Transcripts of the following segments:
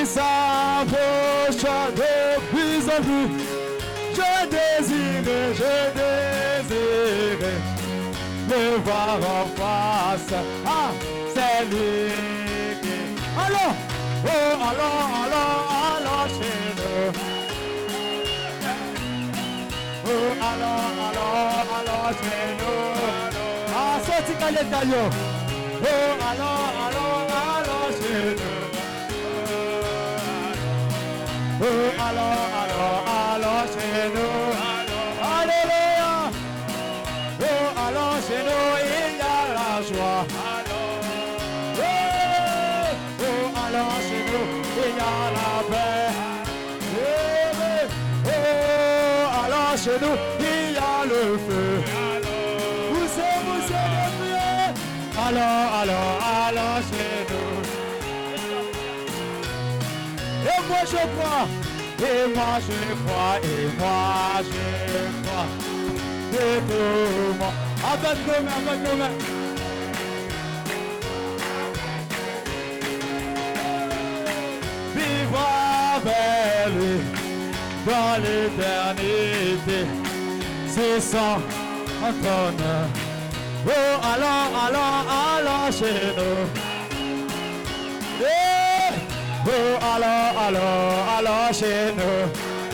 s'approche de plus en plus. Je désirais le voir en face. Ah, c'est lui qui... Allons, oh, allons chez nous. Oh, allons chez nous. Ah, sorti Kaletayo. Oh, allons chez nous. Oh, allons chez nous. Alléluia. Oh, allons chez nous, il y a la joie. Oh, allons chez nous, il y a la paix. Oh, allons chez nous, il y a le feu. Vous êtes les pieds. Allons chez nous. Et moi je crois, et moi je crois, et moi je crois. Et tout moi, avec nos mains. Vivre avec lui dans l'éternité, c'est son trône. Oh, allons chez nous. Oh, allons chez nous.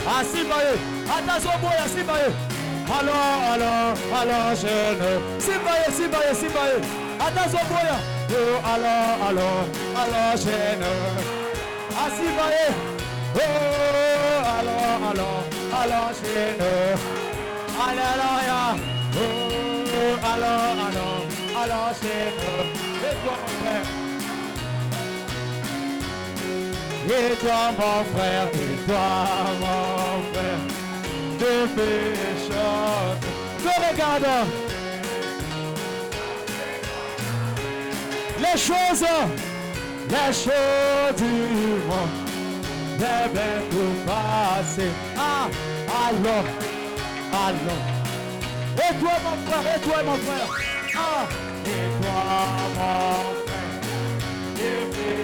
Assis, voyez. Attention, boy, assis, voyez. Allons chez nous. Si, voyez. Attention, boy. Oh, allons chez nous. Assis, voyez. Oh, allons chez nous. Alléluia. Oh, allons chez nous. Et toi, mon frère. Et toi mon frère, te fais chanter. Je regarde les choses du monde, les bien tout passé. Ah, allons. Et toi mon frère, Ah, et toi mon frère, te fais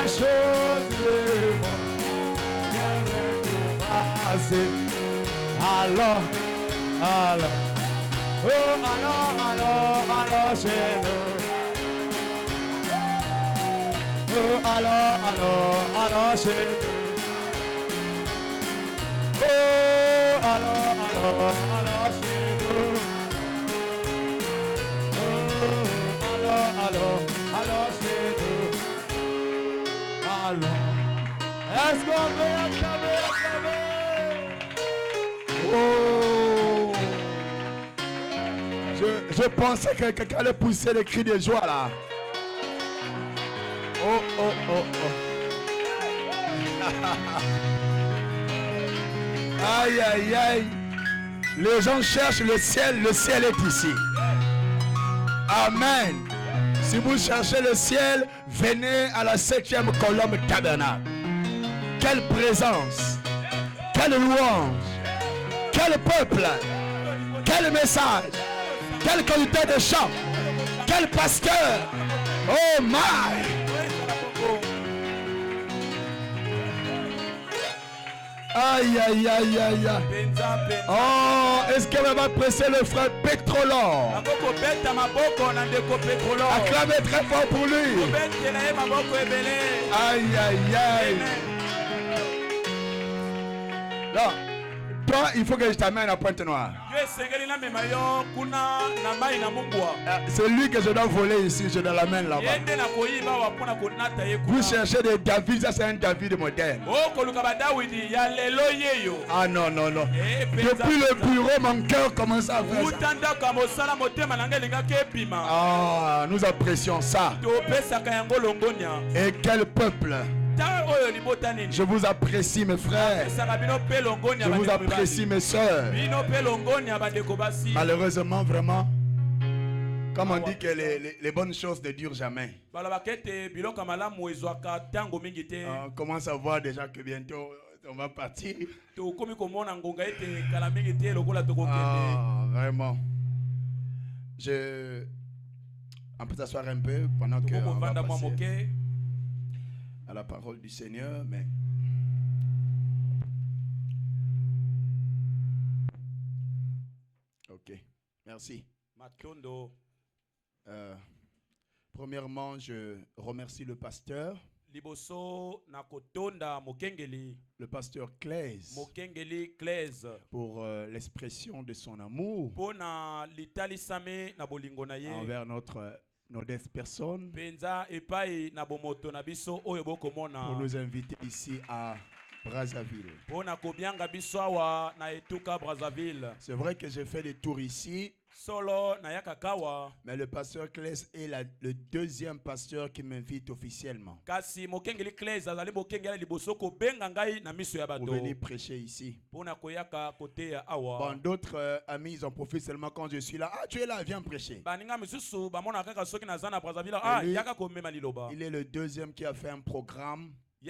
choses du monde, allons, oh, allons chez nous. Oh, allons chez nous. Oh, allons chez nous. Oh, allons chez nous. Est-ce qu'on peut acclamer? Oh, je pensais que quelqu'un allait pousser les cris de joie là. Oh. Aïe. Les gens cherchent le ciel est ici. Amen. Si vous cherchez le ciel, venez à la 7e colombe tabernacle. Quelle présence, quelle louange, quel peuple, quel message, quelle qualité de chant, quel pasteur. Oh my! Aïe. Oh, est-ce qu'elle va presser le frère Pétrolor? Acclamez très fort pour lui. Aïe. Là, toi, il faut que je t'amène à Pointe-Noire. C'est lui que je dois voler ici, je dois l'amène là-bas. Vous cherchez des David, ça c'est un David moderne. Ah non. Depuis le bureau, mon cœur commence à faire ça. Ah, nous apprécions ça. Et quel peuple! Je vous apprécie mes frères. Je vous apprécie mes soeurs. Malheureusement, vraiment, comme on dit que les bonnes choses ne durent jamais. On commence à voir déjà que bientôt on va partir. Ah, vraiment. On peut s'asseoir un peu pendant que on va passer à la parole du Seigneur, mais ok, merci. Premièrement, je remercie le pasteur. Le pasteur Claise pour l'expression de son amour envers notre modeste personne pour nous inviter ici à Brazzaville. C'est vrai que j'ai fait des tours ici, mais le pasteur Claise est le deuxième pasteur qui m'invite officiellement pour venir prêcher ici. Bon, d'autres amis, ils en profitent seulement quand je suis là. Ah, tu es là, viens prêcher. Il est le deuxième qui a fait un programme. Et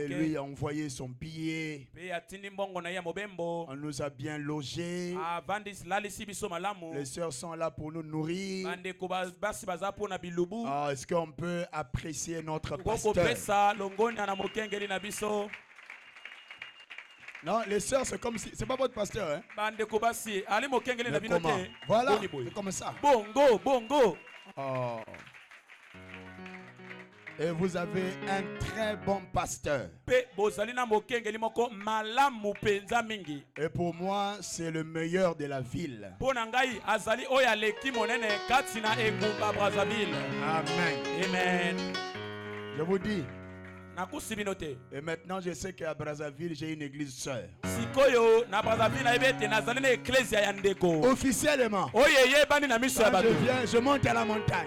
lui a envoyé son billet. On nous a bien logés. Les sœurs sont là pour nous nourrir. Est-ce qu'on peut apprécier notre pasteur? Non, les sœurs, c'est comme si... C'est pas votre pasteur, hein? Mais comment? Voilà, c'est comme ça. Bongo. Oh. Et vous avez un très bon pasteur. Et pour moi, c'est le meilleur de la ville. Amen. Je vous dis. Et maintenant, je sais qu'à Brazzaville, j'ai une église sœur. Officiellement. Quand je viens, je monte à la montagne.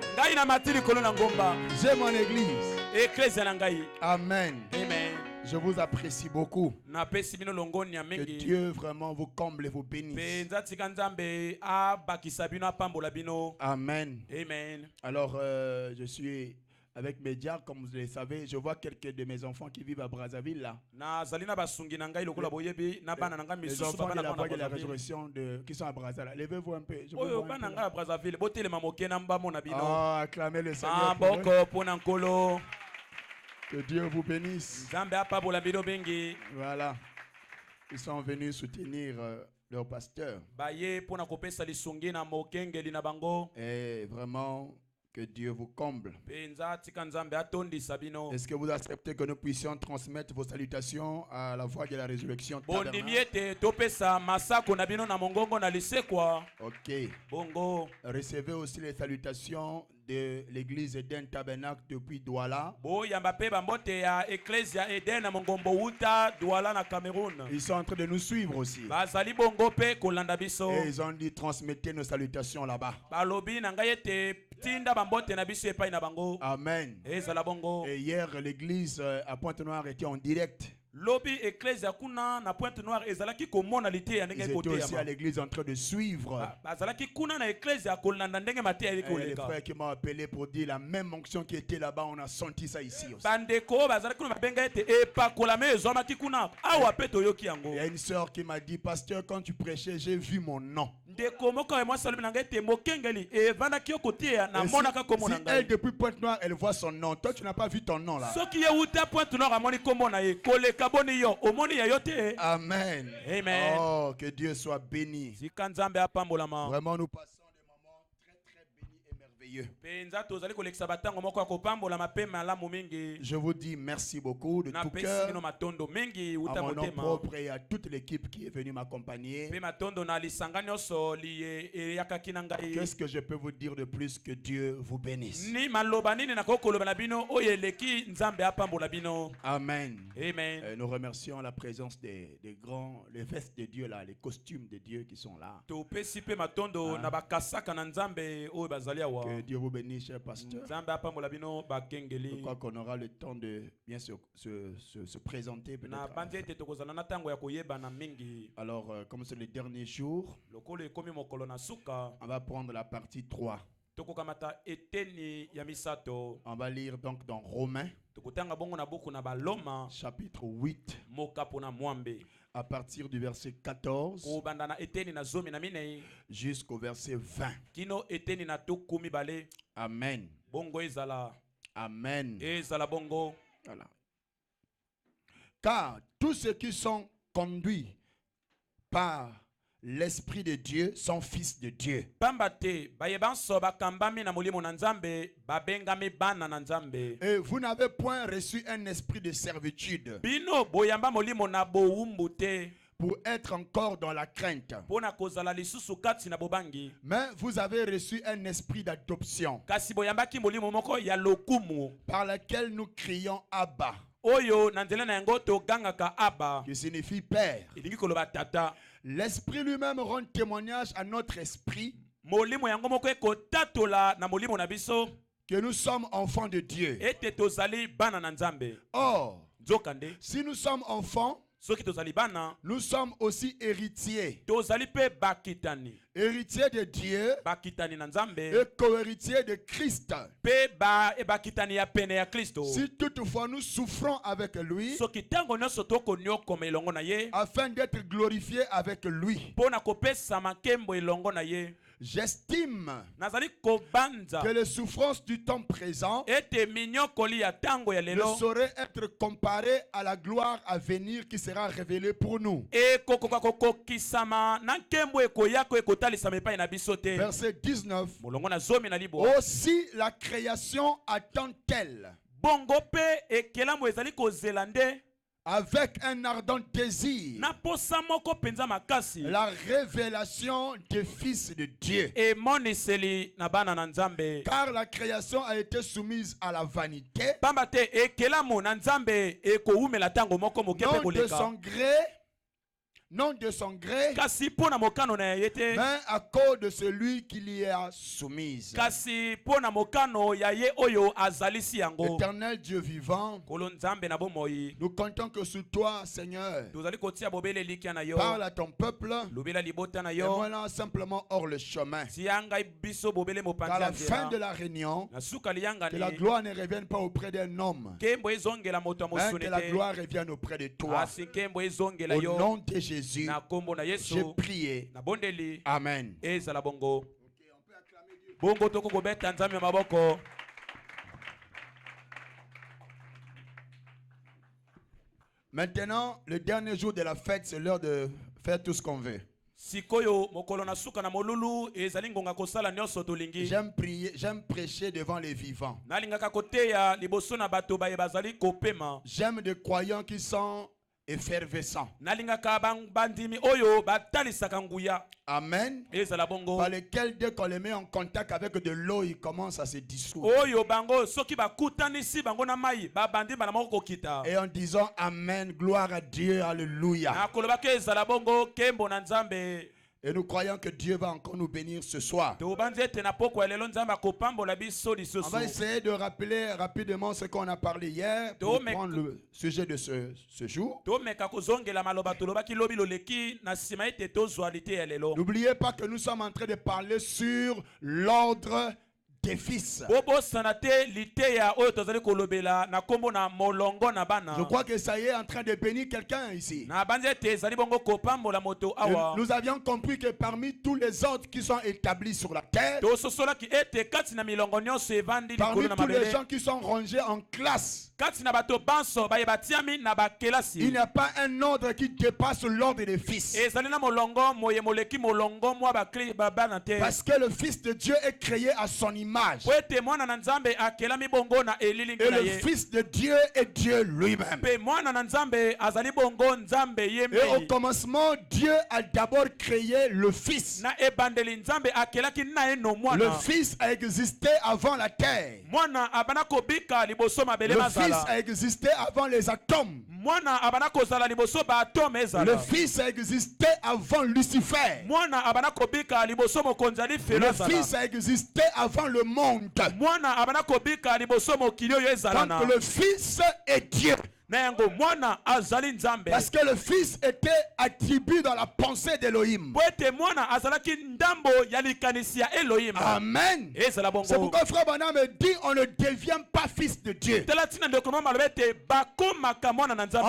J'ai mon église. Amen. Je vous apprécie beaucoup. Que Dieu vraiment vous comble et vous bénisse. Amen. Alors, je suis avec mes diacres, comme vous le savez. Je vois quelques de mes enfants qui vivent à Brazzaville là. Les enfants de la vague de la résurrection qui sont à Brazzaville. Levez-vous un peu. Acclamez le Seigneur. Que Dieu vous bénisse. Voilà. Ils sont venus soutenir leur pasteur. Et vraiment, que Dieu vous comble. Est-ce que vous acceptez que nous puissions transmettre vos salutations à la voix de la résurrection? Ok. Recevez aussi les salutations de l'église Eden Tabernacle depuis Douala. Ils sont en train de nous suivre aussi. Et ils ont dit transmettez nos salutations là-bas. Amen. Et hier, l'église à Pointe-Noire était en direct. Ils étaient aussi à l'église en train de suivre. Les frères qui m'ont appelé pour dire la même onction qui était là-bas, on a senti ça ici aussi. Il y a une soeur qui m'a dit, pasteur, quand tu prêchais, j'ai vu mon nom. Si elle depuis Pointe-Noire, elle voit son nom. Toi, tu n'as pas vu ton nom là. Amen. Oh, que Dieu soit béni. Vraiment, nous passons des moments très très bénis et merveilleux. Je vous dis merci beaucoup de tout cœur, à mon nom propre et à toute l'équipe qui est venue m'accompagner. Qu'est-ce que je peux vous dire de plus? Que Dieu vous bénisse. Amen. Nous remercions la présence des grands, les vestes de Dieu là, les costumes de Dieu qui sont là. Que Dieu vous bénisse, cher pasteur. Je crois qu'on aura le temps de bien se présenter peut-être. Alors, comme c'est le dernier jour, on va prendre la partie 3. On va lire donc dans Romains, chapitre 8, à partir du verset 14 jusqu'au verset 20. Amen. Amen. Voilà. Car tous ceux qui sont conduits par l'Esprit de Dieu sont fils de Dieu. Et vous n'avez point reçu un esprit de servitude pour être encore dans la crainte. Mais vous avez reçu un esprit d'adoption par lequel nous crions Abba, qui signifie Père. L'Esprit lui-même rend témoignage à notre esprit que nous sommes enfants de Dieu. Or, si nous sommes enfants, nous sommes aussi héritiers. Héritiers de Dieu et co-héritiers de Christ. Si toutefois nous souffrons avec lui, afin d'être glorifiés avec lui. J'estime que les souffrances du temps présent ne sauraient être comparées à la gloire à venir qui sera révélée pour nous. Verset 19. Aussi la création attend-elle avec un ardent désir la révélation des fils de Dieu. Car la création a été soumise à la vanité, non de son gré, mais à cause de celui qui l'y a soumise. Éternel Dieu vivant, nous comptons que sous toi, Seigneur, parle à ton peuple et voilà simplement hors le chemin. Qu'à la fin de la réunion, que la gloire ne revienne pas auprès d'un homme, mais que la gloire revienne auprès de toi. Au nom de Jésus, j'ai prié. Amen. Maintenant, le dernier jour de la fête, c'est l'heure de faire tout ce qu'on veut. J'aime prêcher devant les vivants. J'aime des croyants qui sont effervescent. Amen. Par lesquels dès qu'on les met en contact avec de l'eau, ils commencent à se dissoudre. Et en disant Amen, gloire à Dieu, alléluia. Et nous croyons que Dieu va encore nous bénir ce soir. On va essayer de rappeler rapidement ce qu'on a parlé hier pour prendre le sujet de ce jour. N'oubliez pas que nous sommes en train de parler sur l'ordre des fils. Je crois que ça y est en train de bénir quelqu'un ici. Nous avions compris que parmi tous les ordres qui sont établis sur la terre, parmi tous les gens qui sont rangés en classe, il n'y a pas un ordre qui dépasse l'ordre des fils. Parce que le Fils de Dieu est créé à son image. Et le Fils de Dieu est Dieu lui-même. Et au commencement, Dieu a d'abord créé le Fils. Le Fils a existé avant la terre. Le Fils a existé avant les atomes. Le Fils a existé avant Lucifer. Le Fils a existé avant le monde. Donc le Fils est Dieu. Parce que le Fils était attribué dans la pensée d'Elohim. Amen. C'est pourquoi frère Branham me dit on ne devient pas fils de Dieu. On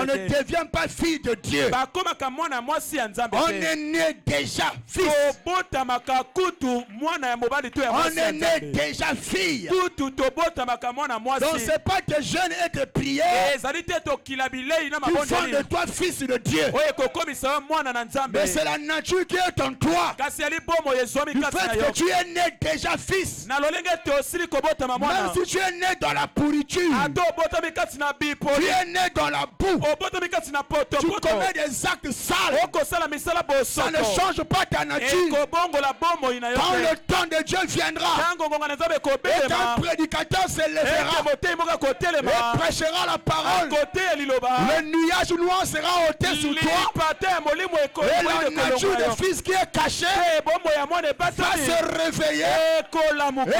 ne devient pas fille de Dieu. On est né déjà fils. On est né déjà fille. Donc c'est pas que jeûne et que prière qui font de toi fils de Dieu. Mais c'est la nature qui est en toi. Du fait que tu es né déjà fils. Même si tu es né dans la pourriture, tu es né dans la boue, tu commets des actes sales, ça ne change pas ta nature. Quand le temps de Dieu viendra, et qu'un prédicateur se lèvera et prêchera la parole, le nuage noir sera ôté sur toi et la nature du fils qui est caché va se réveiller et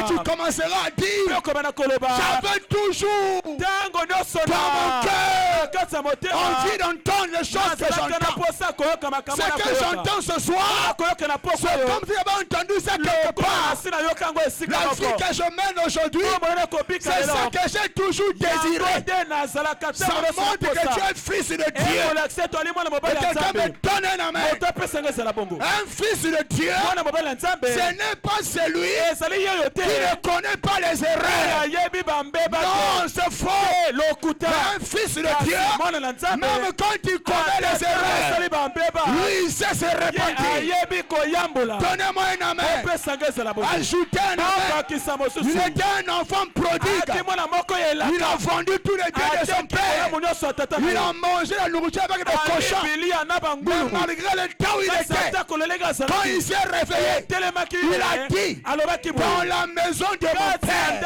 tu commenceras à dire j'avais toujours dans mon cœur envie d'entendre les choses que j'entends. Ce que j'entends ce soir, c'est comme si j'avais entendu ça quelque part. La vie que je mène aujourd'hui, c'est ça que j'ai toujours désiré. Ça montre que tu es fils de Dieu. Et quelqu'un me donne un amen. Un fils de Dieu, ce n'est pas celui qui ne connaît pas les erreurs. Non, c'est faux. Un fils de Dieu, même quand il connaît les erreurs, lui il sait se repentir. Donnez-moi un amen. Ajoutez un amen. Il était un enfant prodigue. Il a vendu tous les biens de son père. Il a mangé la nourriture avec des cochons. Mais malgré le temps où il était, quand il s'est réveillé, il a dit dans la maison de mon père,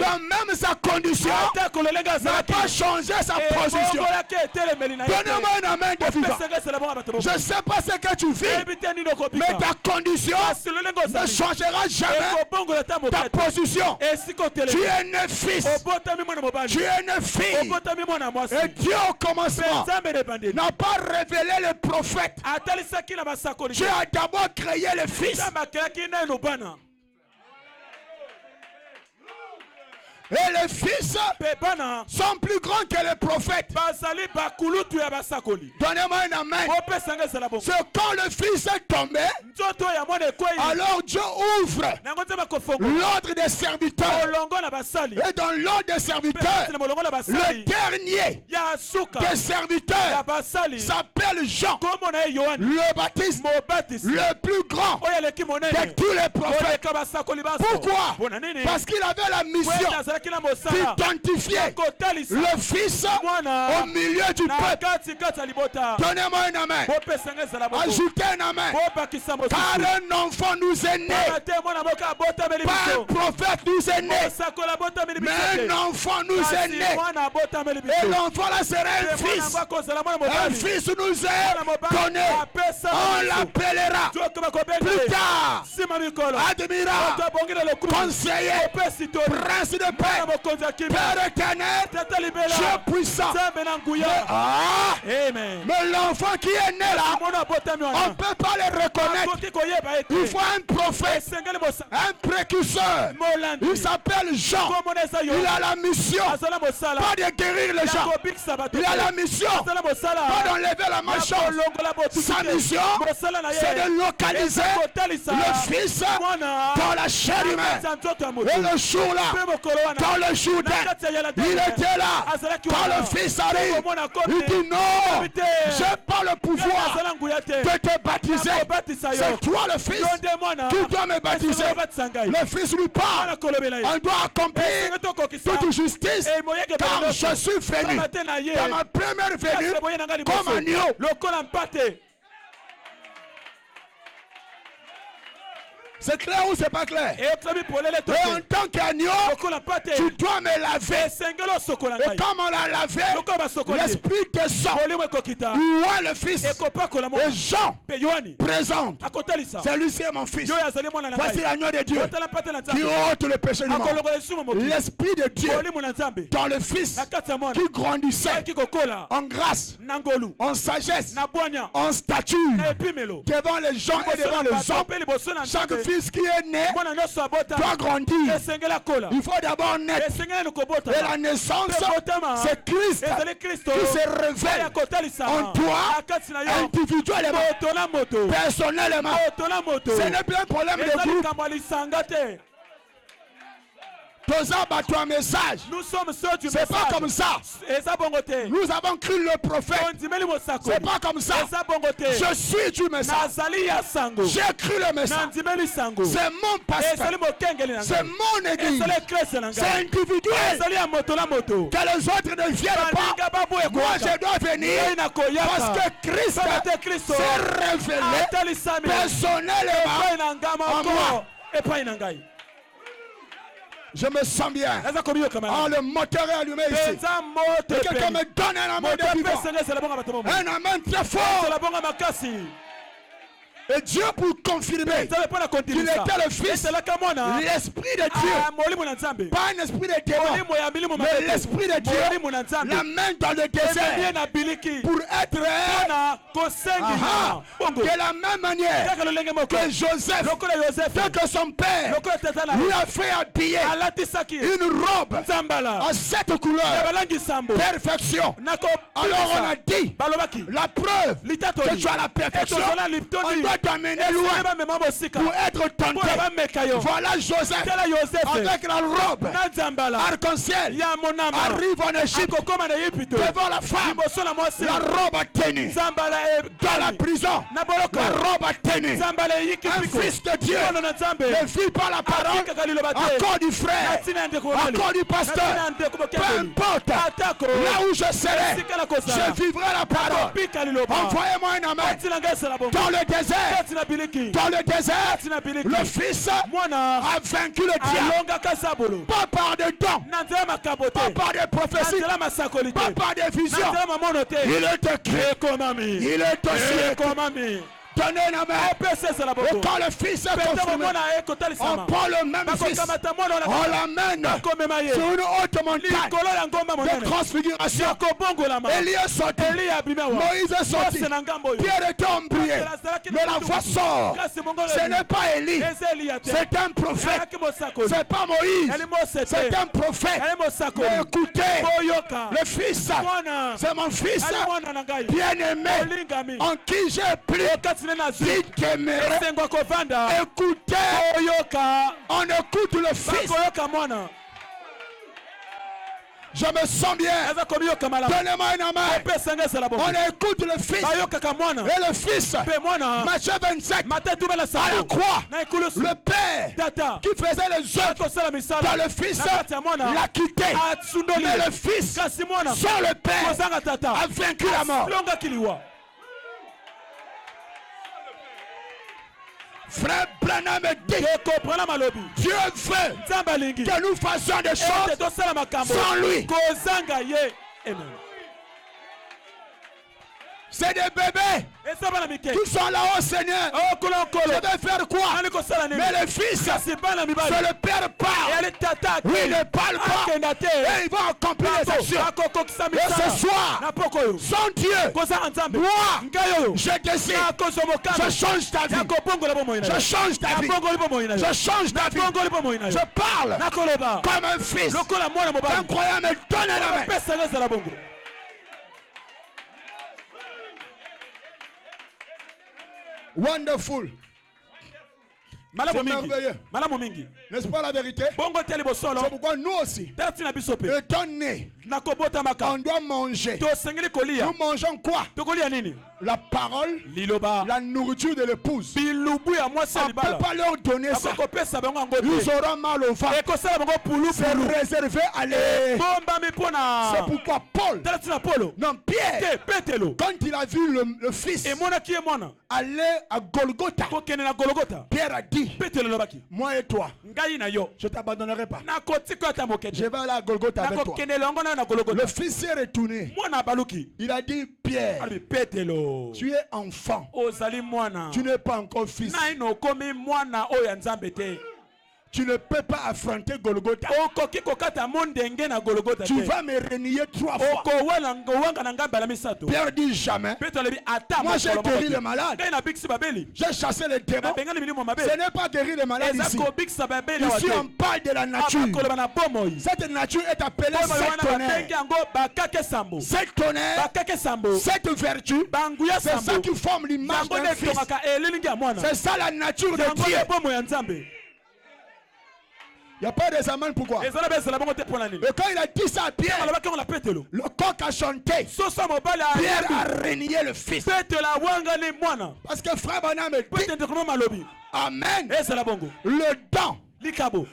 dans même sa condition, n'a pas changé sa position. Donnez-moi un amen de vivant. Je ne sais pas ce que tu vis, mais ta condition ne changera jamais ta position. Tu es né fils. Tu es né fille. Et Dieu au commencement n'a pas révélé les prophètes. Dieu a d'abord créé les fils. Et les fils sont plus grands que les prophètes. Donnez-moi un amen. C'est quand le fils est tombé, alors Dieu ouvre l'ordre des serviteurs. Et dans l'ordre des serviteurs, le dernier des serviteurs s'appelle Jean, le baptiste, le plus grand de tous les prophètes. Pourquoi? Parce qu'il avait la mission d'identifier le fils au milieu du peuple. Donnez-moi un amen. Ajoutez un amen. Car un enfant nous est né. Pas un prophète nous est né. Mais un enfant nous est né. Et l'enfant là sera un fils. Un fils nous est donné. On l'appellera plus tard admirable, conseiller, prince de paix, Père éternel, Dieu puissant. Mais l'enfant qui est né là, on ne peut pas le reconnaître. Il faut un prophète, un précurseur. Il s'appelle Jean. Il a la mission pas de guérir les gens. Il a la mission pas d'enlever la malchance. Sa mission, c'est de localiser le Fils dans la chair humaine. Et le jour là, dans le Jourdain, il était là. Quand le Fils arrive, il dit non, j'ai pas le pouvoir de te baptiser. C'est toi le Fils qui dois me baptiser. Le Fils lui parle. On doit accomplir toute justice, car je suis venu dans ma première venue comme agneau. C'est clair ou c'est pas clair? Et en tant qu'agneau, tu dois me laver. Et comme on l'a lavé, l'Esprit descend. Où est le Fils? Et Jean présente. Celui-ci est mon Fils. Voici l'agneau de Dieu qui ôte le péché du monde. L'Esprit de Dieu dans le Fils qui grandissait en grâce, en sagesse, en stature devant les gens et devant les hommes. Chaque fils qui est né doit grandir. Il faut d'abord naître. Et la naissance, c'est Christ qui se révèle en toi individuellement, personnellement. Ce n'est plus un problème de groupe. Toi message. Nous sommes ceux du message. C'est pas comme ça. Nous avons cru le prophète. C'est pas comme ça. Je suis du message. J'ai cru le message. C'est mon pasteur. C'est mon église. C'est individuel. Que les autres ne viennent pas. Moi je dois venir parce que Christ s'est révélé personnellement en moi. Je me sens bien. Oh, le moteur est allumé ici. Quelqu'un me donne un amen de vivant. Un amen très fort. Et Dieu pour confirmer qu'il était le Fils, l'Esprit de Dieu, pas un esprit de démon, mais l'Esprit de Dieu l'amène dans le désert pour être de la même manière que Joseph, dès que son père lui a fait habiller une robe à 7 couleurs, perfection. Alors on a dit, la preuve que tu as la perfection, on doit t'amener loin pour être tenté. Voilà Joseph avec la robe arc-en-ciel arrive en Égypte devant la femme. La robe a tenu dans la prison. La robe a tenu. Un fils de Dieu ne vit pas la parole encore du frère, encore du pasteur. Peu importe là où je serai, je vivrai la parole. Envoyez-moi un amen. Dans le désert, le Fils a vaincu le diable. Pas par des dons, pas par des prophéties, pas par des visions. Il est écrit, il est aussi donnez un amen. Et quand le Fils est confirmé, on prend le même Fils, on l'amène sur une haute montagne de transfiguration. Élie est sorti, Moïse est sorti, Pierre est embrayé, mais la voix sort. Ce n'est pas Élie, c'est un prophète. C'est pas Moïse, c'est un prophète. Mais écoutez, le Fils, c'est mon Fils bien-aimé, en qui j'ai pris. Écoutez, on écoute le Fils. Je me sens bien. Donnez-moi un amen. On écoute le Fils. Et le Fils, Matthieu 27, à la croix, le Père qui faisait les œuvres dans le Fils l'a quitté. Mais le Fils, sans le Père, a vaincu la mort. Frère Branham dit, Dieu veut que nous fassions des choses sans lui. C'est des bébés qui sont là-haut, Seigneur. Je vais faire quoi? Mais le Fils, c'est le Père parle. Oui, il ne parle pas. Et il va accomplir les actions. Et ce soir, sans Dieu, moi, je décide. Je change ta vie. Je change ta vie. Je change ta vie. Je parle comme un fils. Incroyable, mais donne la main. Wonderful. C'est merveilleux. N'est-ce pas la vérité? C'est pourquoi nous aussi, étant nés, on doit manger. Nous mangeons quoi? la parole, liloba, la nourriture de l'épouse. bilubu ya mwasi On ne peut pas leur donner ça. Ils auront mal au ventre. C'est réservé à l'eux. C'est pourquoi Paul, non Pierre, quand il a vu le fils aller à Golgotha, Pierre a dit, moi et toi, je ne t'abandonnerai pas. Je vais aller à Golgotha avec toi. Le fils s'est retourné. Il a dit, Pierre, tu es enfant. Tu n'es pas encore fils. Tu ne peux pas affronter Golgotha. Tu vas me renier 3 fois. Pierre dit jamais. Moi j'ai guéri les malades. J'ai chassé les démons. Ce n'est pas guérir les malades ici. Ici on parle de la nature. Cette nature est appelée cette tonnerre. Cette vertu, c'est ça qui forme l'image d'un fils. C'est ça la nature de Dieu. Il n'y a pas de amens, pourquoi? Et quand il a dit ça à Pierre, le coq a chanté. Pierre a renié le fils. Parce que frère Branham dit, amen, le don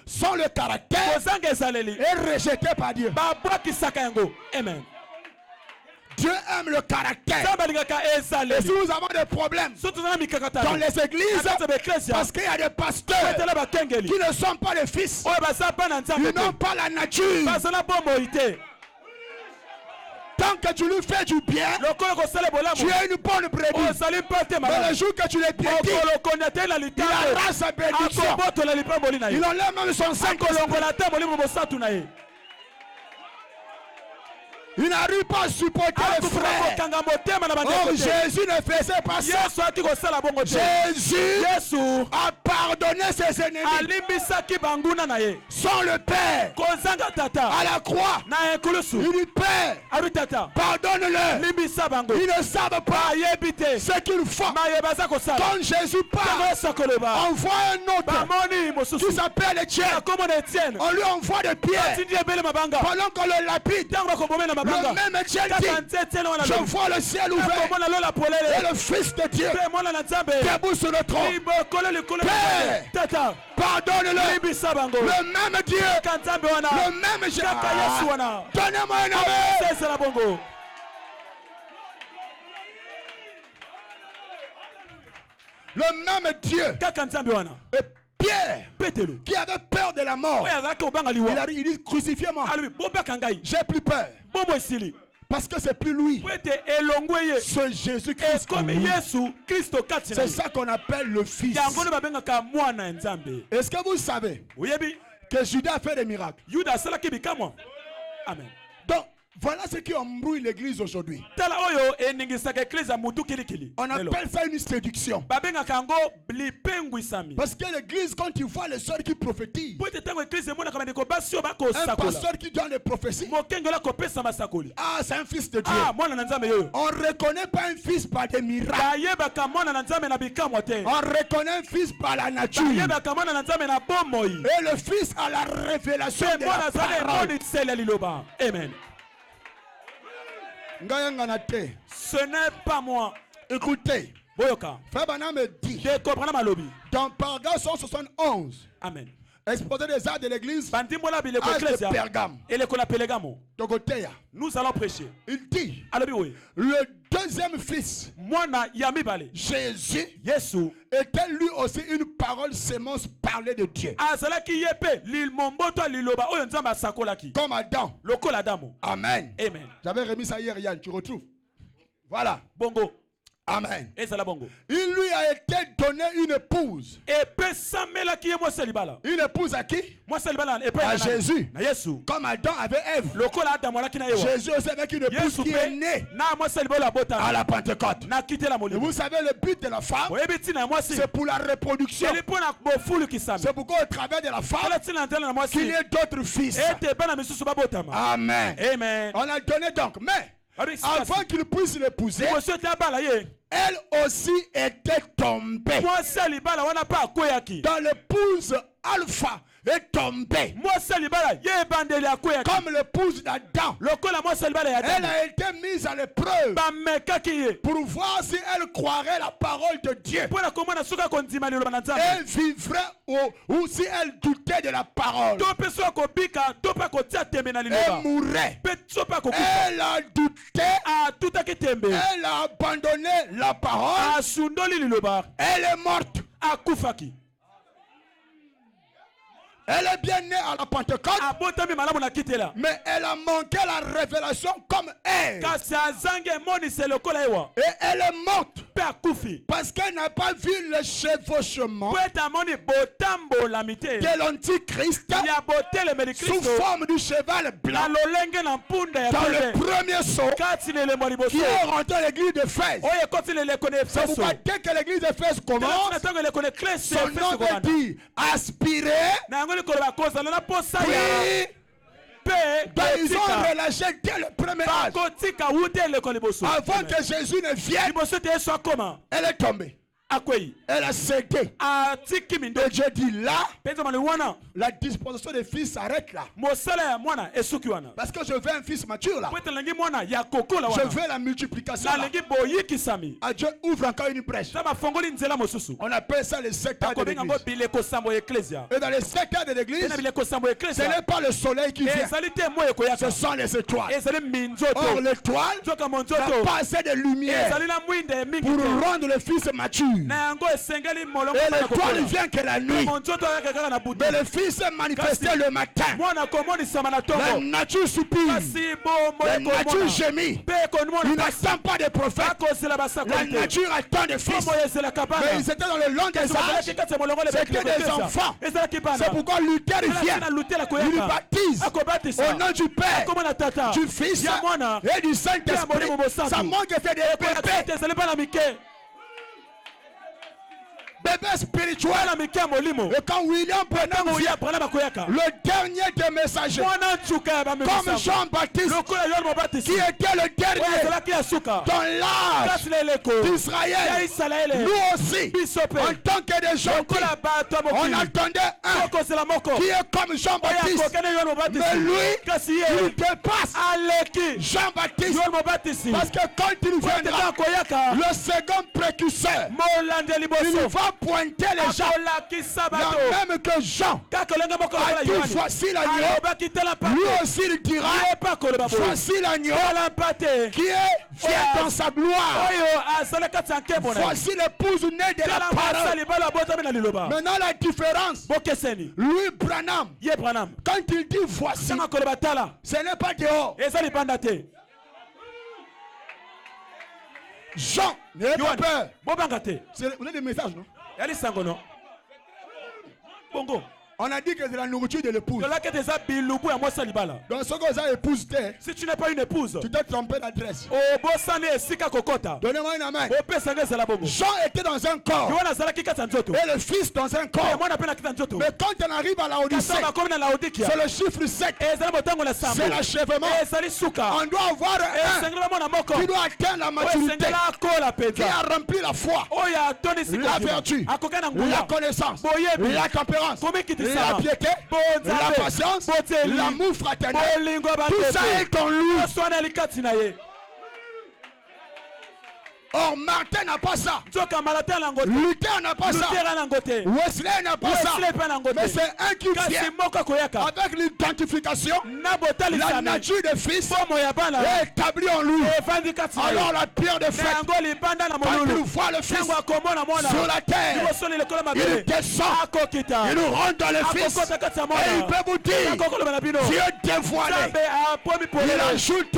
sans le caractère est rejeté par Dieu. Amen. Dieu aime le caractère. Et si nous avons des problèmes dans les églises, parce qu'il y a des pasteurs qui ne sont pas les fils, ils n'ont pas la nature. Tant que tu lui fais du bien, tu es une bonne brebis. Mais le jour que tu les piétines, il arrache sa bénédiction. Il enlève même son sang. Il n'arrive pas à supporter les frères. Oh, Jésus ne faisait pas ça. Jésus a pardonné ses ennemis. Sans le Père, à la croix, il dit Père, pardonne-le. Ils ne savent pas ce qu'ils font. Quand Jésus parle, envoie un autre qui s'appelle Étienne. On lui envoie des pierres pendant qu'on le lapide. Le même Étienne dit, je vois le ciel ouvert et le Fils de Dieu debout sur le trône. Père, pardonne-le. Le même Dieu, le même Jésus. Donnez-moi un amen. Le même Dieu. Et Pierre, qui avait peur de la mort, il dit crucifiez-moi. J'ai plus peur. Parce que c'est plus lui. C'est Jésus-Christ. C'est ça qu'on appelle le Fils. Est-ce que vous savez que Judas a fait des miracles? Amen. Donc, voilà ce qui embrouille l'église aujourd'hui. On appelle ça une séduction. Parce que l'église, quand tu vois les soeurs qui prophétisent, un pasteur qui donne des prophéties, ah, c'est un fils de Dieu. On ne reconnaît pas un fils par des miracles. On reconnaît un fils par la nature. Et le fils a la révélation de la parole. Amen. Ce n'est pas moi. Écoutez, Frère Branham me dit dans Paragraphe 171, amen, exposé des arts de l'église à de Pergame, nous allons prêcher. Il dit le deuxième fils, Jésus, était lui aussi une parole sémence parlée de Dieu. Comme Adam. Amen. Amen. J'avais remis ça hier, Yann, tu retrouves. Voilà. Bongo. Amen. Il lui a été donné une épouse. Une épouse à qui? À Jésus. Comme Adam avait Ève. Jésus aussi avec une épouse qui est née à la Pentecôte. Et vous savez le but de la femme, c'est pour la reproduction. C'est pourquoi au travers de la femme qu'il y ait d'autres fils. Amen. Amen. On a donné donc. Mais avant qu'il puisse l'épouser, elle aussi était tombée dans l'épouse Alpha est tombée. Comme Comme l'épouse d'Adam. Elle a été mise à l'épreuve pour voir si elle croirait la parole de Dieu. Elle vivrait ou si elle doutait de la parole. Elle mourrait. Elle a douté. Elle a abandonné la parole. Elle est morte. Elle est bien née à la Pentecôte, mais elle a manqué la révélation comme elle. Et elle est morte parce qu'elle n'a pas vu le chevauchement de l'Antichrist sous forme du cheval blanc dans le premier saut qui est rentré à l'église d'Éphèse. C'est pourquoi dès que l'église d'Éphèse commence, son nom veut dire aspirer. Ben, ils ont relâché dès le premier âge. Avant que Jésus ne vienne, elle est tombée. Elle a cédé. Et Dieu dit là, la disposition des fils s'arrête là. Parce que je veux un fils mature là. Je veux la multiplication là. Ah, Dieu ouvre encore une brèche. On appelle ça le secteur de l'église. Et dans le secteur de l'église, ce n'est pas le soleil qui vient. Ce sont les étoiles. Or l'étoile n'a pas assez de lumière pour rendre le fils mature. Et l'étoile vient que la nuit. Mais le fils est manifesté le matin. La nature soupire. La nature gémit. Il n'attend pas de prophètes. La nature attend des fils. Mais ils étaient dans le long des âges. C'était des enfants. C'est pourquoi Luther vient. Il baptise au nom du Père, du Fils et du Saint-Esprit. Ça manque fait des bébés. Bébé spirituel. Et quand William Branham vient, le dernier des messagers, comme Jean-Baptiste, qui était le dernier dans l'âge d'Israël, nous aussi, en tant que des gens, on attendait un qui est comme Jean-Baptiste. Mais lui, il dépasse Jean-Baptiste. Parce que quand il viendra, le second précurseur, il va pointer les gens. La même que Jean a dit voici l'agneau. Lui aussi il dira voici l'agneau qui vient dans sa gloire. Voici l'épouse née de la parole. Maintenant la différence, lui Branham, quand il dit voici, ce n'est pas dehors. Jean, n'ayez pas peur. Vous avez des messages, non? Bongo. On a dit que c'est la nourriture de l'épouse. Donc ce que ça épouse, si tu n'es pas une épouse, tu t'es trompé d'adresse. Donnez-moi une amen. Jean était dans un corps et le fils dans un corps. Mais quand on arrive à la Odyssée, c'est le chiffre 7. C'est l'achèvement. On doit avoir un qui doit atteindre la maturité, qui a rempli la foi, la vertu, la connaissance, la tempérance, la piété, la patience, l'amour fraternel. Tout ça est en lui. Or Martin n'a pas ça. Luther n'a pas ça. Wesley n'a pas ça. Mais c'est un qui vient avec l'identification. La nature des fils est établie en lui. Alors la pierre de fête, quand il voit le fils sur la terre, il descend, il nous rentre dans le fils et il peut vous dire Dieu dévoilé. Il ajoute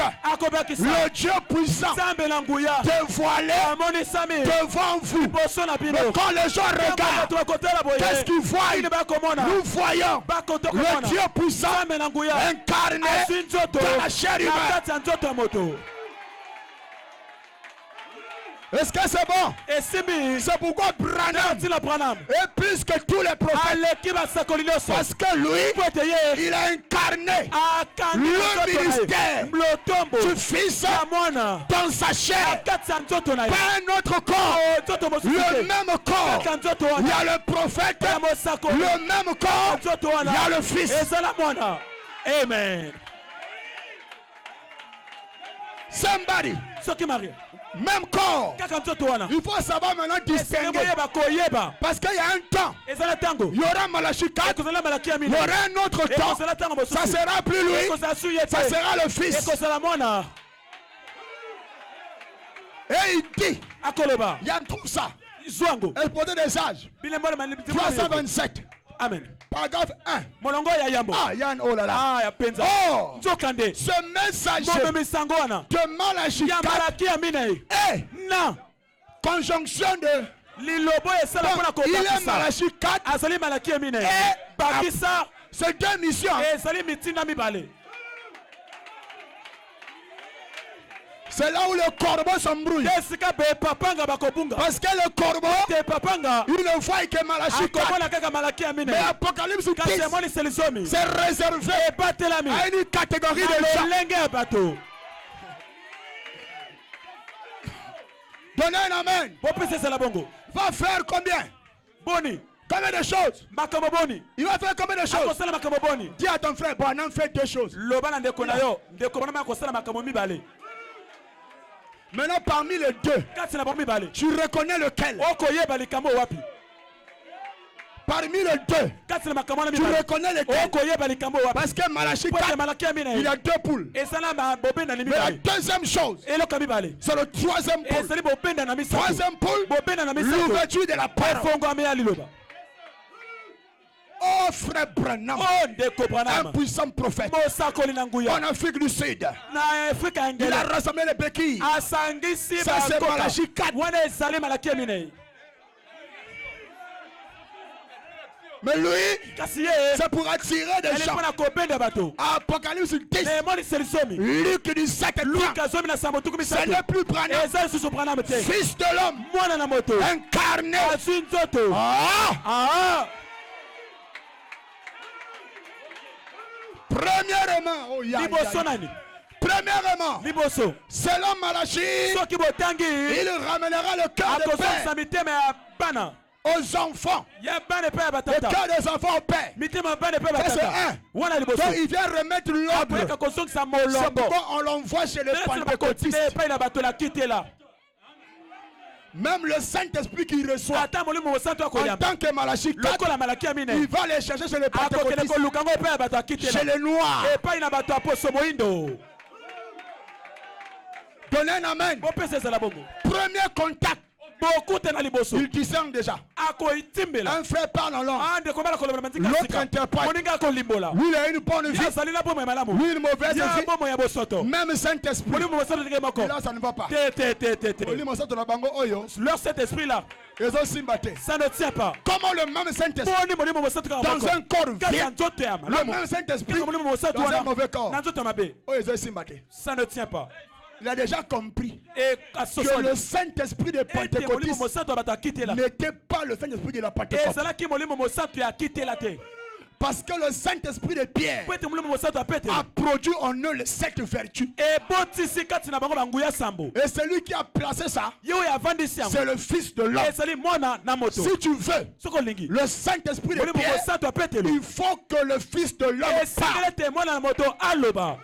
le Dieu puissant dévoilé devant vous. Mais quand les gens regardent, qu'est-ce qu'ils voient? Nous voyons le Dieu puissant incarné dans la chair humaine. Est-ce que c'est bon? esimi C'est pourquoi Branham tina Branham est plus que tous les prophètes. aleki basakoli nyonso Parce que lui, po ete ye il a incarné akangi le ministère lotombo du Fils ya mwana dans sa chair. kati ya nzoto na ye Pas un autre corps. nzoto mosusu Le te même corps. kati ya nzoto Il y wana a le prophète. ya mosakoli Le même corps. nzoto Il wana y a le Fils. ezala mwana amen Somebody. soki marie Même corps. kaka nzoto wana Il faut savoir maintenant distinguer. boyeba koyeba Parce qu'il y a un temps. ezala ntango Il y aura Malachie 4. ekozala malaki ya Il y mine aura un autre temps. ekozala ntango Ça mosusu sera plus lui. ekozala su ye Ça te sera le Fils. ekozala mwana Et il dit, akoloba Yann trouve ça. zwango Exposé des âges. bilembo na malibiti 327. amen Paragraphe 1. molongo ya yambo Ah, Yann, oh là là. ah ya penza Oh, nzokande ce messager momemisango wana de Malachie ya 4 malaki ya mine est na conjonction de. lilobo esala mpona Il est kobakisa Malachie 4 azali malaki ya mine et bakisa c'est deux missions. ezali mitinda mibale C'est là où le corbeau s'embrouille. te esika be papanga bakobunga Parce que le corbeau, te papanga il ne voit que Malachie 4. akomona kaka malaki ya mine Mais Apocalypse 10, kasi emonisi lisomi c'est réservé ebatelami à une catégorie na de gens. lolenge ya bato Donnez un amen. bopesa ezala bongo Va faire combien? boni Combien de choses? makambo boni Il va faire combien de choses? akosala makambo boni Dis à ton frère, bon, on en fait deux choses. loba na ndeko na yo ndeko mwana akosala makambo mibale Maintenant, parmi les deux, kati na bango mibale tu reconnais lequel? okoyeba likambo wapi Parmi les deux, kati na makambo wana tu mibale reconnais lequel? okoyeba likambo wapi Parce que Malachie po ete 4, malaki ya il y mine a deux poules. ezala bobenda na Mais la mibale deuxième chose, eloko ya mibale c'est le troisième poule. ezali bobenda na misato Troisième poule, bobenda na misato l'ouverture de la parole. efongwami ya liloba Oh frère Branham, o ndeko un branama puissant prophète mosakoli na nguya en Afrique du Sud. na afrika ya Il ngele a rassemblé les béquilles. asangisi Ça, c'est bakoka Malachie 4. wana ezali malaki ya minei Mais lui, kasi ye c'est pour attirer des ele gens. mpona kobenda bato Apocalypse 10, na emonisi lisomi Luc 17, 30. luka zomi na sambo tuku Ce misato n'est plus Branham, eza lisusu braname te fils de l'homme, mwana na moto incarné. azwi nzoto Ah! Premièrement, oh, ya, ya, liboso ya. nani Premièrement, liboso selon Malachie, soki botangi il ramènera le cœur de akozongisa père mitema ya bana aux enfants. ya bana epai ya Le batata cœur des enfants au père. mitema ya bana epai ya Ça, c'est batata un. wana liboso Donc il vient remettre l'ordre. akoyaka kozongisa C'est molongo pourquoi on l'envoie chez les bakotine pentecôtistes. epai na bato lakitela Même le Saint-Esprit qu'il reçoit ata molimo mosantu en akoyamba tant que Malachie 4, lokola malaki ya il mine va les chercher chez les akokende pentecôtistes, koluka ngo epai ya bato chez akitela les noirs. epai na bato ya poso moyindo Donnez un amen. bopesa ezala bongo Premier contact, bokute na liboso il discerne déjà. akoitimbela Un frère parle en langue. ndeko bana koloba na manzika L'autre sika interprète. moninga akolimbola Lui, il a une bonne vie. ye azali na bomo ya malamu Lui, une mauvaise ya vie. bomo ya bosoto Même Saint-Esprit. molimo mosoto ndenge moko Là, ça ne va pas. te Oli mosato na bango oyo, leur cet esprit là ezo simba te. ça ne tient pas Comment le même Saint-Esprit poni molimo mosoto kaka dans moko un corps kati ya vient, nzoto ya le malamu même Saint-Esprit kaka molimo mosoto dans un wana mauvais corps, na nzoto ya mabe oyo ezo simba te. ça ne tient pas Il a déjà compris et que asosoli le Saint-Esprit des ete molimo pentecôtistes mosantu ya bato akitela n'était pas le Saint-Esprit de la Pentecôte. ezalaki molimo mosantu ya akitela te Parce que le Saint-Esprit de Pierre po ete molimo mosantu ya petelo a produit en eux les 7 vertus. ebotisi kati na bango banguya sambo Et celui qui a placé ça, ye oyo avandisi yango c'est le Fils de l'homme. ezali mwana na moto Si tu veux soki olingi le Saint-Esprit de molimo Pierre, mosantu ya petelo il faut que le Fils de l'homme esengeli parle. ete mwana na moto aloba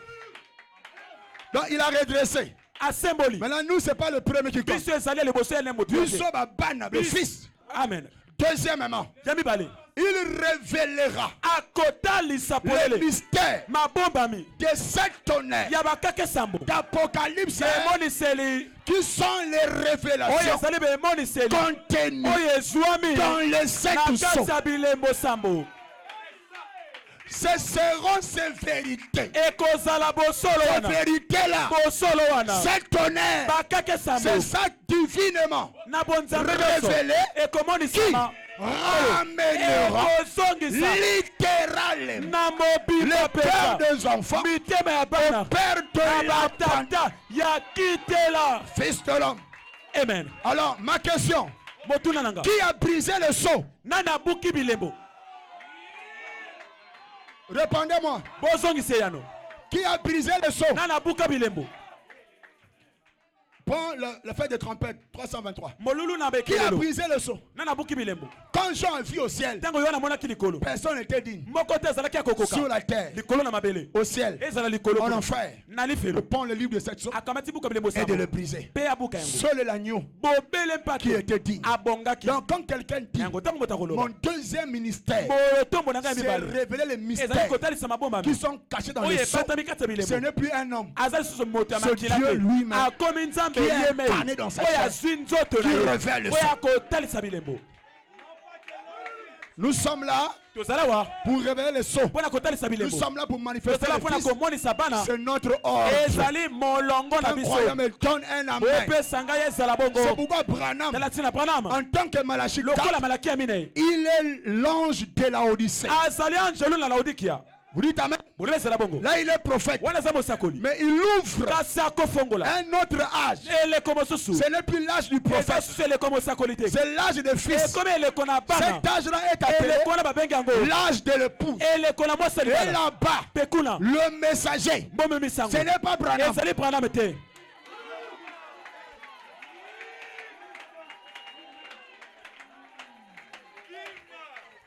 Donc il a redressé. asemboli Maintenant, nous, ce n'est pas le premier qui compte. biso ezali ya liboso ya ne moto Nous te. sommes à Bana, le Fils. amen Deuxièmement, ya mibale il révélera akotalisa le polele mystère mabombami de 7 tonnerres ya bakake sambo d'Apocalypse bemoniseli qui sont les oyo révélations ezali bemoniseli contenues oyo ezwami dans les na 7 kati sceaux. ya bilembo sambo Ce seront ces vérités. ekozala bosolo Ces wana vérités-là, bosolo wana 7 tonnerres, bakake sambo c'est ça divinement na bonzambe nyonso révélé ekomonisama ramènera ekozongisa littéralement na mobimba le père mpenza des enfants mitema ya bana au père na de la batata ya kitela Fils de l'homme. Amen. Alors, ma question. Motuna nanga. Qui a brisé le seau? Nana buki bilembo. Répondez-moi. Bozongi seyano. Qui a brisé le seau? Nana buka bilembo. Prends le fait de trompette, 323. Molulu na Qui a bekelelo. brisé le seau? Nana buki bilembo. Quand Jean vit au ciel, Tango yona mona kilikolo. personne n'était digne. Mokote zalaki akokoka. Sur la terre, Likolo na mabele. au ciel, Ezala likolo. en enfer, Nali de felo. prendre le livre de cette seau Akamati buka bilembo et sa. de le briser. Pe abuka yango. Seul l'agneau Bobele pa qui était digne. abongaki. Donc quand quelqu'un dit, Yango tango motakolo. mon deuxième ministère, Botombo nanga c'est mibale. révéler les Ezali mystères kotali sama bomba. qui sont cachés dans le Oye seau. batami kata Ce bilembo. n'est plus un homme Azali susu moto ya Ce makila Dieu te. lui-même Akomi nzambe qui est yeme. incarné dans sa Oya chair, zwi nzoto qui na ye. révèle le Oya kotalisa bilembo. Nous sommes là Tozala wa. pour révéler les sceaux. Mpona kotalisa Nous bilembo. sommes là pour manifester Tozala le mpona Fils. komonisa bana. C'est notre ordre. Ezali molongo na Un biso. croyant me donne un amen. Opesa ngai ezala C'est bongo. pourquoi Branham, Tala tina Branham. en tant que Malachie Lokola 4, malaki ya mine. il est l'ange de la Odyssée. Azali angelo na Laodikia. Vous dites amen? Bolele ezala bongo. Là, il est prophète. Wana za mosakoli. Mais il ouvre Kasi akofongola. un autre âge. Eleko mosusu. Ce n'est plus l'âge du Eza prophète. susu eleko mosakoli te. C'est l'âge des fils. Ekomi eleko na bana. Cet âge-là est appelé Eleko wana babengi yango. l'âge de l'épouse. Eleko na mwasi Et libala. là-bas, Pe kuna. le messager, Bomemisa yango. ce n'est pas Branham. Ezali Branham te.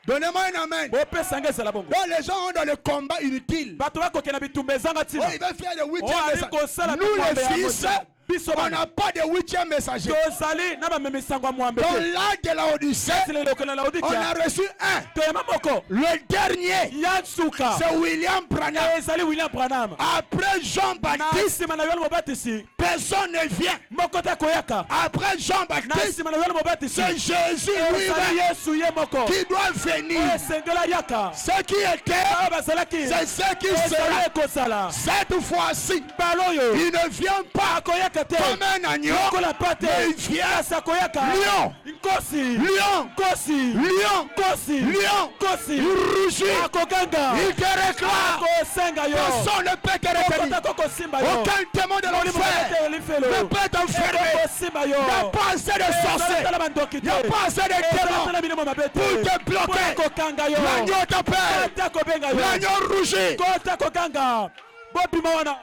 Donnez-moi un amen. Bopesa ngai ezala bongo. Donc les gens ont dans le combat inutile. Bato bakokena bitumba ezanga Oh, ntina. il va faire le Oh, huitième ali message. kosala Nous bitumba ya les fils, moto. Biso on bana. n'a pas de huitième messager. Tozali na bamemisango ya mwambe Dans te. l'âge de la Odyssée, Sile eleko na on Laodikia. a reçu un. Toyema moko. Le dernier, Ya nsuka. c'est William Branham. Ezali William Branham. Après Na Jean-Baptiste, nsima na Yohane Mobatisi. personne ne vient. Moko te koyaka. Après Na Jean-Baptiste, nsima na Yohane Mobatisi. c'est Jésus Ezali lui-même Yesu ye moko. qui doit venir. Oyo esengela yaka. Ce qui était, Awa bazalaki. c'est ce qui Ezali sera. ekosala. Cette fois-ci, Balo oyo. il ne vient pas Akoyaka te. comme un agneau, Lokola pate. mais il vient Kasi akoyaka. lion, Nkosi. lion, Nkosi. lion, Nkosi. lion. Nkosi. Il rougit, Akoganga. il te réclame. Akosenga yo. Personne ne peut te retenir. Okota kokosimba yo. Aucun témoin de l'enfer ne peut t'enfermer. Kosimba yo. Il n'y a pas assez de sorciers. Il n'y a pas assez de démons pour te bloquer. Kokanga yo. L'agneau t'appelle. Kota kobenga yo. L'agneau rougit. Kota kokanga. Bobima wana.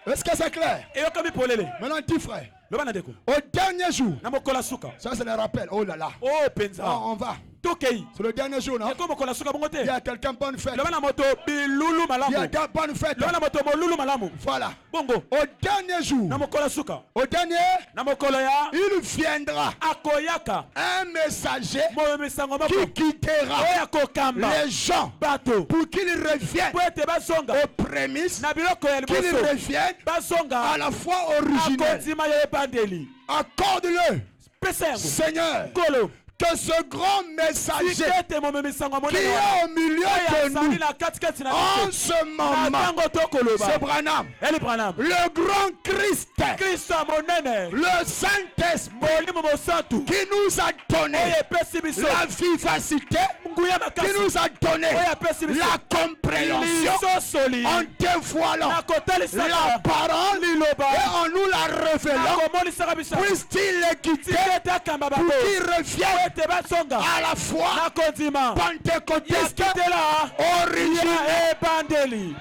Est-ce que c'est clair? Eyokomi polele. Maintenant, dis frère, Loba na ndeko. au dernier jour, Na mokola suka. ça c'est le rappel. Oh là là. Oh penza. On va. Tokei. C'est le dernier jour, non? Eko mokola suka bongo Il y te. a quelqu'un bonne fête. Loba na moto bilulu Il y a malamu. des bonnes fêtes. Loba na moto molulu malamu. Voilà. Bongo. Au dernier jour, Na mokola suka. au dernier, Na mokolo ya. il viendra Akoyaka. un messager Moyemisango qui moko. quittera Oya kokamba. les gens Bato. pour qu'ils reviennent Po ete bazonga. aux prémices, Na biloko ya qu'ils liboso. reviennent Bazonga. à la foi originelle. Akondima ya ebandeli. Accorde-le, Pesa yango. Seigneur, Kolo. que ce grand messager Sikete momemisango qui monene est wana. au milieu Oya de sali nous na katikati na en biso. ce moment, Natango c'est tokoloba. Branham, Eli Branham. le grand Christ, Kristo monene. le Saint-Esprit Molimo mosantu. qui nous a donné Oya epesi biso. la vivacité, Nguya qui makasi. nous a donné Oya epesi biso. la compréhension Lisosoli. en dévoilant Na kotalisaka. la parole Liloba. et en nous la révélant. Nakomonisaka biso. Puisse-t-il les quitter Sikete akamba pour bato. qu'ils reviennent Ete bazonga. à la foi Nakondima. pentecôtiste Yakitela. originale. Ya ebandeli.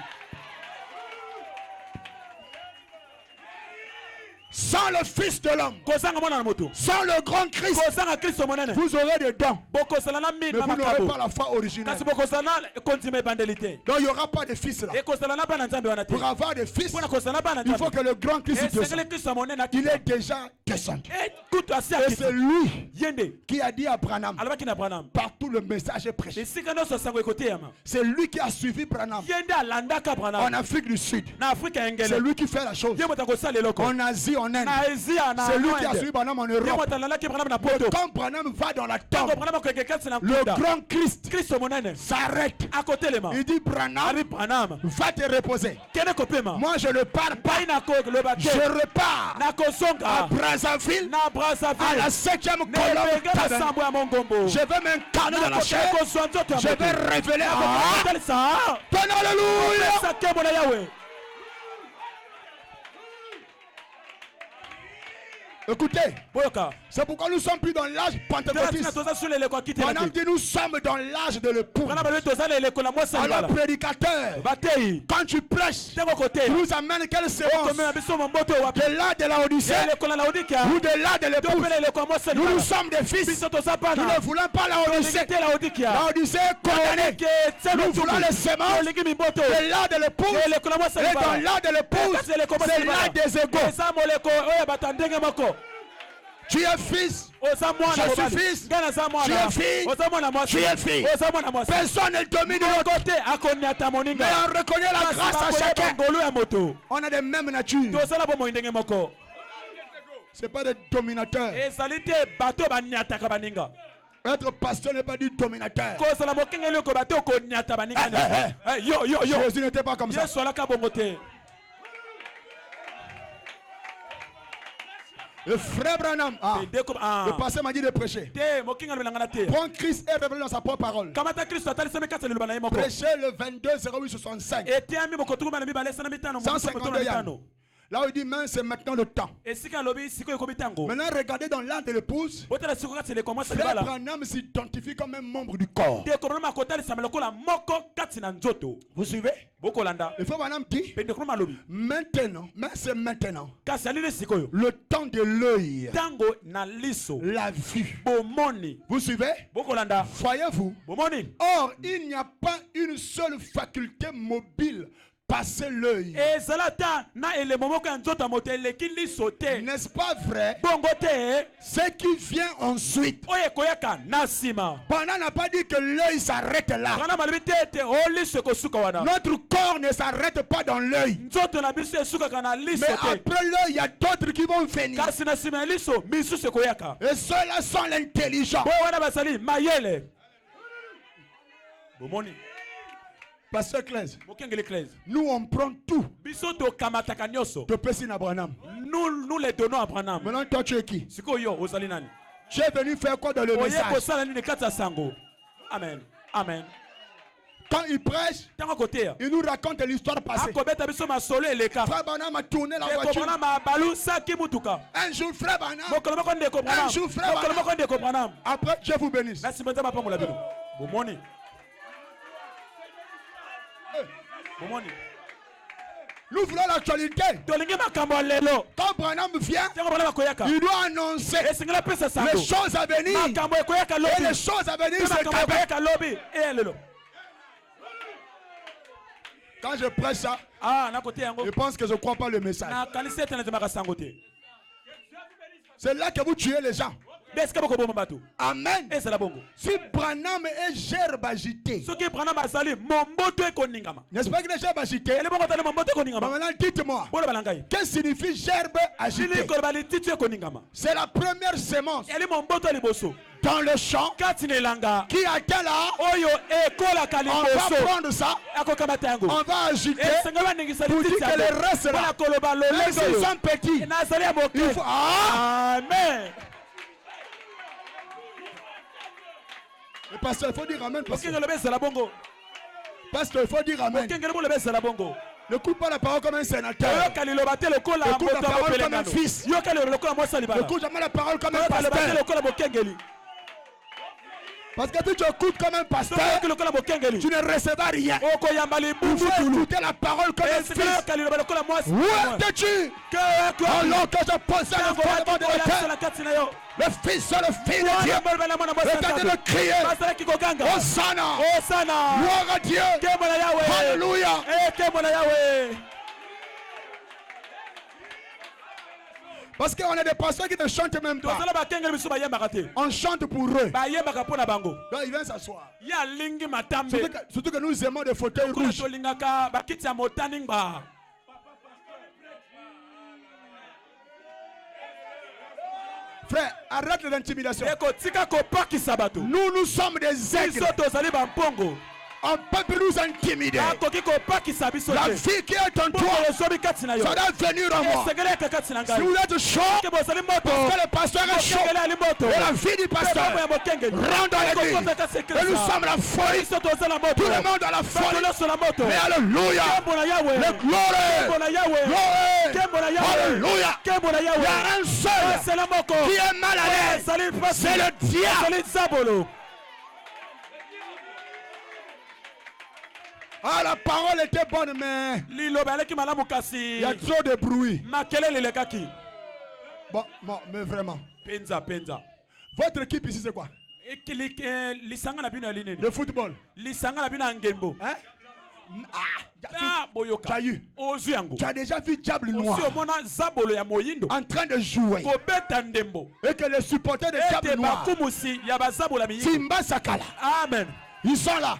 Sans le Fils de l'homme, Kozanga mwana na moto. sans le grand Christ, Kozanga Kristo monene. vous aurez des dons, Bokosala na mais mina vous n'aurez makabo. pas la foi originale. Kasi bokosala na kondima ebandeli te. Donc il n'y aura pas de fils là. Ekosala na bana nzambe wana te. Pour avoir des fils, Mpona kosala na bana il faut nzambe. que le grand Christ descende. Esengeli Kristo monene Il akita. est déjà descendu. Kutu asi Et c'est akita. lui Yende. qui a dit à Branham, Alobaki na Branham. partout le message est prêché. Esika nyonso sango ekoteyama. C'est lui qui a suivi Branham Yende alandaka en Branham. Afrique du Sud. Na Afrika C'est engele. lui qui fait la chose. Ye moto akosala eloko. En Asie, en Inde. Na Asia na C'est lui qui a Inde. suivi Branham en Ye Europe. moto alandaki Branham na poto. Quand Branham va dans la Tango tombe, Branham akoyeke kasi na le nkunda. grand Christ Kristo monene. s'arrête. Akotelema. Il dit, Branham, Abi Branham. va te reposer. Kene kopema. Moi, je ne pars pas. Pai na ko loba te. Je repars Na à kosonga. Brazzaville Na pour à la 7e colonne tabernacale. Je vais m'incarner dans la chair. Je vais révéler ton alléluia. Écoutez, c'est pourquoi nous sommes plus dans l'âge pentecôtiste. Pendant que nous sommes dans l'âge de l'époux. Alors prédicateur, quand tu prêches, tu nous amènes quelle séance? De là de la Odyssée ou de là de l'époux. Nous sommes des fils. Nous ne voulons pas la Odyssée. La Odyssée est condamnée. Nous voulons les semences de là de l'époux. Et dans là de l'époux, c'est là des égaux. Tu es fils, je suis fils, tu es fille, tu es fille. Personne ne domine l'autre. Mais on reconnaît la grâce à chacun. On a des mêmes natures. Ce n'est pas des dominateurs. Être pasteur n'est pas du dominateur. Jésus n'était pas comme ça. Le frère Branham, le pasteur m'a dit de prêcher. Prends Christ et révèle dans sa propre parole. Prêcher le 22-08-65. 152 Yann. Là où il dit, mais c'est maintenant le temps. Maintenant, regardez dans l'âme de l'épouse. Frère Branham s'identifie comme un membre du corps. Vous suivez? Le frère Branham dit, maintenant, mais c'est maintenant. Le temps de l'œil. La vue. Vous suivez? Voyez-vous? Or, il n'y a pas une seule faculté mobile. Passer l'œil. N'est-ce pas vrai? Ce qui vient ensuite. Pendant n'a pas dit que l'œil s'arrête là. Notre corps ne s'arrête pas dans l'œil. Mais après l'œil, il y a d'autres qui vont venir. Et ceux-là sont l'intelligent. Pasteur Claise, nous on prend tout de Pessin Abraham. Nous les donnons à Branham. Maintenant toi tu es qui? Tu es venu faire quoi dans le message? Amen. Amen. Quand il prêche, il nous raconte l'histoire passée. Frère Branham a tourné la voiture. Un jour frère Branham. Un jour frère Branham. Après Dieu vous bénisse. Nous voulons l'actualité. Quand Branham vient, il doit annoncer les choses à venir. Et les choses à venir, c'est Québec. Quand je prêche ça, je pense que je ne crois pas le message. C'est là que vous tuez les gens. Amen. Si Branham est gerbe agité, n'est-ce pas que les gerbes agités? Maintenant dites-moi, qu'est-ce que signifie gerbe agité? C'est la première sémence dans le champ qui atteint là. On va prendre ça, on va agiter pour dire que le reste là, même s'ils sont petits, il faut... Amen. Le pasteur, il faut dire amen. Pasteur, il faut dire amen. Ne coupe pas la parole comme un sénateur. Écoute la parole comme un fils. Écoute jamais la parole comme un pasteur. Parce que si tu écoutes comme un pasteur, tu ne recevras rien. Il faut écouter la parole comme un fils. Où es-tu? Alors que je posais le fondement de l'éternel, le fils de le fils de Dieu, regardez-le crier. Hosanna. Gloire à Dieu. Alléluia. Parce qu'on a des pasteurs qui ne chantent même pas. On chante pour eux. Donc ils viennent s'asseoir. Surtout que nous aimons des fauteuils rouges. Frère, arrête l'intimidation. Nous sommes des aigles. On peut plus nous intimider. La vie qui est en toi, ça doit venir en moi. Si vous êtes chaud, parce que le pasteur est chaud, et la vie du pasteur rentre dans l'église. Et nous sommes la folie. Tout le monde a la folie. Mais alléluia. Le gloire. Alléluia. Il y a un seul qui est mal à l'aise. C'est le diable. Ah, la parole était bonne, mais il y a trop de bruit. Bon, mais vraiment. Votre équipe ici, c'est quoi? Le football. Hein? Tu as déjà vu Diable Noir en train de jouer et que les supporters de Diable Noir, Simba Sakala, Amen. Ils sont là.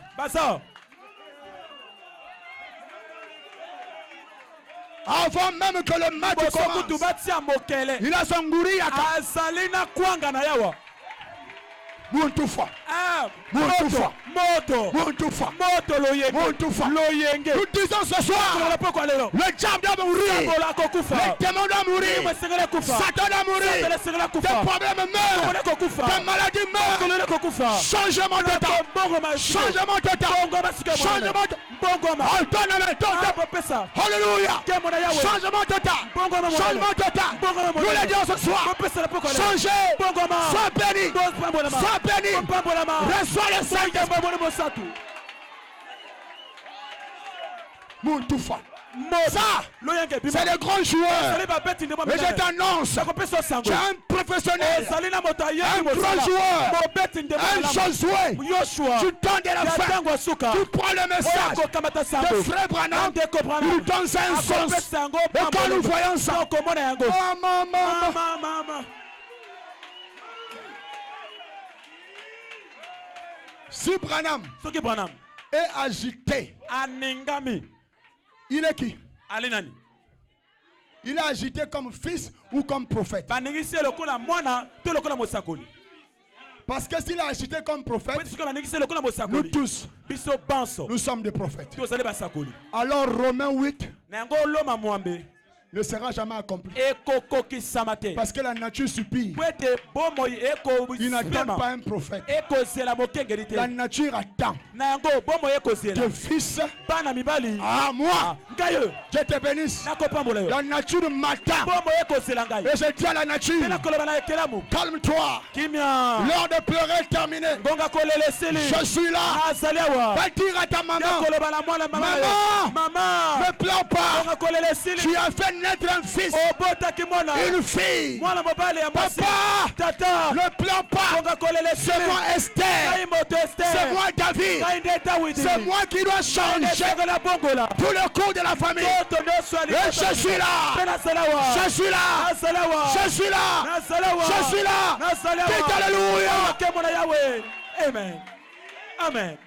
Avant même que le match commence, il a son gourri à Muntufa. Muntufa. Muntufa. Nous disons ce soir, le diable doit mourir, les démons doivent mourir, Satan doit mourir, des problèmes meurent, des maladies meurent. Changement de temps. Changement de temps. Changement de temps. Alléluia. Changement de temps. Changement de temps. Nous le disons ce soir. Changez. Sois béni. Sois béni. Reçois le Saint-Esprit. Moutoufa. Ça, c'est des grands joueurs. Et je t'annonce, tu es un professionnel, un grand joueur, un jeune joueur. Tu donnes de la fin, tu prends le message de Frère Branham, tu lui donnes un sens. Et quand nous voyons ça, si Branham est agité, il est qui? Il est agité comme fils ou comme prophète? Parce que s'il est agité comme prophète, nous tous, nous sommes des prophètes. Alors Romains 8 ne sera jamais accompli. Parce que la nature supplie. Il n'attend pas un prophète. La nature attend que fils à moi, je te bénisse. La nature m'attend. Et je dis à la nature, calme-toi. L'heure de pleurer est terminée. Je suis là. Va dire à ta maman, maman, ne pleure pas. Tu as fait naître un fils, une fille. Papa, ne pleure pas. C'est moi Esther. C'est moi David. C'est moi qui dois changer tout le cours de la famille. Et je suis là. Je suis là. Je suis là. Je suis là. Dites alléluia. Amen. Amen.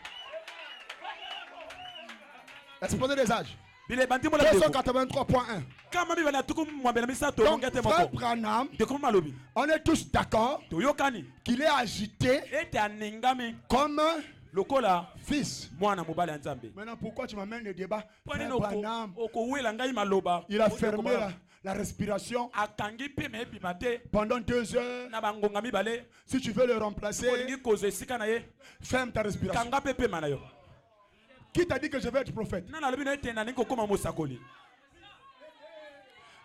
Exposé des âges. 283.1. Donc, Frère Branham, on est tous d'accord qu'il est agité comme fils. Maintenant, pourquoi tu m'amènes le débat? Frère Branham, il a fermé la respiration pendant 2 heures. Si tu veux le remplacer, ferme ta respiration. Qui t'a dit que je vais être prophète?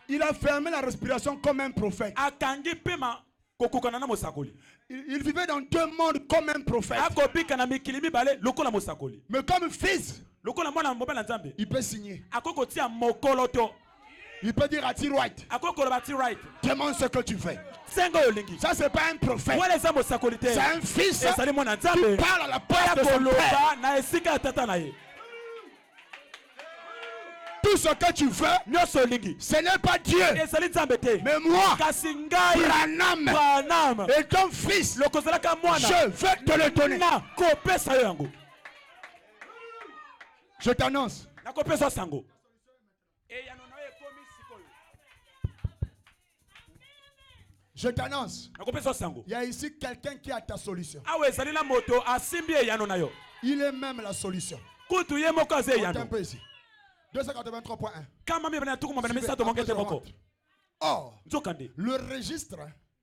Il a fermé la respiration comme un prophète. Il vivait dans 2 mondes comme un prophète. Mais comme fils, il peut signer. Il peut dire à T-Right, demande ce que tu fais. Ça, c'est pas un prophète. C'est un fils qui parle à la place de son père. Tout ce que tu veux, ce n'est pas Dieu. Mais moi, Branham, et ton fils, je vais te le donner. Je t'annonce. Je t'annonce. Il y a ici quelqu'un qui a ta solution. Il est même la solution. Kutu ye moko aze Comptez un yano. peu ici. 283.1. Kama mi bana tuku mabana Suivez, misato après mongete je moko. rentre. Or, Nzokande. le registre,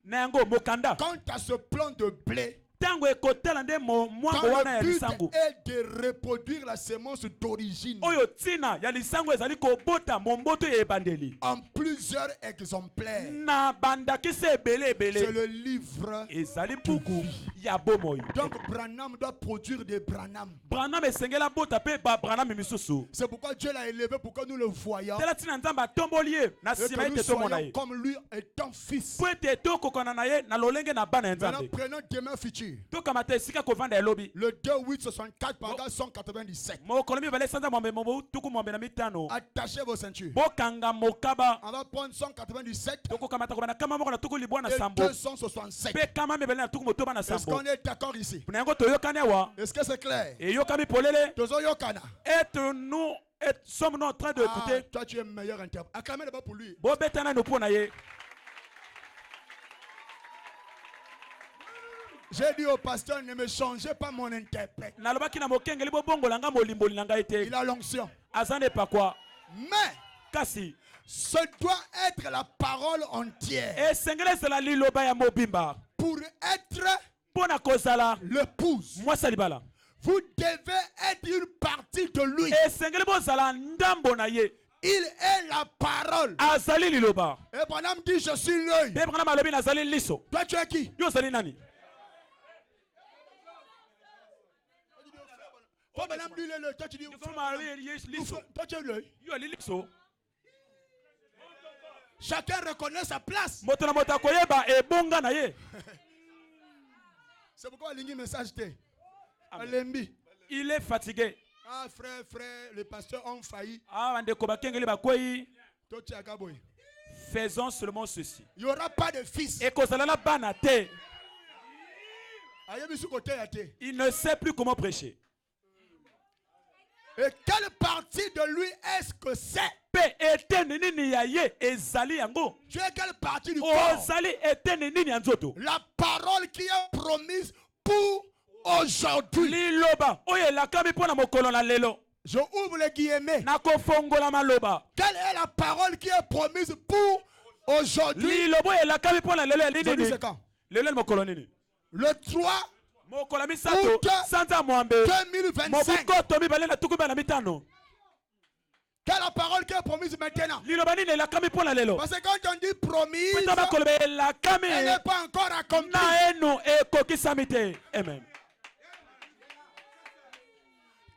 Na yango mokanda. quant à ce plan de blé, Tango ekotela nde mwango quand wana ya le but lisango. est de reproduire la sémence d'origine Oyo tina ya lisango ezali kobota momboto ya ebandeli. en plusieurs exemplaires, Na bandakisi ebele c'est ebele. le livre. Ezali buku ya bomoi. Donc Branham doit produire des Branham. Branham esengela bota pe ba Branham misusu. C'est pourquoi Dieu l'a élevé pour que nous le voyions Tela tina nzamba tomboli ye na et sima que nous ete tomona soyons ye. comme lui étant fils. Po ete tokokana na ye na lolenge na bana ya Maintenant, nzambe. prenons demain futur. Tokamata esika kovanda elobi. Le 2-8-64 paragraphe 197. Mokolo mibale sanza mwambe mobo tuku mwambe na mitano. Attachez vos ceintures. Bokanga mokaba. On va prendre 197 Tokokamata kobana kama moko na tuku libwa na et sambo. 267. Pe kama mibale na tuku motoba na Est-ce sambo. qu'on est d'accord ici? Na yango toyokane wa. Est-ce que c'est clair? Eyokami polele. Tozo yokana. Sommes-nous en train de écouter? Toi tu es meilleur interprète. Acclamez d'abord pour lui. Bo betana no pona ye. J'ai dit au pasteur, ne me changez pas mon interprète. Nalobaki na mokengeli bo bongo langa molimboli langa ete. Il a l'onction. Azane pa quoi? Mais Kasi. ce doit être la parole entière Esengele sela liloba ya mobimba. pour être Pona kozala. l'épouse. Moi salibala. Vous devez être une partie de lui. Esengele bo zala ndambo na ye. Il est la parole. Azali liloba. Et Branham dit, je suis l'œil. Pe Branham alobi nazali liso. Toi tu es qui? Yo zali nani? Toi Branham dit l'œil. Toi tu dis, Liso. toi tu es l'œil. Yo ali liso. Chacun reconnaît sa place. Moto na moto akoyeba ebonga na ye. C'est pourquoi Lingi message t'es. Alembi. Il est fatigué. Ah frère, les pasteurs ont failli. Ah bandeko bakengeli bakwei. Toi tu es Gaboy. Faisons seulement ceci. Il n'y aura pas de fils. Et kozala na bana te. Ayebi su côté ya te. Il ne sait plus comment prêcher. Et quelle partie de lui est-ce que c'est? Pe etene nini ya ye ezali yango. Tu es quelle partie du corps? Ozali etene nini ya nzoto. La parole qui est promise pour aujourd'hui. Liloba oyo elakami mpona mokolo na lelo. Je ouvre les guillemets. Nakofongola maloba. Quelle est la parole qui est promise pour aujourd'hui? Liloba oyo elakami mpona lelo ya Aujourd'hui nini? c'est quand? Lelo ya mokolo nini? Le 3 Mokolo misato Août sanza mwambe. 2025. Mobukoto mibale na tuku na mitano. Quelle est la parole qui est promise maintenant? Liloba nini elakami mpona lelo? Parce que quand on dit promise, Peta bakolo elakami. elle n'est pas encore accomplie. Na eno ekokisami te. Amen.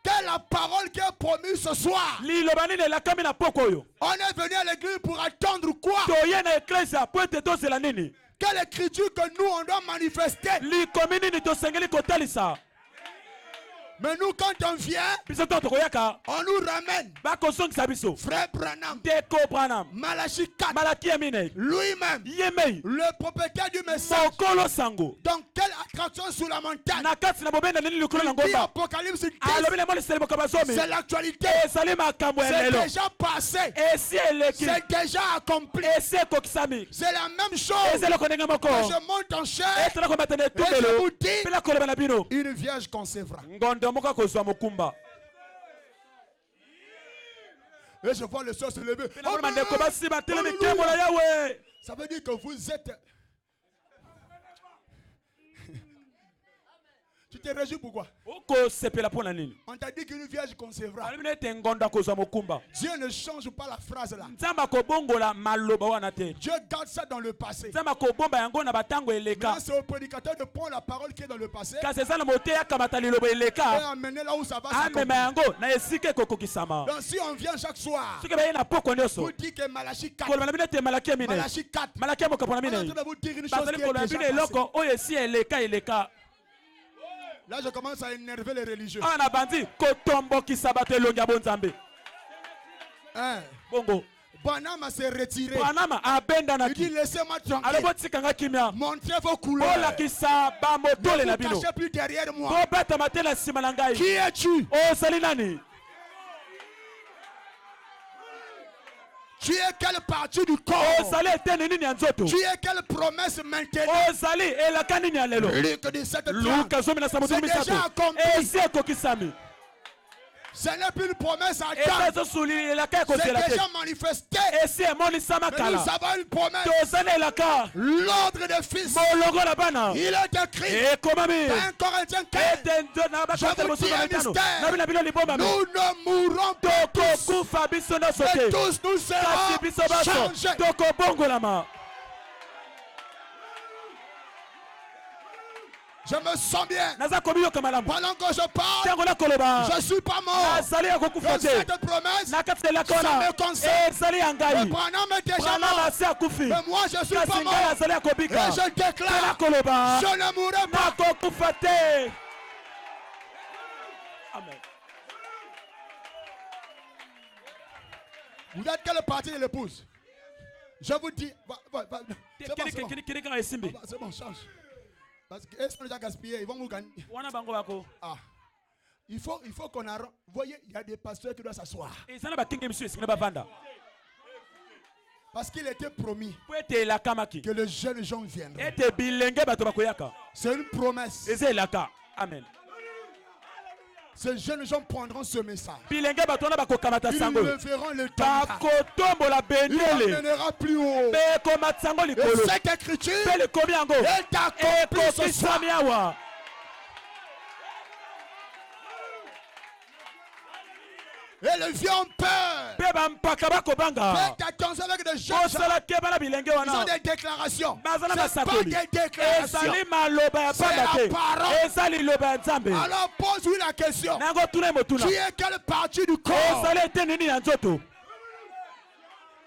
Quelle est la parole qui est promise ce soir? Liloba nini elakami na poko oyo. On est venu à l'église pour attendre quoi? Toye na eklesia po ete tozela nini? Quelle écriture que nous on doit manifester? Likomi nini tosengeli kotalisa? Mais nous quand on vient, Biso to tokoyaka on nous ramène bakosongisa biso. Frère Branham, Deko Branham. Malachie 4, Malaki ya mine. lui-même, Yemei. le propriétaire du message. Mokolo sango. Donc quelle attraction sur la montagne? Na kati na bobenda nini likolo na Il dit ngomba. Apocalypse 10, Alobi na moli selebo kabazomi. c'est l'actualité. Ezali makambo ya C'est lelo. déjà passé. Esi eleki. C'est déjà accompli. Esi ekokisami. C'est la même chose. Esi eloko ndenge moko. Quand je monte en chair, Etala komata na et je vous etumbelo. dis, Pela koloba na bino. une vierge concevra. Ngondo moko akozwa mokumba. Et je vois le soeur se lever. Pela koloba ndeko basi batelemi nkembo na Yawe. Ça veut dire que vous êtes... Tu te réjouis pourquoi? Okosepela mpo na nini? On t'a dit qu'une vierge concevra. Alobi na ete ngondo akozwa mokumba. Dieu ne change pas la phrase là. Nzambe akobongola maloba wana te. Dieu garde ça dans le passé. Nzambe akobomba yango na batango eleka. Maintenant, c'est au prédicateur de prendre la parole qui est dans le passé Kasi eza na moteya akamata liloba et eleka. amener là où ça va Amema s'accomplir. yango na esika ekokokisama. Donc si on vient chaque soir, Soki baye na poko nyonso. vous dites que Malachie 4, Koloba na bino ete malaki ya mine. Malachie 4, Malaki ya mokapo na on est en mine. train de vous dire une chose Bazali qui est koloba na déjà bino passée. eloko oyo esi eleka. Là, je commence à énerver les religieux. Awa na bandi kotombokisa bato elongi ya bonzambe. Hein? Bongo. Branham s'est retiré. Panama abenda na Il dit ki. laissez-moi tranquille. Alobo tikanga kimia. Montrez vos couleurs. Olakisa ba motole Ne na vous bino. cachez plus derrière moi. Bobeta mate na nsima na ngai. Qui es-tu? Ozali nani? Tu es quelle partie du corps? ozali etene nini ya nzoto, Tu es quelle promesse maintenant? ozali elaka nini ya lelo. Luc 17:30. Luka 17:30 C'est déjà accompli. esi ekokisami, Ce n'est plus une promesse à eza temps. ezosuli elaka C'est ekozela te, déjà manifesté. esi emonisama Mais kala. nous avons une promesse. Tozali elaka L'ordre des fils. molongo na bana Il est écrit ekomami dans 1 Corinthiens 15. ete na bakateli mosusu na mitano na bino bino libombami Nous ne mourrons pas tous. tokokufa biso nyonso Mais te, tous nous kasi biso serons baso changés. tokobongolama. Je me sens bien. naza komiyoka malamu Pendant que je parle, ntango nakoloba je ne suis pas mort. nazali ya kokufa Et te, cette promesse, na kati elaka ça wana me concerne. ezali ya le ngai. Branham est déjà Branham mort. asi akufi, Mais moi, je ne suis kasi pas ngai mort. azali ya Et kobika. je déclare, nakoloba je ne mourrai pas. nakokufa te. Amen. Vous êtes quelle partie de l'épouse? Je vous dis, c'est bon, c'est bon. kini kaka esimbi C'est bon, change. Parce qu'ils sont déjà gaspillés, ils vont vous gagner. wana bango bako Ah. Il faut qu'on arrête. Vous voyez, il y a des pasteurs qui doivent s'asseoir. eza na bakingi misu esika na bavanda Parce qu'il était promis po ete elakamaki que les jeunes gens viendront. ete bilenge bato bakoyaka, C'est une promesse. eza elaka. Amen. Ces jeunes gens prendront ce message. bilenge bato wana bakokamata Ils sango leveront le temps. bakotombola Il bendele emmènera plus haut. mpe ekomata sango Et likolo cette écriture mpe likomi yango est accomplie ce soir. ekokisami awa. Et le vieux ont peur. mpe bampaka bakobanga Faites attention avec des jeunes gens. osala ke bana bilenge Ils ont wana des déclarations. baza na C'est pas basakoli, des déclarations. ezali maloba ya pamba C'est te, la parole. eza liloba ya nzambe. Alors pose-lui la question. nango tuna motuna Tu es quelle partie du corps? ozali ete nini ya nzoto,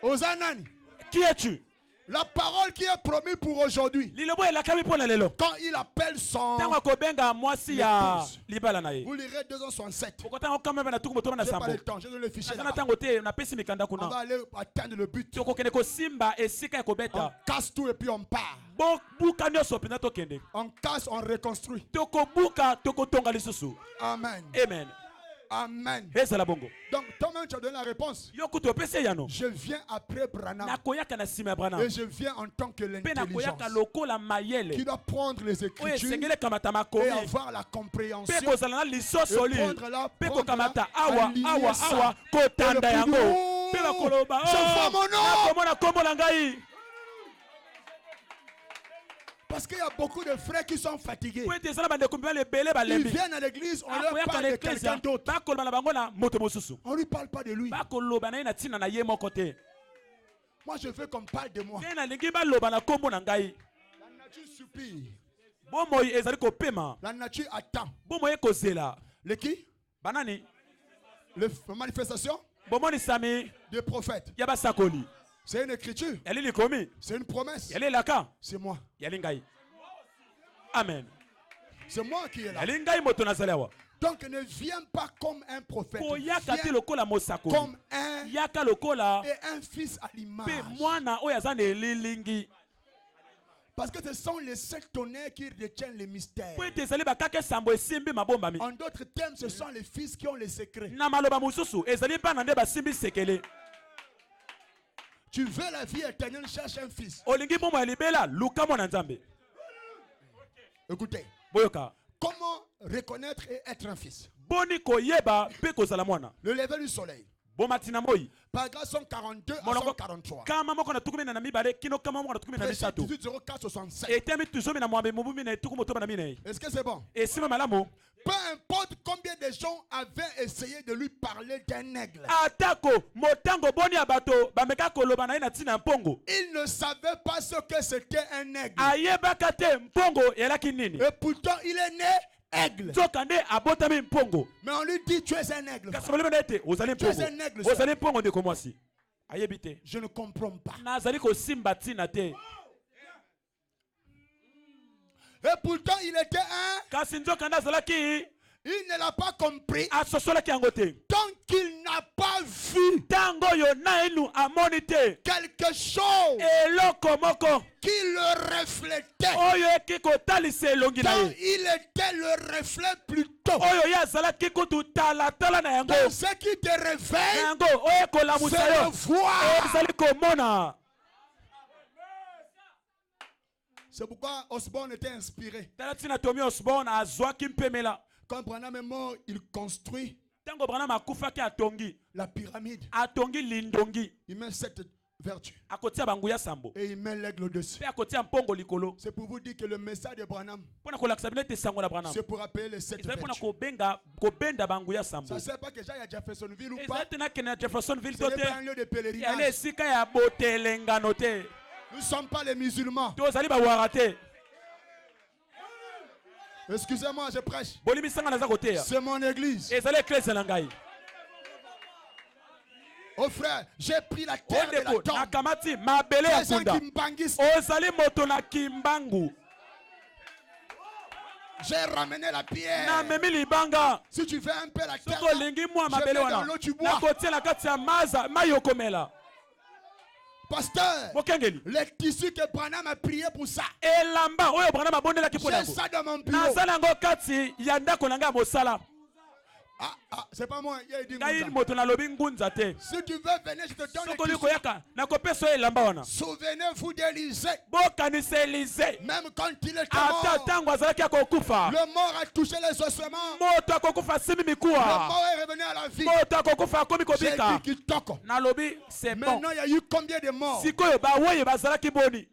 Osanani. qui es-tu? La parole qui est promise pour aujourd'hui. lilobo elakami mpo na lelo Quand il appelle son... ntango akobenga mwasi ya L'épouse. libala na ye Vous lirez 267. okotanga kameme na tuku motoba na J'ai pas sambo le temps. J'ai donné le fichier aza na là-bas. ntango te napesi mikanda On va kuna aller atteindre le but. tokokende kosimba esika ya On kobeta casse tout et puis on part. bobuka nyonso mpenza tokende On casse, on reconstruit. tokobuka tokotonga lisusu. Amen. Amen. Amen. ezala bongo Donc toi-même tu as donné la réponse. yo kutu opesi yano Je viens après Branham. nakoyaka na nsima ya Branham Et je viens en tant que mpe l'intelligence nakoyaka lokola qui mayele doit prendre les oyo écritures esengeli ekamata et makomi avoir la mpe compréhension. kozala na lisosoli Et prendre la- mpe prendre kokamata la- awa aligner awa ça. awa kotanda Et le yango plus- mpe bakoloba Je vois mon nom. nakomona kombo na ngai Parce qu'il y a beaucoup de frères qui sont fatigués. po ete ezala bandeko mibale ebele Ils balembi viennent à l'église, on leur akoyaka parle na de quelqu'un eklezia d'autre. bakoloba na bango na moto mosusu On ne lui parle pas de lui. bakoloba na ye na ntina na ye moko te. Moi, je veux qu'on parle de moi. nde nalingi baloba na kombo na ngai La nature supplie. bomoi ezali kopema La nature attend. bomoi ekozela Le qui? banani La manifestation bomonisami des prophètes. ya basakoli C'est une écriture. yali likomi C'est une promesse. yali elaka C'est moi. yali ngai. Amen. C'est moi qui est là. yali ngai moto nazali awa Donc ne viens pas comme un prophète. koyaka te Viens lokola mosakoli comme un yaka lokola et un fils à l'image. mpe mwana oyo aza na elilingi Parce que ce sont les sept tonnerres qui retiennent les mystères. po ete ezali bakaka esambo esimbi mabombami En d'autres termes, ce sont les fils qui ont les secrets. na maloba mosusu ezali bana nde basimbi sekele. Tu veux la vie éternelle, cherche un fils. olingi bomoi ya libela luka mwana nzambe. Écoutez, boyoka comment reconnaître et être un fils? boni koyeba mpe kozala mwana Le lever du soleil. bomatina moi Paragraphe 142 à Monongo- 143. kama moko na tukumi na mibale kino kama moko na tukumi na Verset misatu 1804-67. etemi tuzomi na mwambe mobu mine tuku motoba na minei Est-ce que c'est bon? esima malamu Peu importe combien de gens avaient essayé de lui parler d'un aigle. atako motango boni ya bato bameka koloba na ye na ntina ya mpongo Il ne savait pas ce que c'était un aigle. ayebaka te mpongo eyalaki nini Et pourtant, il est né aigle. nzoka nde abotami mpongo Mais on lui dit, tu es un aigle. kasi balobi na ete ozali Tu es mpongo un aigle, ça. ozali mpongo ndeko mwasi ayebi te Je ne comprends pas. nazali kosimba ntina te Et pourtant, il était un. kasi nzoka nde azalaki Il ne l'a pas compris asosolaki yango te tant qu'il n'a pas vu Tango yo nainu amonite. quelque chose Eloko moko. qui le reflétait. Oyo ekiko talise elongi na Quand ye. il était le reflet plutôt. Oyo ya zalaki kutu tala na yango. Donc ce qui te réveille, Yango oyo kolamusa c'est yo. le voir. Ezali komona. C'est pourquoi Osborne était inspiré. Tala tina Tommy Osborne azwaki mpemela. Quand Branham est mort, il construit Tango Branham akufaki atongi. la pyramide. Atongi lindongi. Il met 7 vertus. Akotia banguya sambo. Et il met l'aigle au-dessus. Pe akotia mpongo likolo. C'est pour vous dire que le message de Branham, Pona kolakisa bino ete sango na Branham. c'est pour appeler les 7 Ezali pona vertus. kobenda banguya sambo. Ça ne sert pas que j'aille à Jeffersonville ou pas. Ezali tena kene na Jeffersonville Ce n'est tote. pas un lieu de Yale pèlerinage. esika ya botelengano te. Nous ne sommes pas les musulmans. Tozali bawara te. Excusez-moi, je prêche. Bolimisanga naza koteya. C'est mon église. Ezali eklese na ngai. Oh frère, j'ai pris la terre de la Ondeko tombe. nakamati mabele ya Les gens kunda. qui me banguissent, Ozali moto na kimbangu. j'ai ramené la pierre. Na memi libanga. Si tu fais un peu la terre, Soko lingi mwa je mabele mets dans wana. l'eau, tu bois. Nakotia na kati ya maza mayokomela. Pasteur, Mokengeli. les tissus que Branham a prié pour ça. Elamba oyo Branham abondelaki mpo J'ai nango. ça dans mon bureau. Nazala yango kati ya ndako na ngai ya mosala. C'est pas moi. Il a dit Ngai Ngunza. moto nalobi ngunza te. Si tu veux venir, je te donne Soko les liko tissus. yaka nakopesa oyo elamba wana. Souvenez-vous d'Élysée. Bokanisa Elize. Même quand il était Ata mort, ntango azalaki akokufa. le mort a touché les ossements. Moto akokufa asimi Le mikuwa. mort est revenu à la vie. Moto akokufa akomi J'ai kobika. dit qu'il toque. Nalobi c'est bon. Maintenant, il y a eu combien de morts? Sikoyo bawoye bazalaki boni.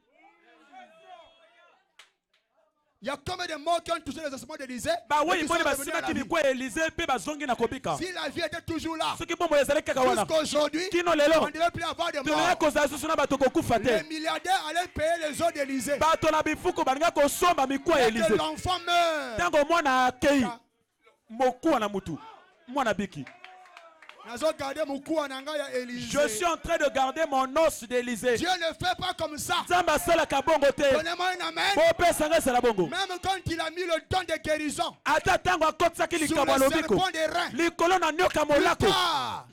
Il y a combien de morts qui ont touché les ossements d'Élysée? Bawoye et qui boni sont revenus à la basimaki vie? mikuwa ya Elize pe bazongi na kobika. Si la vie était toujours là, Soki bombo ezalaki kaka wana. jusqu'aujourd'hui, Kino on lelo. ne devait plus avoir de Toleka morts. kozala susu na bato kokufa Les te. milliardaires allaient payer les eaux d'Élysée. Bato na bifuku balinga kosomba mikuwa ya Et que Elize. l'enfant meurt. Ntango mwana akei mokuwa na mutu. Mwana biki. Nazo garder mon cou en anga ya Élysée. Je suis en train de garder mon os d'Élysée. Dieu ne fait pas comme ça. Nzambe asalaka bongo te. Donnez-moi un amen. Bopesanga esala bongo. Même quand il a mis le don de guérison Ata ntango akotisaki sur likambo ya le lobiko. serpent des reins, Likolo na nyoka molako.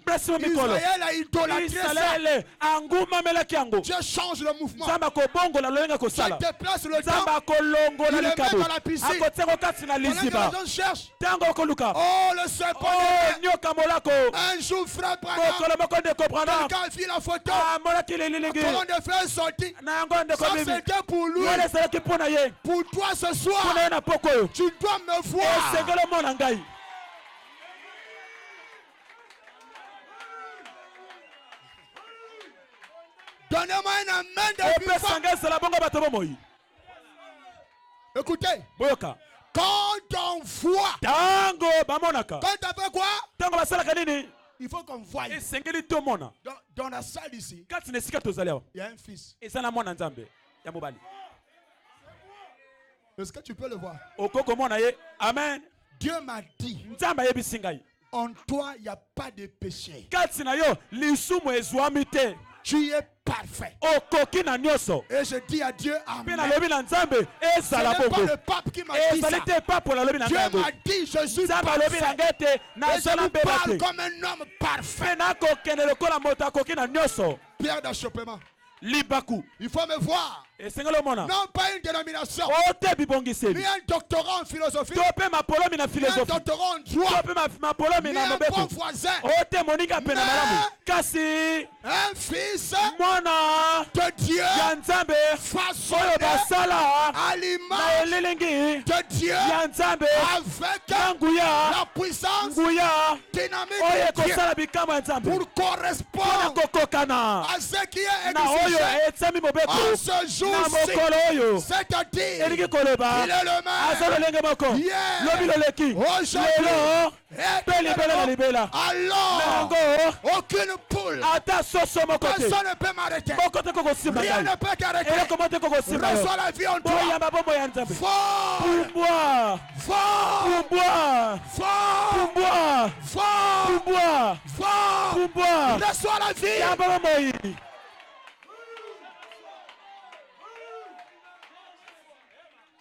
Presimo mikolo. Israël a idolâtré ça. Israele angumamelaki yango. Dieu change le mouvement. Nzambe akobongola lolenge Ça kosala. déplace le Nzambe temps. akolongola Il le met likabo. dans la piscine. Akotiako kati na Pendant que liziba. les gens cherchent. Ntango okoluka. Oh, le serpent Oh, des reins. nyoka molako. Un jour, frère Branham, Mokolo moko ndeko Branham. quelqu'un a vu la photo. Amonaki lililingi. Colonne de fleurs sorti. Na yango ndeko Ça, bibi. c'était pour lui. Wana ezalaki mpo na ye. Pour toi ce soir, Mpo na ye na poko oyo. tu dois me voir. Esengeli omona ngai. Donnez-moi un amen de vivant. Opesanga ezala bongo bato bomoi. Écoutez, Boyoka. quand on voit, Tango bamonaka. quand on fait quoi? Tango basalaka nini? Il faut qu'on voie. Esengeli tomona. Dans la salle ici, Kati na esika tozali awa. il y a un fils. Eza na mwana nzambe ya mobali. Est-ce que tu peux le voir? Okoko mona ye. Amen. Dieu m'a dit, Nzambe ayebisi ngai. en toi, il n'y a pas de péché. Kati na yo lisumu ezwami te. Tu es parfait. Okoki na nyonso. Et je dis à Dieu, Mpe amen. nalobi na Nzambe Ce ezala n'est pas bongo. le pape qui m'a dit ça. Ezali te papo nalobi na Dieu ngai yango. m'a dit, je suis Nzambe alobi na parfait. ngai te Et je nazala vous mbeba parle te. comme un homme parfait. Mpe nakokende lokola moto akoki na nyonso. Pierre d'achoppement. Libaku. Il faut me voir. Esengeli omona. Non pas une dénomination, Ote bibongiseli. ni un doctorat en philosophie, To mpe mapolomi na ni un philosophie. doctorat en To droit, mpe mapolomi ni na un bon mobeto. voisin. Ote moninga mpe na malamu. Kasi Un fils mwana de Dieu, ya Nzambe oyo façonné basala à na l'image elilingi de Dieu, ya Nzambe avec na nguya la puissance nguya dynamique oyo de Dieu, ekosala bikamwa ya Nzambe pour mpona correspondre kokokana à ce qui est na oyo exigé etiami mobeko en ce na jour-ci. mokolo oyo C'est-à-dire, elingi koloba il est le aza même. lolenge moko Hier, lobi loleki aujourd'hui, lelo et mpe libela na libela na alors, yango aucune poule, ata soso moko te personne ne peut m'arrêter. moko te kokosimba Rien ngai ne peut t'arrêter. eloko mo te kokosimba yo Reçois la vie en toi. boyamba bombo ya Nzambe Fort, pumbwa fort, pumbwa fort, pumbwa fort, pumbwa fort. pumbwa Reçois la vie. yamba bomoi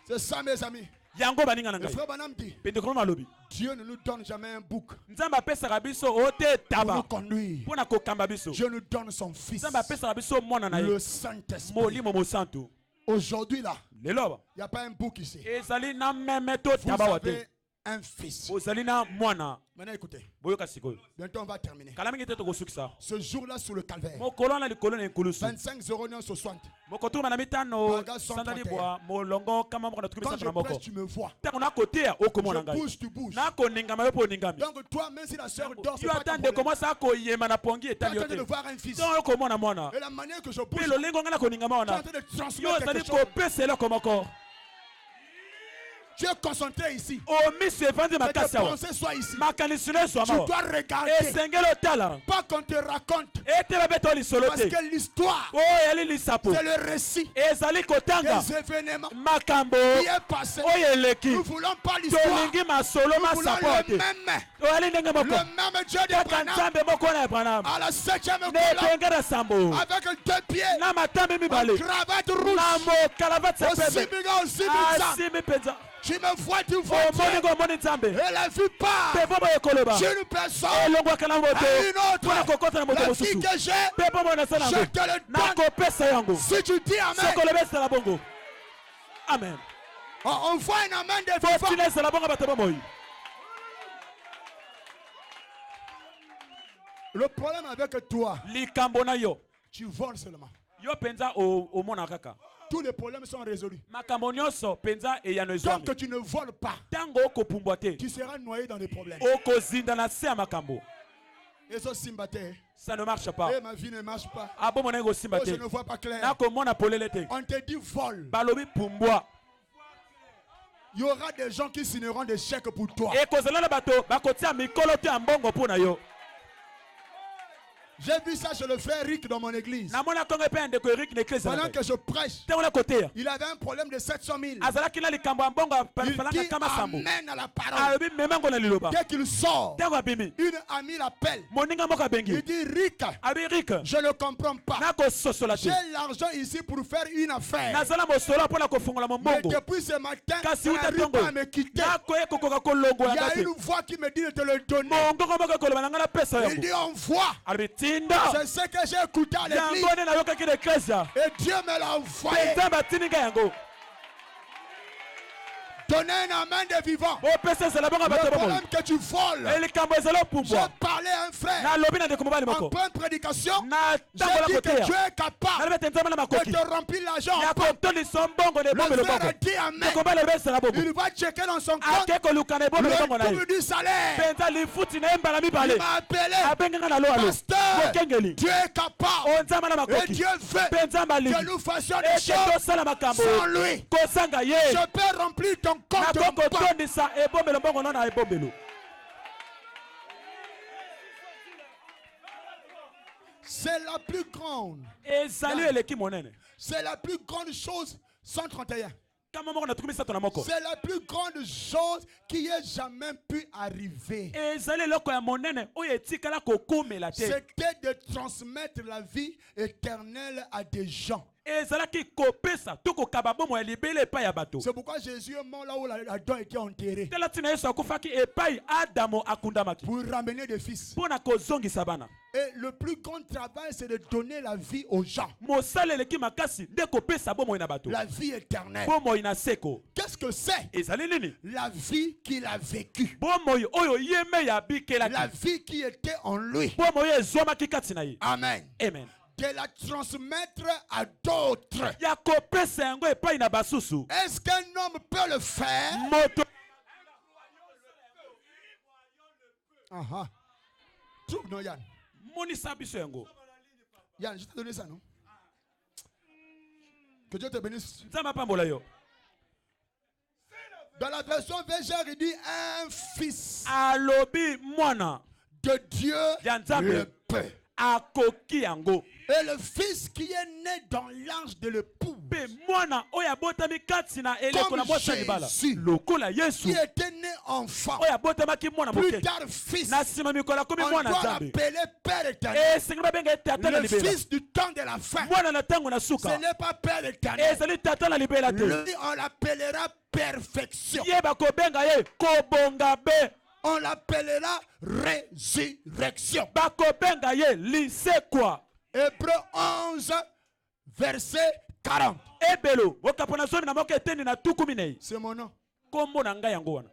C'est ça, mes amis. yango baninga na Le ngai frère Branham dit, Pentecôte malobi Dieu ne nous donne jamais un bouc nzambe apesaka biso ote pour taba nous conduire. mpona kokamba biso Dieu nous donne son Fils, nzambe apesaka biso mwana na ye le Saint-Esprit. molimo mosantu Aujourd'hui là, lelo il n'y a pas un bouc ici. ezali na meme to Vous taba wa te avez un fils. ozali na mwana Maintenant écoutez, boyoka sikoyo bientôt on va terminer. kala mingi te tokosukisa Ce jour-là sur le calvaire, mokolo wana likolo na ekulusu 25:09:60. mokotuma na mitano Paragraphe sanda 131. libwa molongo kama moko na tukumi Quand santu je na moko prêche, tu me vois. ntango nakoteya okomona Je ngai bouge, tu bouges. nakoningama yo mpo oningami Donc toi, même si la sœur dort, c'est yo pas ata ton ndeko problème. mwasi akoyema na pongi Tu es en etali yo train de te voir un fils. ntango okomona mwana Et la manière que je mpe bouge, lolingo ngai nakoningama tu es en wana train de yo transmettre ozali quelque chose. kopesa eloko moko Tu es concentré ici. omiso evandi Que makasi tes awa pensées soient ici. makanisi no ezwa Tu mawa dois regarder. esengeli otala Pas qu'on te raconte. ete babeta o lisolo Parce te que l'histoire, oyo yali lisapo c'est le récit ezali kotanga des événements makambo qui est passé. oyo eleki Nous ne voulons pas l'histoire. tolingi masolo Nous voulons masapo le te même. oyali ndenge moko Le même Dieu de kaka Branham nzambe moko wana ya branam à la 7e na colonne ebenge na sambo avec 2 pieds, na matambe en mibale cravate na rouge. mokalavati ya Aussi pembe bien, aussi bien. asimi mpenza Tu me vois, tu vois omoni Dieu. ngo omoni nzambe Et la vue part mpe mpo boye koloba d'une personne elongwaka na moto à une mpona autre. kokota na moto La vie mosusu que j'ai, mpe mpo mona na je yango te le donne. nakopesa yango Si tu dis Amen, sokoloba ezala bongo amen on voit un Amen des vivants. fotina ezala bongo bato bomoi Le problème avec toi, likambo na yo tu voles seulement. yo mpenza omona kaka Tous les problèmes sont résolus. makambo nyonso mpenza eyano Tant ezwami que tu ne voles pas, ntango okopumbwa te tu seras noyé dans des problèmes. okozinda na se ya makambo Et ça, Simbate, ça ne marche pas ma vie ne marche pas. abomona yango osimba Oh, je te ne vois pas clair. nakomona polele te On te dit vol. balobi pumbwa Il y aura des gens qui signeront des chèques pour toi. ekozala na bato bakotia mikolo te ya mbongo mpo na yo J'ai vu ça chez le frère Rick dans mon église. namona kongo epe ya ndeko erik na eklese Pendant que je prêche, ntango nakoteya il avait un problème de 700 000. azalaki na likambo ya mbongo Il falanga dit kama sambo Amen à la parole. alobi memango na liloba Dès qu'il sort, ntango abimi une amie l'appelle. moninga moko Il abengi dit Rick, abi rik je ne comprends pas. nakososola te J'ai l'argent ici pour faire une affaire. nazala mosolo mpona kofungola Mais mombongo depuis ce matin, kasi ça uta n'arrive ntongo pas à me quitter. nakoye kokoka kolongo Il y yanga a te une voix qui me dit de te le donner. mongongo moko ekoloba na ngai napesa Il yango dit envoie. alobi tinda C'est ce que j'ai écouté à l'église. yango nde nayokaki na eklesa Et Dieu me l'a envoyé. mpenza batindi ngai yango Donner un amen des vivants. opesa ezala bongo bato Le bomoi problème que tu voles. elikambo ezali J'ai opumbwa parlé à un frère. nalobi na ndeko mobali En moko pleine prédication, na j'ai ntango dit la que Dieu koteya est capable nalobi ete nzambe na de makoki te remplir l'argent ya en pomme. kotondisa mbongo na Le ebombelo frère a bongo dit amen. ndeko mobali alobi ezala bongo Il va checker dans son compte ake koluka na ebombelo bongo na le ye double du salaire. mpenza lifuti na ye mbala Il mibale m'a appelé. abenganga na lo alo Pasteur, mokengeli Dieu est capable. o nzambe na Et makoki Dieu veut mpe nzambe alingi que nous fassions des ete choses tosala makambo sans lui. kosanga ye Je peux remplir ton compte. nakokotondisa ebombelo mbongo no na ebombelo C'est la plus grande. ezali eleki monene C'est la plus grande chose 131. kama moko na tukumi misato na moko C'est la plus grande chose qui ait jamais pu arriver. ezali eloko ya monene oyo etikala kokomela te C'était de transmettre la vie éternelle à des gens. ezalaki kopesa to kokaba bomo ya libele epai ya bato C'est pourquoi Jésus est mort là où Adam était enterré. tala ntina yesu akufaki epai adamo akundamaki Pour ramener des fils. mpo na kozongisa bana Et le plus grand travail, c'est de donner la vie aux gens. mosala eleki makasi nde kopesa bomoi na bato La vie éternelle. bomoi na seko Qu'est-ce que c'est? ezali nini La vie qu'il a vécue. bomoi oyo ye me ya La bikelaki vie qui était en lui. bomoi oyo ezwamaki kati na ye Amen. amen De la transmettre à d'autres. ya kopesa yango epai na basusu Est-ce qu'un homme peut le faire? moto Aha. Trouve, non, Yann. monisa biso yango Yann, je t'ai donné ça, non? Que Dieu te bénisse. nzambe apambola yo Dans la version VGR, il dit un fils alobi mwana de Dieu ya nzambe le peut. akoki yango. Et le fils qui est né dans l'ange de l'époux, Pe mwana oya botami kati na eleko na mwasi libala. Jésus, Lokola Yesu. qui était né enfant, Oya botamaki mwana plus moke. tard fils, Na sima mikola komi on mwana doit Nzambe. l'appeler Père éternel. Eh sengi babenga tata na Le libela. fils du temps de la fin. Mwana na tango na Ce suka. n'est pas Père Eh éternel. sali tata na libela te. Lui, on l'appellera perfection. Ye bakobenga ye kobonga be. On l'appellera résurrection. Bakobenga ye lisekwa. Hébreu 11, verset 40. Ebelo okapona zomi na moko eteni na tuku minei. C'est mon nom. Kombo na ngai yango wana.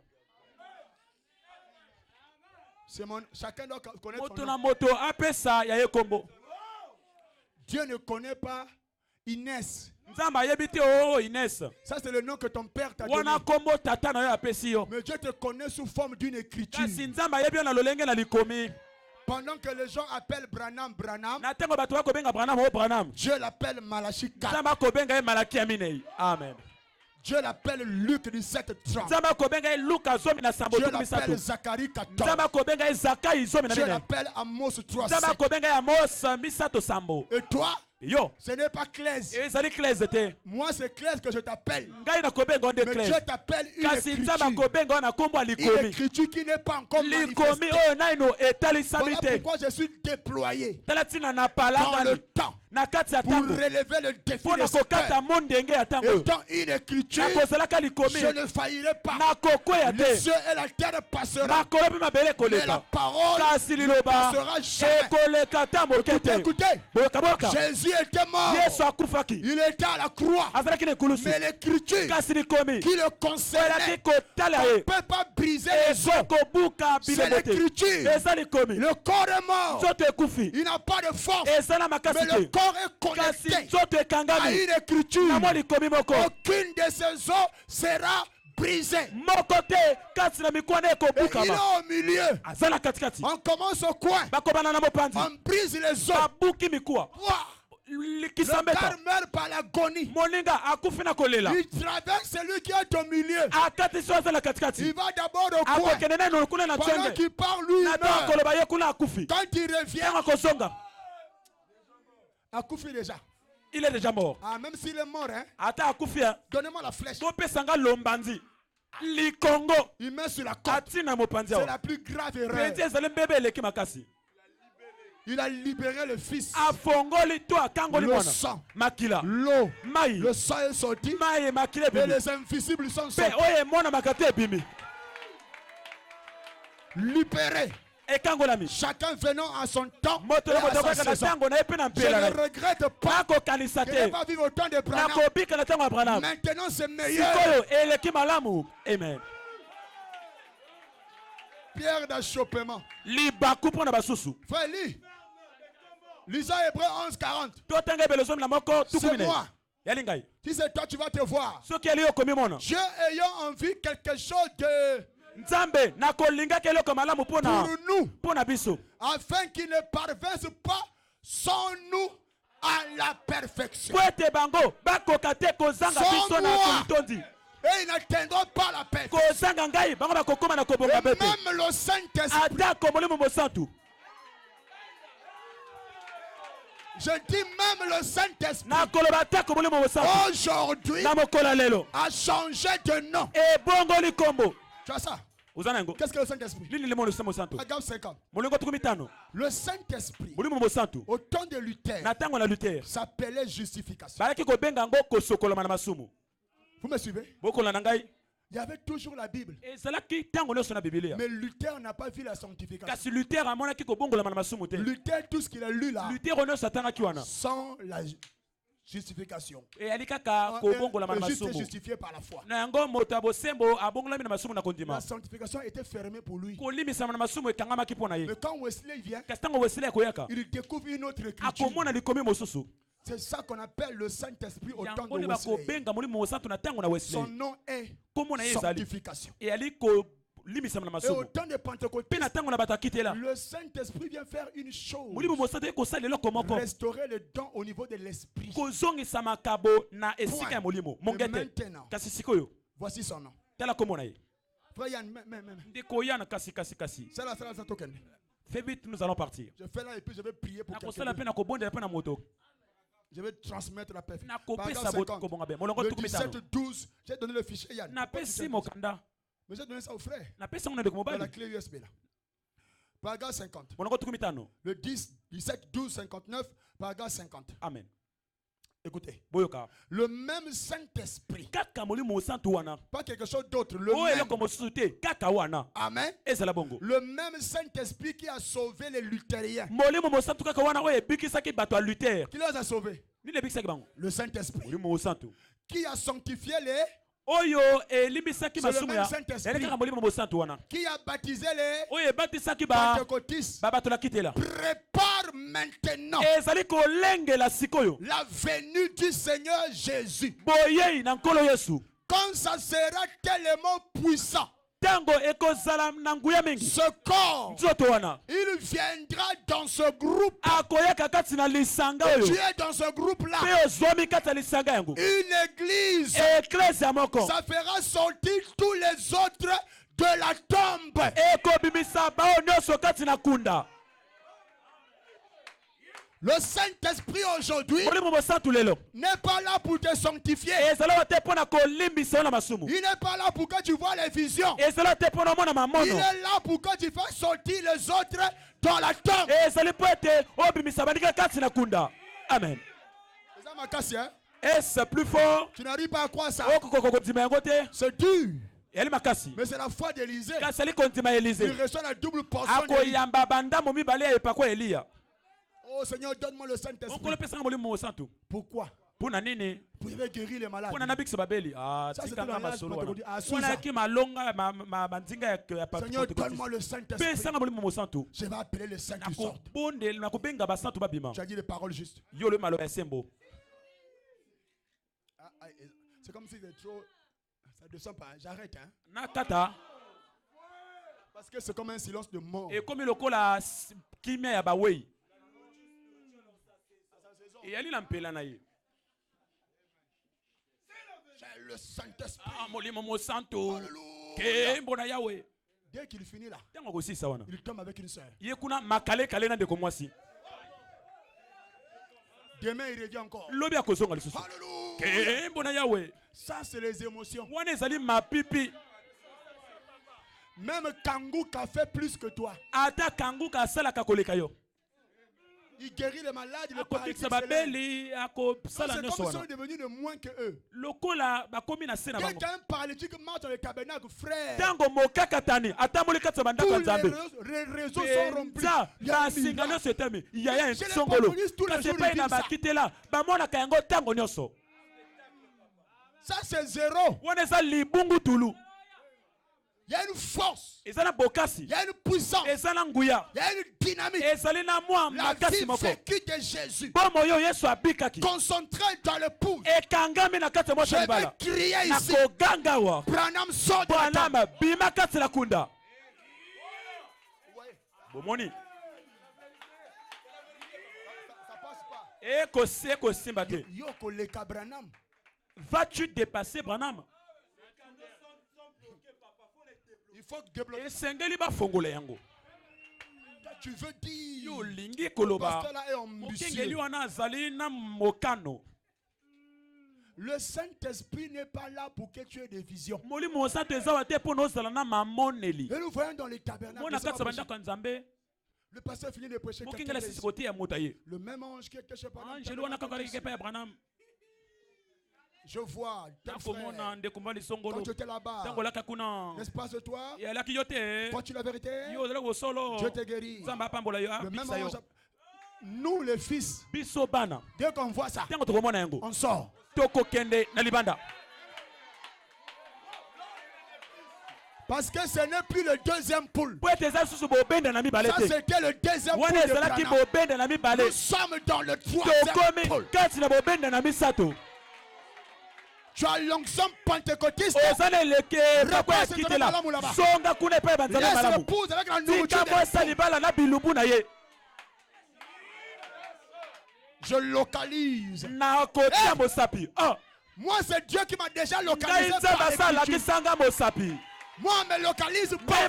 C'est mon... Chacun doit connaître son Moto nom. na moto apesa ya ye kombo. Dieu ne connaît pas Inès. Nzamba yebite o Inès. Ça, c'est le nom que ton père t'a donné. Wana kombo tata na yo apesi yo. Mais Dieu te connaît sous forme d'une écriture. Kasi nzamba yebi na lolenge na likomi. Pendant que les gens appellent Branham, Branham, Na tengo bato bakobenga Branham o Branham. Dieu l'appelle Malachi 4. Nzamba kobenga ye Malaki minei. Amen. Dieu l'appelle Luc 17:30. Nzamba kobenga ye Luka zomi na sambo Dieu tuku l'appelle misatu. Zacharie 14. Nzamba kobenga ye Zakai zomi na Dieu minei. l'appelle Amos 3. Nzamba kobenga ye Amos misato sambo. Et toi, Yo. ce n'est pas Claise. Ezali Claise te. Moi, c'est Claise que je t'appelle. Ngai na kobenga onde Mais Claise. Dieu t'appelle une Kasi nzamba écriture. kobenga wana kombo Une likomi. écriture qui n'est pas encore Likomi manifestée. oyo naino etalisami Voilà te. pourquoi je suis déployé Tala tina na dans palanga le ni. temps Na kati ya pour tango. relever le défi Pona de ce kokata père. mondenge ya tango. Étant une écriture, Na kozalaka likomi. je ne faillirai pas. Na kokoya Les te. cieux et la terre passeront, Makolo mpe mabele mais la koleka. parole Kasi ne liloba passera jamais. ekoleka ta moke te. Écoutez, Boyoka boyoka. Jésus était mort. Yesu akufaki. Il était à la croix. Azalaki na ekulusu. Mais l'écriture Kasi likomi. qui le concernait Elaki kotala ne ye. peut pas briser les os. Ezo kobuka C'est biloko te. l'écriture. Eza likomi. Le corps est mort. Nzoto ekufi. Il n'a pas de force. Eza na Mais makasi le te. corps est Kasi connecté nzoto à ekangami. une écriture. Na mwa likomi moko. Aucune de ces os sera brisée. Moko te kasi na mikwana Et il ekobukama. est au milieu. Aza na katikati. On commence au coin. Bakobana na mopanzi. On brise les os. Babuki mikuwa. Ouah. Le Kisambeta. car meurt par l'agonie. Moninga akufi na kolela. Il traverse celui qui est au milieu. Akati so aza na Il katikati. va d'abord au coin. Akokende neno kuna na Pendant tsenge. qu'il parle, lui, il Na to meurt. akoloba ye kuna akufi. Quand il revient, Tenga kozonga. Akufi déjà. Il est déjà mort. Ah, même s'il est mort, hein, Ata akufi ya. donnez-moi la flèche. Topesanga lombanzi. Likongo. Il met sur la corde. Atina mopanzi C'est awa. la plus grave erreur. Penzi ezali mbebe eleki makasi. Il a libéré le fils. Afongoli to akangoli Le mwana. sang, Makila. l'eau, Mai. le sang est sorti. Mai makila Et bimi. les invisibles sont Pe sortis. oye mwana makate ebimi. Libérés. Ekangolami. Chacun venant à son temps et Moto na à moto sa kweka na saison. tango na ye pe na Je mpela na ne ye. regrette pas Nakokanisa que je te. pas vivre au temps de Branham. Nakobika na tango ya Branham. Maintenant, c'est meilleur. Sikoyo eleki malamu. Amen. Pierre d'achoppement. Libaku mpona basusu. Frère, lis. Lisons Hébreu 11:40. Totanga ebele zomi na moko tuku C'est minei. moi. Yali ngai. Si c'est toi, tu vas te voir. Soki eli okomi mona. Dieu ayant envie quelque chose de Nzambe nakolingaki eloko malamu mpona pour nous, mpona biso. afin qu'il ne parvince pas sans nous à la perfection. Po ete bango bakoka te kozanga Sans biso na moi. kolitondi. Et ils n'atteindront pas la perfection. Kozanga ngai bango bakokoma na Et kobonga bete. même le Saint-Esprit, Atako molimo mosantu. je dis même le Saint-Esprit, Nakoloba atako molimo mosantu. aujourd'hui Na mokola lelo. a changé de nom. Ebongoli kombo. Tu as ça? Uzana yango. Qu'est-ce que le Saint-Esprit? Nini limo mosantu mosantu. Regarde 50. Molingo tuku mitano. Le Saint-Esprit, Molimo mosantu. au temps de Luther, Na tango na Luther. s'appelait justification. Bayaki kobenga ngo kosokolama na masumu. Vous me suivez? Bokola na ngai. Il y avait toujours la Bible. Ezalaki tango nyonso na Biblia. Mais Luther n'a pas vu la sanctification. Kasi Luther amonaki kobongolama na masumu te. Luther, tout ce qu'il a lu là, Luther nyonso atangaki wana. sans la justification. Eyali kaka kobongolama na Juste masumu. justifié par la foi. Na yango moto ya bosembo abongolami na masumu na kondima. La sanctification était fermée pour lui. Kolimisama na masumu ekangamaki mpo na ye. Mais quand Wesley vient, Kasi ntango Wesley akoyaka il découvre une autre écriture. akomona likomi mosusu. C'est ça qu'on appelle le Saint-Esprit au temps Yango de nde Wesley. bakobenga molimo mosantu na tango na Son Wesley. nom est Kombo na ye ezali. sanctification. Eyali kolimisama na Et au masumu. temps de Pentecôte, Mpe na tango na bato akitela. le Saint-Esprit vient faire une chose. Molimo mosantu ekosala eloko moko. Restaurer le don au niveau de l'esprit. Kozongisa makabo na esika ya molimo. Et Mongete. maintenant, Kasi sikoyo. voici son nom. Tala kombo na ye. Frère Yann, même. Ndeko yana kasi. C'est la token. Fais vite, nous allons partir. Je fais là et puis je vais prier pour quelqu'un. Je vais transmettre la paix. Paragraphe 50. Le 17-12, j'ai donné le fichier Yann. Mais j'ai donné ça au frère. Dans la clé USB là. Paragraphe 50. Le 10, 17, 12, 59, paragraphe 50. Amen. Écoutez. Le même Saint-Esprit. Pas quelque chose d'autre. Le même. Amen. Le même Saint-Esprit qui a sauvé les luthériens. Qui les a sauvés? Le Saint-Esprit. Qui a sanctifié les... C'est le même Saint-Esprit qui a baptisé les pentecôtistes. Prépare maintenant la venue du Seigneur Jésus. Quand ça sera tellement puissant, ce corps, il viendra dans ce groupe. Tu es dans ce groupe-là. Une église, ça fera sortir tous les autres de la tombe. Le Saint-Esprit aujourd'hui n'est pas là pour te sanctifier. Il n'est pas là pour que tu vois les visions. Il est là pour que tu fasses sortir les autres dans la tombe. Amen. Est-ce plus fort? Tu n'arrives pas à croire ça. C'est dur. Mais c'est la foi d'Élisée. Il reçoit la double portion d'Élie. Oh Seigneur, donne-moi le Saint-Esprit. Pourquoi? Pour guérir les malades. Ça, c'était dans l'âge pentecôtiste. Seigneur, donne-moi le Saint-Esprit. Je vais appeler les saints qui sortent. Tu as dit les paroles justes. C'est comme si c'est trop... Ça ne descend pas. J'arrête. Hein? Parce que c'est comme un silence de mort. Et comme il J'ai le Saint-Esprit. Alléluia. Dès qu'il finit là, il tombe avec une soeur. Demain il revient encore. Alléluia. Ça c'est les émotions. Même Kangouk a fait plus que toi. Il guérit les malades, il est paralytique. C'est comme s'ils sont devenus de moins que eux. Quelqu'un paralytique marche dans le tabernacle, frère. Tous les réseaux sont remplis. Il y a un songolo. Ça c'est zéro. Il y a une force. Il y a une puissance. Il y a une dynamique. La vie vécue de Jésus. Concentré dans le pouls. Je vais crier ici. Branham sort de la table. Ça passe pas. Yoko leka Branham. Vas-tu dépasser Branham? Il faut débloquer. Tu veux dire le pasteur là est ambitieux. Le Saint-Esprit n'est pas là pour que tu aies des visions. Et nous voyons dans les tabernacles. Le pasteur finit de prêcher. Le même ange qui était chez Branham. Je vois tel frère, quand tu étais là-bas, n'est-ce pas ce toi? Quand tu la vérité, Dieu te guérit. Le même ange, nous les fils, dès qu'on voit ça, on sort. Parce que ce n'est plus le deuxième poule. Ça c'était le deuxième poule de Branham. Nous sommes dans le troisième poule. Tu as l'onction pentecôtiste. Laisse l'épouse avec la nourriture. Je localise. Moi, c'est Dieu qui m'a déjà localisé. Moi, je me localise pas.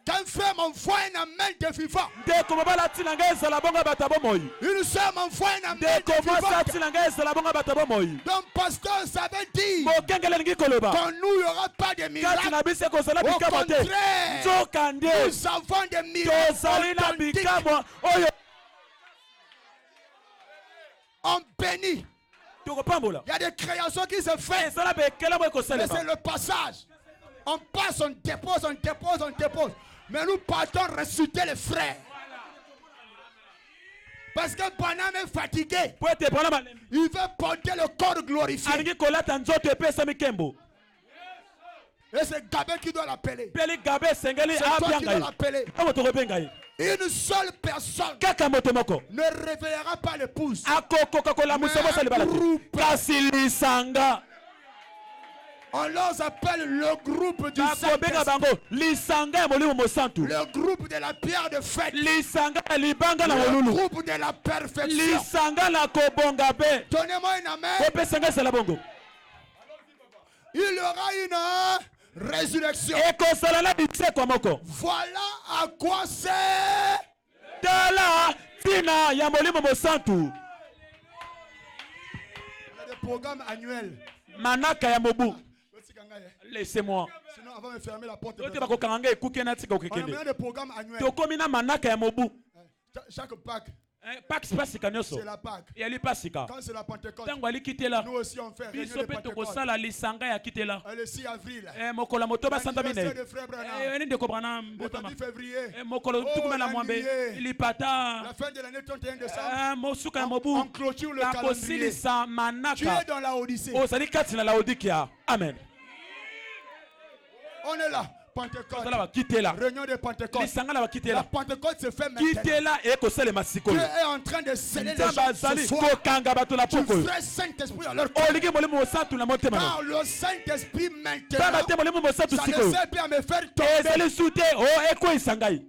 Qu'un frère m'envoie un amen de vivant. ndeko mobali atina ngai ezala bongo bato ya bomoi. Une soeur m'envoie un amen ndeko de mwasi vivant. atina ngai ezala bongo bato ya bomoi. Donc, pasteur, ça veut dire mokengele elingi koloba qu'en nous, il n'y aura pas de kati miracles. na biso ekozala Au bikamwa te. contraire, nzoka nde nous avons des miracles tozali na authentiques. bikamwa oyo On bénit. tokopambola. Il y a des créations qui se font. ezala bekele mo Mais ekosalema. c'est le passage. On passe, on dépose, on dépose, on dépose. Mais nous partons ressusciter les frères. Parce que Panam est fatigué. po ete mpona malembi Il veut porter le corps glorifié. alingi kolata nzoto epesami nkembo. Et c'est Gabé qui doit l'appeler. mpeli gabe esengeli C'est toi qui abia dois ngai l'appeler. oyo tokobenga ye. Une seule personne kaka moto moko ne réveillera pas l'épouse. akokoka kolamusa bosa libala te. Groupe. kasi lisanga On leur appelle le groupe du bakobenga Saint-Esprit. bango lisanga ya molimo mosantu. Le groupe de la pierre de fête. lisanga ya libanga na Le molulu. groupe de la perfection. lisanga na kobonga be. Donnez-moi un amen. opesanga esala bongo. Il y aura une résurrection. ekosala na bisekwa moko. Voilà à quoi c'est. tala ntina ya molimo mosantu. Il y a des programmes annuels. manaka ya mobu. laissez-moi. Sinon, on va me fermer la porte. ote bakokanga ngai ekuke na tika On a okekende. besoin de programmes annuels. tokomi na manaka ya mobu. Chaque Pâques, Pâques pasika nyonso c'est la Pâques. eyali pasika. Quand c'est la Pentecôte, ntango alikitela nous aussi on fait réunion biso de mpe Pentecôte. tokosala lisanga ya kitela. Le 6 avril. mokolo ya motoba santa Anniversaire minei de Frère Branham. eni ndeko brana Le mbotama. 10 février. mokolo tukumi na mwambe l'année. lipata. La fin de l'année 31 décembre. mosuka ya On mobu clôture le na calendrier. kosilisa Tu es manaka dans la Odyssée. ozali kati na laodikia. amen. On est là. Pentecôte. ozala bakitela Réunion de Pentecôte. lisanga na La bakitela. Pentecôte se fait maintenant. kitela ekosalema Dieu sikoyo. est en train de sceller les nzambe gens ce azali soir. kokanga bato na Tu poko oyo. ferais Saint-Esprit à leur cœur. olingi molimo mosantu na motema na Car le Saint-Esprit baba maintenant, te molimo mosantu ça ne sikoyo sert plus à me faire tomber. ezali su te o ekweyisa ngai.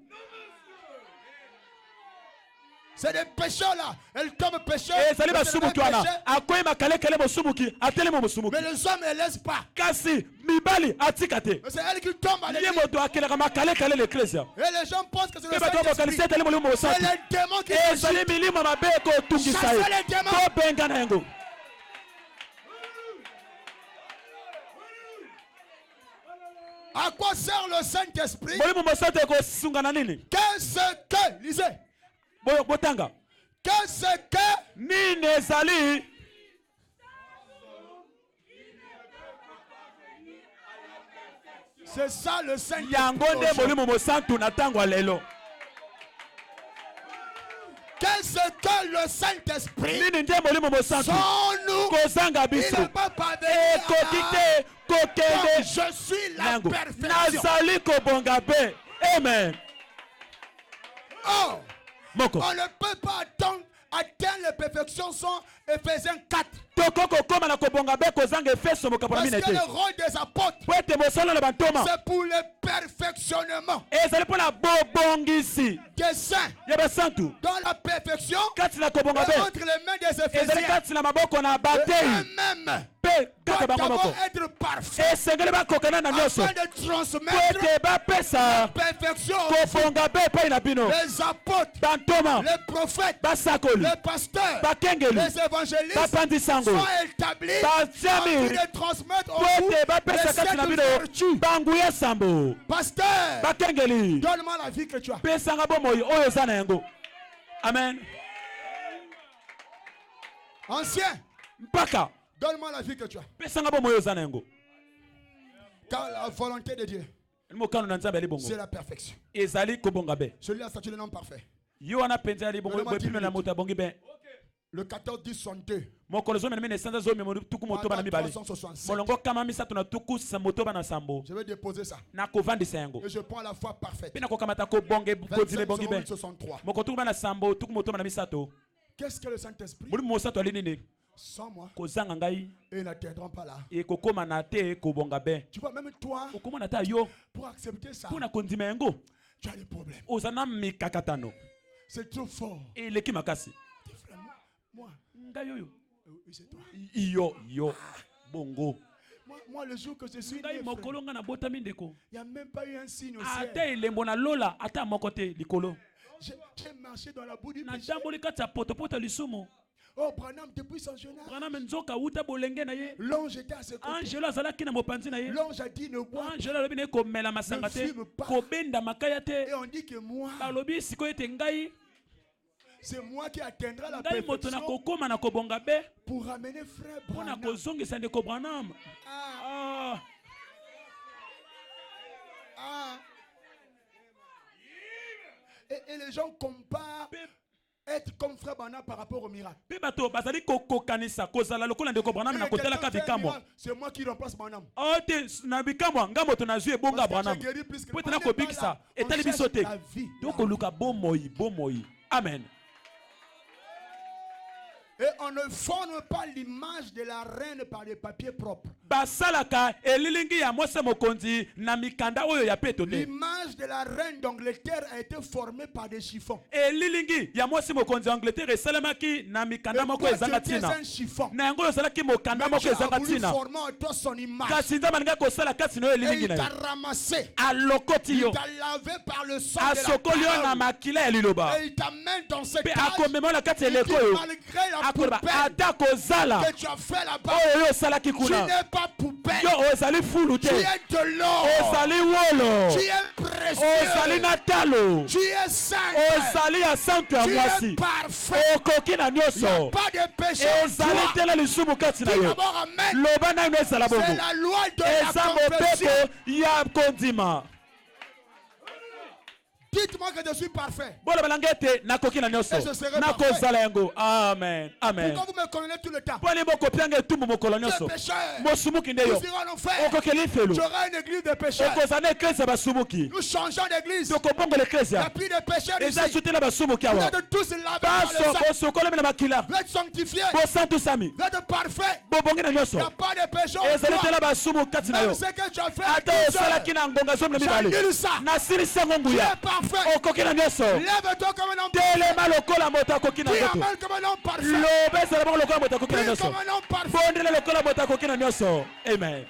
C'est des pécheurs là. Elle tombe pécheur. ezali mais c'est le basumuki même wana péché. akwei makalekele mosumuki atelemi mosumuki. Mais les hommes ne laissent pas. kasi mibali atika te. Mais c'est elle qui tombe à ye l'église. moto akelaka makalekele l'ecclesia. Et les gens pensent que c'est le mpe bato bakanisi Saint-Esprit. etali molimo C'est mosantu. les démons qui ezali agissent. milimo mabe ekotungisa ye. Chassez les démons. tobenga na yango. À quoi sert le Saint-Esprit? molimo mosantu ekosunga na nini. Qu'est-ce que, lisez, botanga qu'est-ce que nini ezali. c'est ça le Saint-Esprit? yango nde molimo mosantu na ntango ya lelo. Qu'est-ce que le Saint-Esprit? nini nde molimo mosantu Sans nous, kozanga il biso ne peut pas ekoki venir. te kokende Je suis la nango perfection. nazali kobonga be. amen. Oh, moko on ne peut pas atteindre la perfection sans Éphésiens 4. tokoki kokóma na kobonga be kozanga efeso mokapo na Parce mine que le te. rôle des apôtres, po ete mosala na bantoma c'est pour le perfectionnement ezali mpo na bobongisi des saints. ya basantu. Dans la perfection, kati na kobonga et be entre les mains des ezali Éphésiens. kati na maboko na batei Eux-mêmes mpe kaka doivent bango moko d'abord être parfaits esengeli bakokana na nyonso afin de po transmettre ete bapesa perfection kobonga be epai na bino. les apôtres, bantoma les prophètes, basakoli les pasteurs, bakengeli les évangélistes bapandisango sont établis batiami afin de transmettre au po vous ete les bapesa kati na sept bino vertus. banguya sambo. Pasteur, bakengeli donne-moi la vie que tu as. pesanga bomoi oyo oza na yango. amen. Ancien, mpaka donne-moi la vie que tu as. pesanga bomoi oyo oza na yango. Car la volonté de Dieu, mokano na nzambe ali bongo c'est la perfection. ezali kobonga be. Celui-là a statué le nom parfait. ye wana mpenza ali bongo Vraiment bwepime na moto abongi be. Le 14-10-62. mokolo zomi na mine esanza zomi tuku motoba na mibale 367. molongo kama misato na tuku motoba na sambo Je vais déposer ça. nakovandisa yango Et je prends la foi parfaite. mpe nakokamata kobonge kodile 25 bongi be 63. moko tuku bana sambo tuku motoba na misato. Qu'est-ce que le Saint-Esprit? molimo mosantu ali nini Sans moi, kozanga ngai ils n'atteindront pas là. ekokóma na te kobonga be. Tu vois, même toi, okomona ta yo pour accepter ça, mpo na kondima yango tu as des problèmes. oza na mikakatano C'est trop fort. eleki makasi. Dis, frère, moi, ngai oyo oui, c'est toi. yo bongo Moi, le jour que je suis né, ngai mokolo nga na botami ndeko il n'y a même pas eu un signe au ate ciel. elembo na lola ata moko te likolo J'ai marché dans la boue du na péché. tamboli kati ya potopoto lisumu Oh, Branham, depuis son jeune âge, Branham nzoka uta bolenge na ye l'ange était à ses côtés. angelo azalaki na mopanzi na ye L'ange a dit ne bois angelo alobi na ye komela masanga te Ne fume pas. kobenda makaya te et on dit que moi, balobi sikoyo ete ngai c'est moi qui atteindra la ngai moto na perfection kokóma na kobonga be pour ramener frère mpo na Branham. kozongisa ndeko Branham Ah, ah. Et les gens comparent être comme frère Branham par rapport au miracle. mpe bato bazali kokokanisa kozala lokola ndeko Branham na kotalaka bikambo C'est moi qui remplace Branham. o te na bikambo nga moto nazwi ebonga Branham mpo ete na kobikisa etali biso te tokoluka bomoi amen. Et on ne forme pas l'image de la reine par des papiers propres. basalaka elilingi ya mwasi mokonzi na mikanda oyo ya peto te. L'image de la reine d'Angleterre a été formée par des chiffons. elilingi ya mwasi mokonzi Angleterre esalemaki na mikanda moko ezanga tina na yango oyo ezalaki mokanda moko ezanga tina kasi nzambe alingi kosala kasi na oyo elilingi na ye alokoti yo asokoli yo na makila ya liloba mpe akomema na kati ya eleko oyo akoloba ata kozala oyo yo osalaki kuna yo ozali fulu te ozali wolo ozali na talo ozali ya santu ya mwasi okoki na nyonso ezali te na lisumu kati na yo loba naino ezala bongo eza mobeko ya kondima. Dites-moi que je suis parfait. Bola balangete nakoki na nyonso nakozala yango amen amen. Pourquoi vous me connaissez tout le temps? Poli boko pianga tumbu mokolo nyonso mosumuki nde yo okokeli felo j'aurai une église de pécheurs. okozana eklese ya basumuki Nous changeons d'église. tokobongola eklese Il n'y a ya plus de pécheurs ici. eza sutela basumuki Vous awa êtes tous lavés par le sang. bosokolemi na makila Vous êtes sanctifiés. bosantusami Vous êtes parfaits. bobongi na Il n'y nyonso a pas de péché en ezali toi. tela basumu kati na Même yo ce que tu as fait ata avec osalaki na ngonga zomi na mibale j'annule ça. nasilisi yango Tu nguya es parfait. okoki na nyonso Lève-toi comme un homme. telema lokola moto akoki na Prie nzoto amen comme un homme parfait. loba ezala bongo lokola moto akoki na Prie nyonso comme un homme parfait. bondela lokola moto akoki na nyonso amen.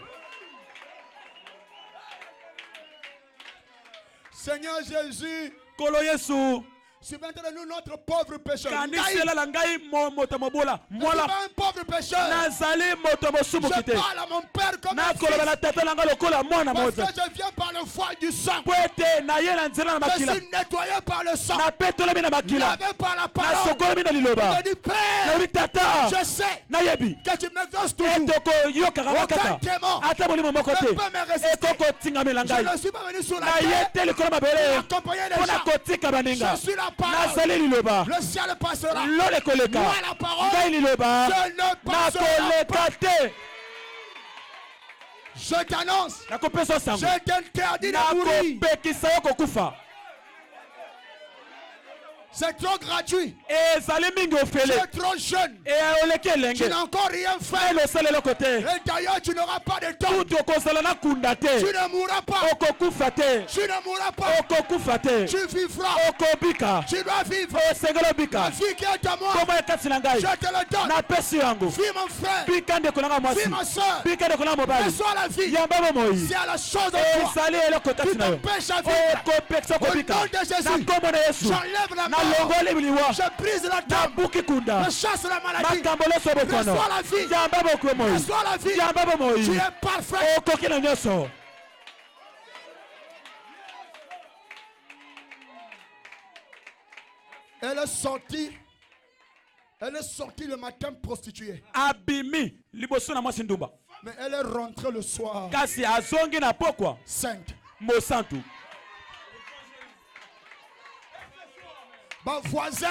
Seigneur Jésus, kolo yesu subventionne nous notre pauvre pécheur. kaniselela ngai moto mobola Je ne suis mwala pas un pauvre pécheur. nazali moto mosumuki Je te parle à mon père comme un nakoloba fils. na tata na ngai lokola mwana Parce moza que je viens par le foie du sang. po ete naye na nzela na Je makila suis nettoyé par le sang. napetolami na makila Lavé par la parole. nasokolami na liloba Je dis Père, nayebi tata je sais nayebi que tu me verses toujours. ete koyokaka nga kaka Aucun démon ata molimo moko te ne peut me résister. ekokotingamela Je ngai ne suis pas venu sur la naye terre te likolo mabele pour accompagner les mpona gens. kotika baninga Je suis la parole. nazali liloba Le ciel passera. lo lekoleka Moi la parole. ngai liloba Je ne passerai pas. nakoleka te Je t'annonce. nakopesa sango Je t'interdis de mourir. nakopekisa yo kokufa C'est trop gratuit. ezali mingi ofele Tu es trop jeune. oleki Tu elenge n'as encore rien fait. elosala eloko te Et d'ailleurs, tu n'auras pas de temps. kutu okozala na kunda Tu te ne mourras pas. okokufa te Tu ne mourras pas. okokufa te Tu vivras. okobika Tu dois vivre. osengeli La obika vie qui est à moi, komo ekati na ngai je te le donne. napesi yango Vis mon frère. bika ndeko nanga mwasi Vis ma soeur. bika ndeko nanga mobali Reçois la vie. yamba bomoi C'est à la chose en toi ezali eloko qui kati na yo t'empêche à vivre. okopekisa Au nom kobika de Jésus, na nkombo na yesu j'enlève la mort. nalongoli biliwa Je brise la table. nabuki kunda Je chasse la maladie. makambo nyonso bokono Reçois la vie. yamba bokomoi Reçois la vie. yamba bomoi Tu es parfait. okoki na nyonso. Elle est sortie. Elle est sortie le matin prostituée. abimi liboso na mwasi ndumba Mais elle est rentrée le soir kasi azongi na pokwa sainte. mosantu Mes voisins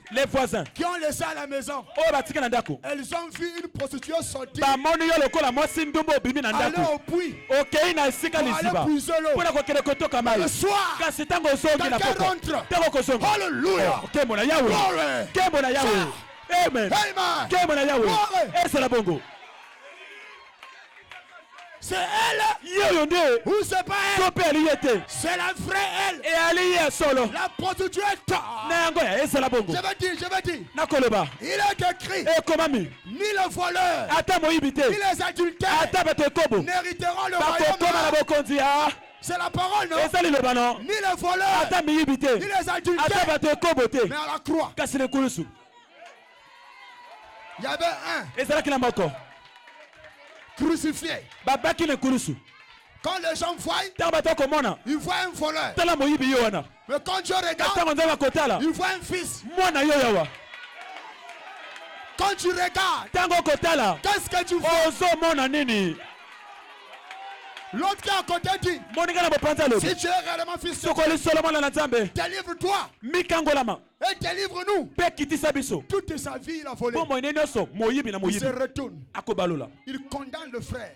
les voisins qui ont laissé à la maison, oyo batika na ndako elles ont vu une prostituée sortir, bamoni yo lokola mwasi ndumba obimi na aller ndako au puits okei na esika pour aller liziba puiser l'eau. mpona kokende kotoka mai Le soir, kasi ntango ozongi na quelqu'un pokwa rentre. ntango kozonga Alléluia. nkembo na yawe Glory. nkembo na yawe amen Amen. nkembo na yawe Glory. ezala bongo C'est elle ou c'est pas elle? C'est la vraie elle. La prostituée. Je vais dire. Il est écrit. Ni le voleur, ni les adultères n'hériteront le royaume. C'est la parole, non? Ni le voleur, ni les adultères. Mais à la croix, il y avait un crucifié. Quand les gens voient, ils voient un voleur. Mais quand Dieu regarde, il voit un fils. Quand tu regardes, qu'est-ce que tu vois? L'autre qui est à côté dit, si tu es réellement fils de Dieu, délivre-toi et délivre-nous. Toute sa vie, il a volé. Il se retourne. Il condamne le frère.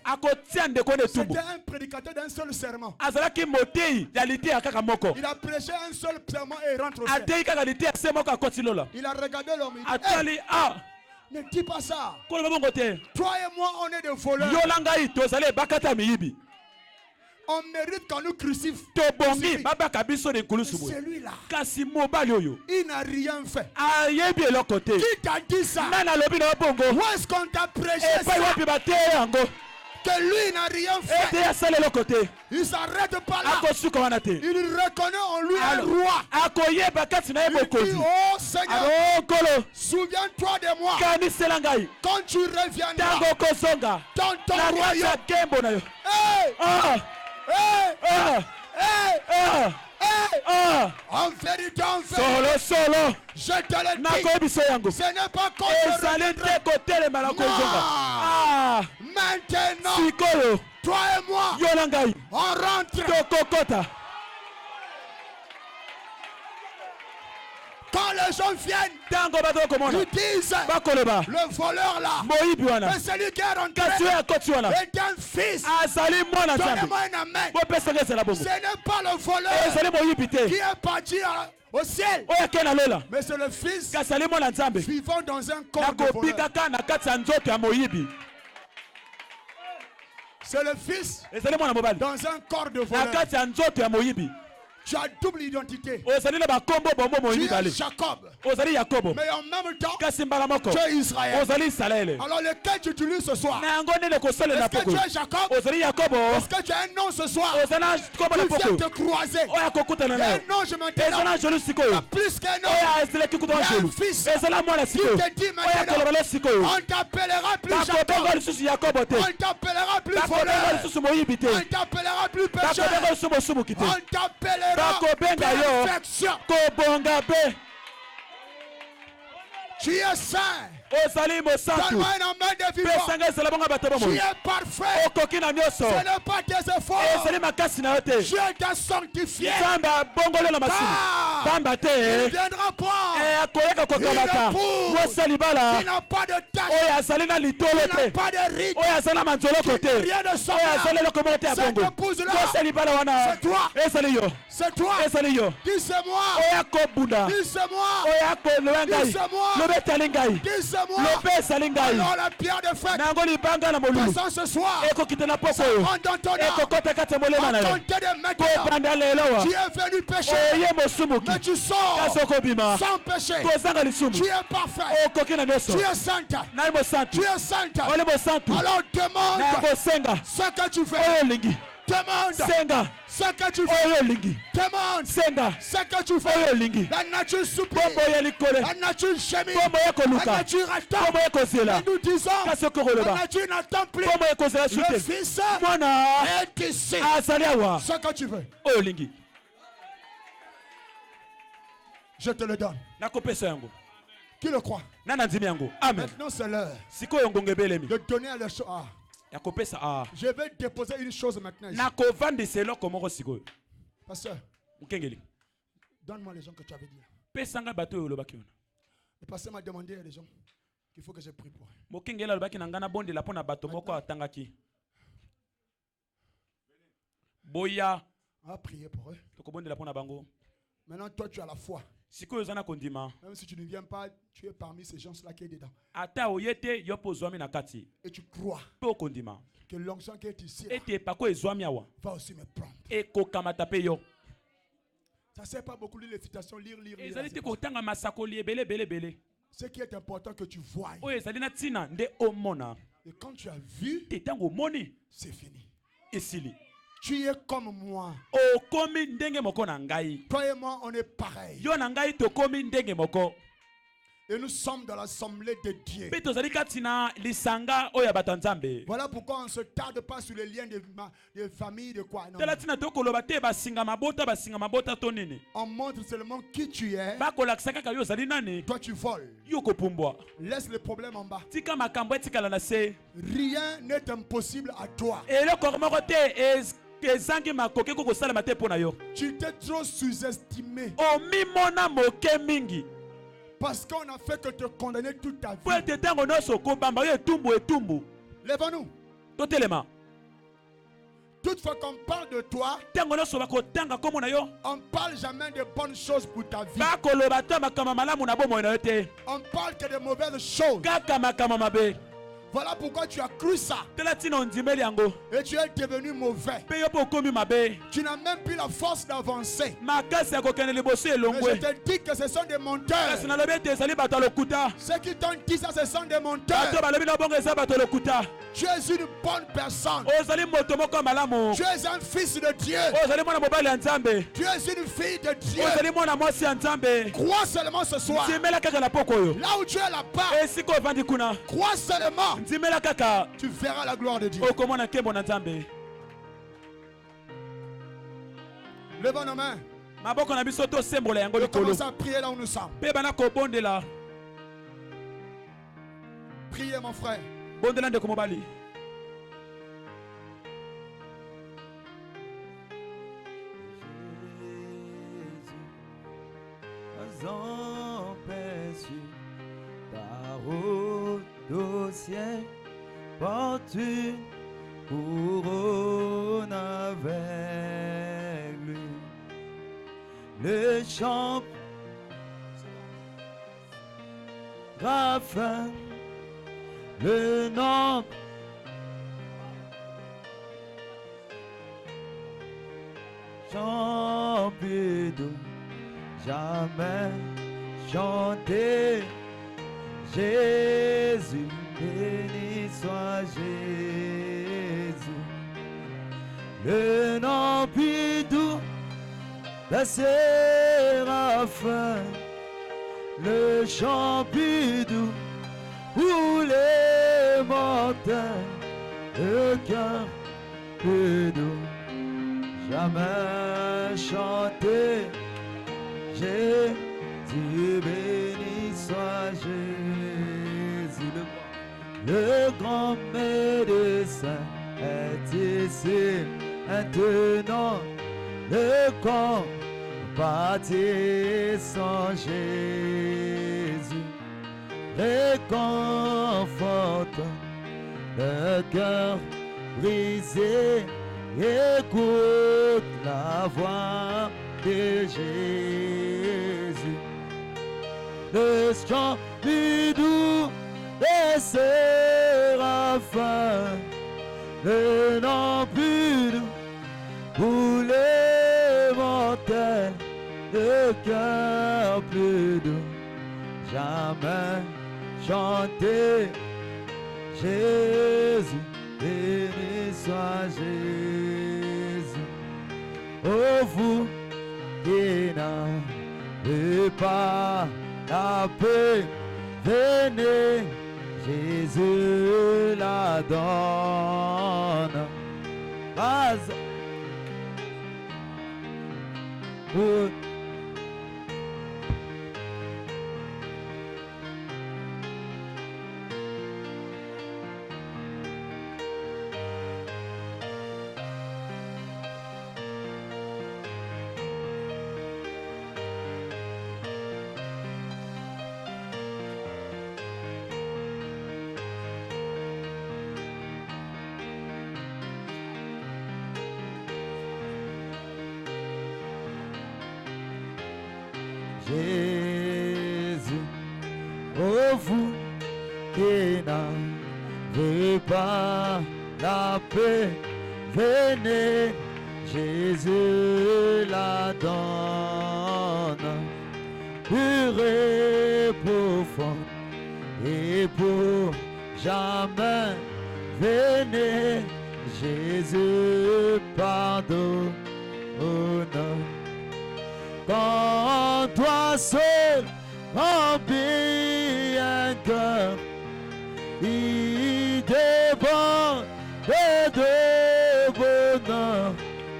C'était un prédicateur d'un seul serment. Il a prêché un seul serment et il rentre au ciel. Il a regardé l'homme. Il dit, ne dis pas ça. Toi et moi, on est des voleurs. On mérite qu'on nous crucifie. C'est lui-là. Il n'a rien fait. Qui t'a dit ça? Où est-ce qu'on t'a prêché ça? Que lui n'a rien fait. Il s'arrête pas là. Il reconnaît en lui un roi. Il dit, oh Seigneur, souviens-toi de moi. Quand tu reviendras dans ton royaume. En vérité, je te le dis, ce n'est pas contre maintenant, toi et moi, on rentre. Quand les gens viennent, ils disent, le voleur là, mais celui qui est rentré est un fils. Donnez-moi un amen. Ce n'est pas le voleur qui est parti au ciel, mais c'est le fils vivant dans un corps de voleur. C'est le fils dans un corps de voleur. Tu as double identité. Tu es Jacob. Mais en même temps, tu es Israël. Alors lequel tu utilises ce soir? Est-ce que tu es Jacob? Est-ce que tu as un nom ce soir? Tu viens te croiser. Il y a un nom, je maintenant. Il y a plus qu'un nom. Il y a un fils qui te dit maintenant, on t'appellera plus Jacob. On t'appellera plus voleur. On t'appellera plus pécheur. On t'appellera perfection. Tu es saint. Donne-moi un amen de vivant. Tu es parfait. Ce n'est pas tes efforts. Dieu t'a sanctifié. Il viendra pas. Il est pur. Il n'a pas de tache. Il n'a pas de rite. Il n'a rien de semblable. Cette épouse-là, c'est toi. C'est toi. Dis c'est moi. Dis c'est moi. Dis c'est moi. Dis c'est moi. Alors la pierre de fête passant ce soir, ça rentre dans ton âme. En tant de maintenant, tu es venu pécher, mais tu sors sans péché. Tu es parfait. Tu es sainte. Tu es sainte. Alors demande ce que tu fais. Demande ce que tu fais. Demande ce que tu fais. La nature supplie. La nature gémit. La nature attend. Et nous disons, la nature n'attend plus. Le Fils est ici. Ce que tu veux. Je te le donne. Qui le croit? Maintenant c'est l'heure de donner à la chose. Je vais déposer une chose maintenant. Pasteur, donne-moi les gens que tu avais dit. Le pasteur m'a demandé à les gens qu'il faut que je prie pour eux. On va prier pour eux. Maintenant, toi, tu as la foi. Même si tu ne viens pas, tu es parmi ces gens-là qui est dedans. Et tu crois que l'onction qui est ici va aussi me prendre. Ça ne sert pas beaucoup les citations, lire. Ce qui est important que tu vois. Et quand tu as vu, c'est fini. Tu es comme moi. Toi et moi, on est pareil. Et nous sommes dans l'assemblée de Dieu. Voilà pourquoi on ne se tarde pas sur les liens de famille, de quoi. Non. On montre seulement qui tu es. Toi, tu voles. Laisse le problème en bas. Rien n'est impossible à toi. Tu t'es trop sous-estimé. Parce qu'on a fait que te condamner toute ta vie. Lève-nous. Toutefois qu'on parle de toi, on ne parle jamais de bonnes choses pour ta vie. On parle que de mauvaises choses. Voilà pourquoi tu as cru ça. Et tu es devenu mauvais. Tu n'as même plus la force d'avancer. Mais je te dis que ce sont des menteurs. Ceux qui t'ont dit ça, ce sont des menteurs. Tu es une bonne personne. Tu es un fils de Dieu. Tu es une fille de Dieu. Crois seulement ce soir. Là où tu es là-bas, crois seulement. Tu verras la gloire de Dieu. Levons nos mains. Et commence à prier là où nous sommes. Priez mon frère. Empêche ta route au ciel, porte une couronne avec lui. Le chant Raphaël, le nom Champidou, jamais chanter Jésus, béni soit Jésus. Le nom plus doux, la séraphin, le chant plus doux pour les mortels, le cœur plus doux, jamais chanter Jésus, béni soit Jésus. Le grand médecin est ici maintenant, le corps bâtissant Jésus, réconfortant le cœur brisé, écoute la voix de Jésus. Le chant plus doux des séraphins, le nom plus doux pour les mortels, le cœur plus doux, jamais chanter Jésus, béni soit Jésus. Oh vous qui n'avez pas la paix, venez, Jésus la donne. Jésus. Oh, vous qui n'avez pas la paix, venez, Jésus la donne. Pure et profonde et pour jamais, venez, Jésus pardonne. Quand toi seul remplis un cœur, il déborde de bonheur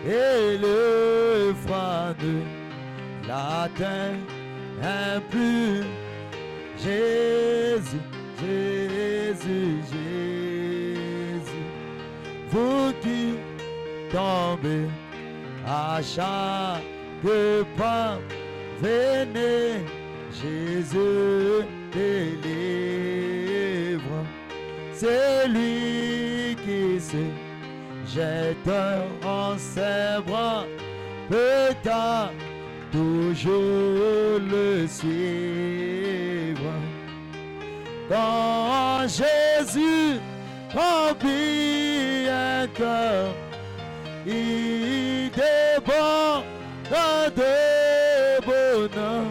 et le froid de la terre impure. Jésus, Jésus, Jésus, vous qui tombez à chaque pas, venez, Jésus délivre. C'est lui qui se jette en ses bras, peut-être toujours le suivre. Quand Jésus remplit un cœur, il déborde de bonheur,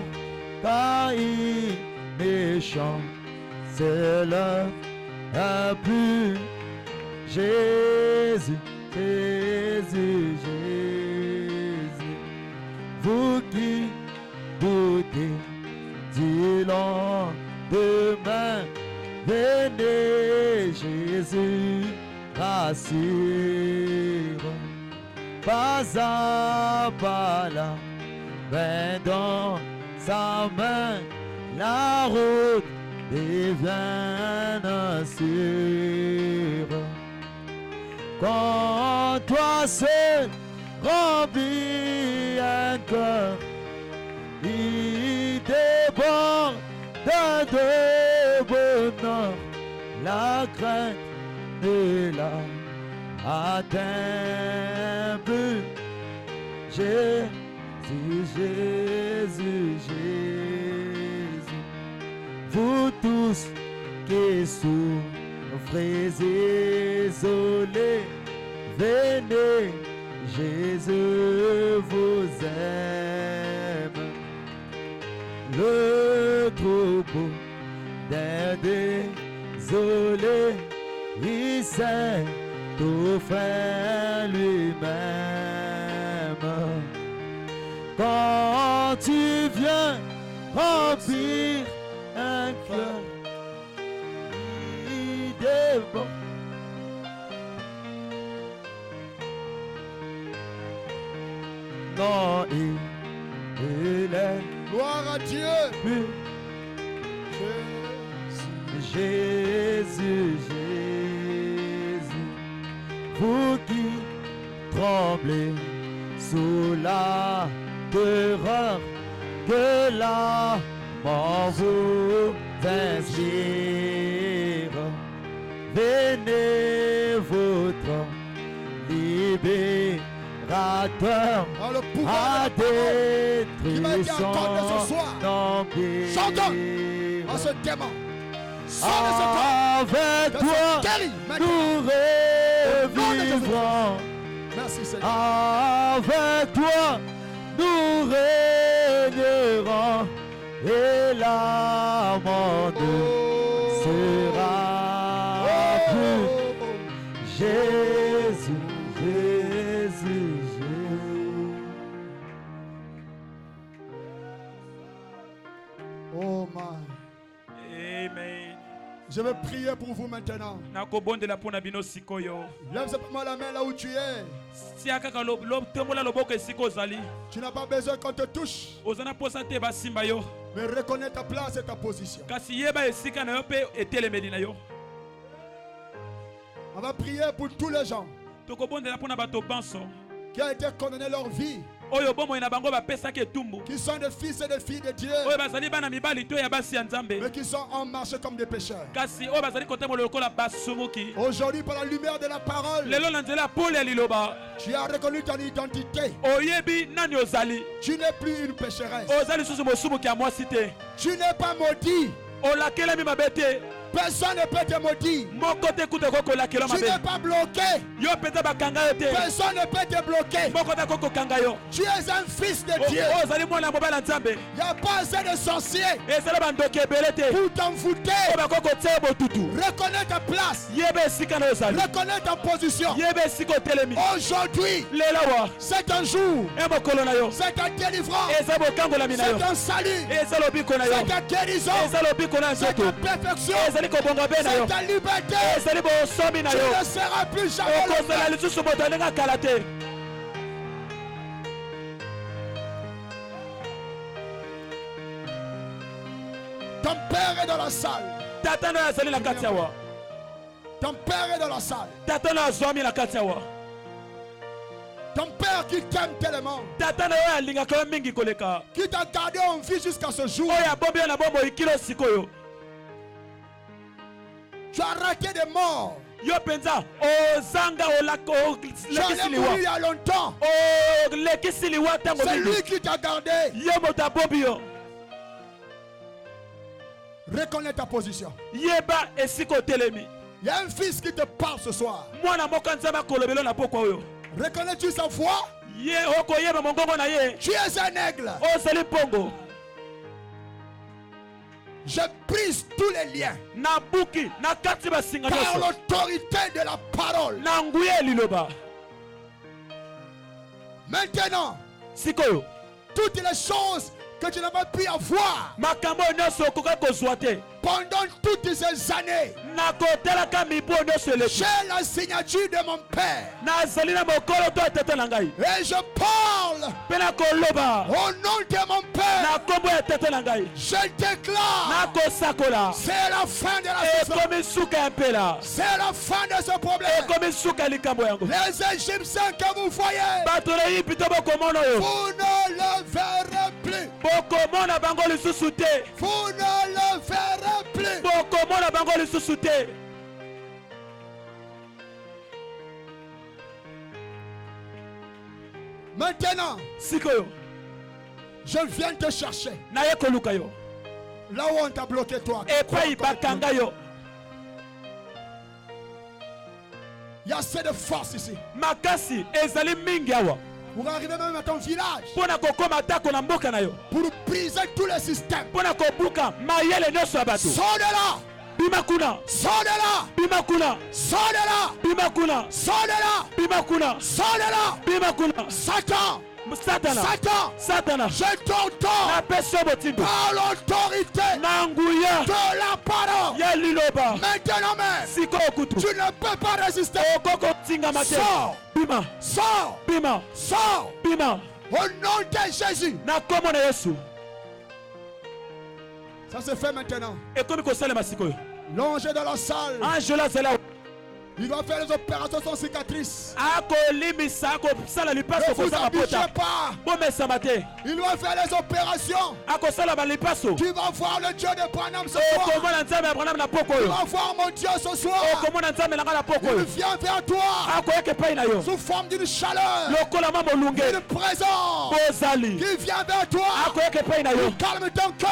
car il méchant, c'est l'heure impure. Jésus, Jésus, Jésus, vous qui doutez du lendemain, venez, Jésus rassure. Pas à pas la main dans sa main, la route devient sûre. Quand toi seul remplis un cœur, il déborde de bonheur, la crainte de la atteint plus. Jésus, Jésus, Jésus, vous tous qui souffrez isolés, venez, Jésus vous aime. Le troupeau des désolés, il sait tout faire lui-même. Quand tu viens remplir un cœur, il déborde. Non, il est. Gloire à Dieu. Jésus, Jésus, vous qui tremblez sous la terreur que la mort vous inspire, venez votre libérateur à détruire son empire. Chantons en ce démon. Avec toi, nous revivrons. Merci Seigneur. Avec toi, nous régnerons et la mort sera plus. Jésus, Jésus, Jésus. Oh my. Amen. Je vais prier pour vous maintenant. Lève simplement la main là où tu es. Tu n'as pas besoin qu'on te touche. Mais reconnais ta place et ta position. On va prier pour tous les gens qui ont été condamnés leur vie qui sont des fils et des filles de Dieu, mais qui sont en marche comme des pécheurs. Aujourd'hui, par la lumière de la parole, tu as reconnu ton identité. Tu n'es plus une pécheresse. Tu n'es pas maudit. Personne ne peut te maudire. Tu n'es pas bloqué. Personne ne peut te bloquer. Tu es un fils de Dieu. Il n'y a pas assez de sorciers pour t'envoûter. Reconnais ta place. Reconnais ta position. Aujourd'hui, c'est un jour. C'est ta délivrance. C'est un salut. C'est ta guérison. C'est ta perfection. C'est ta liberté. Tu ne seras plus jamais le même. Ton père est dans la salle. Ton père est dans la salle. Ton père qui t'aime tellement, qui t'a gardé en vie jusqu'à ce jour. Tu as raté des morts. Tu allais mourir il y a longtemps. C'est lui qui t'a gardé. Reconnais ta position. Il y a un fils qui te parle ce soir. Reconnais-tu sa voix? Tu es un aigle. Je brise tous les liens par l'autorité de la parole. Maintenant, toutes les choses que tu n'as pas pu avoir pendant toutes ces années, j'ai la signature de mon Père. Et je parle au nom de mon Père. Je déclare, c'est la fin de la saison. C'est la fin de ce problème. Les Égyptiens que vous voyez, vous ne le verrez plus. Vous ne le verrez plus. Maintenant, je viens te chercher. Là où on t'a bloqué toi. Il y a assez de force ici. Pour arriver même à ton village. Pour briser tous les systèmes. Sors de là. Sors de là. Sors de là. Sors de là. Sors de là. Satan. Je t'entends par l'autorité de la parole. Maintenant même, tu ne peux pas résister. Sors. Sors. Au nom de Jésus. Ça se fait maintenant. L'ange est dans la salle. Il va faire les opérations sans cicatrice. Ne vous habituez pas. Il va faire les opérations. Tu vas voir le Dieu de Branham ce soir. Tu vas voir mon Dieu ce soir. Il vient vers toi sous forme d'une chaleur, d'une présence qui vient vers toi. Il calme ton cœur.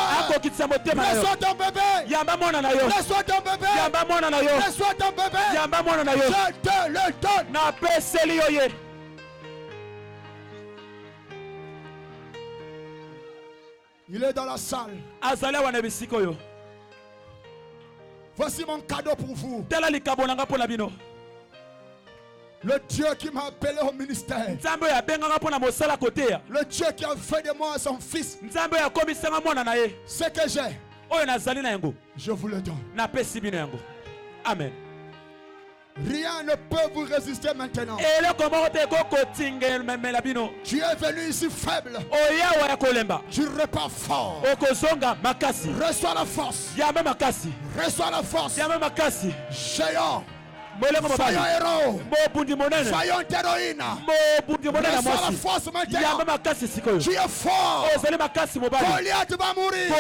Laisse-toi ton bébé. Laisse-toi ton bébé. Laisse-toi ton bébé. Je te le donne. Il est dans la salle. Voici mon cadeau pour vous. Le Dieu qui m'a appelé au ministère. Le Dieu qui a fait de moi son fils. Ce que j'ai, je vous le donne. Amen. Rien ne peut vous résister maintenant. Tu es venu ici faible. Tu repars fort. Reçois la force. Reçois la force. Géant. Soyons héros. Soyons héroïnes. Reçois la force maintenant. Tu es fort. Goliath va mourir.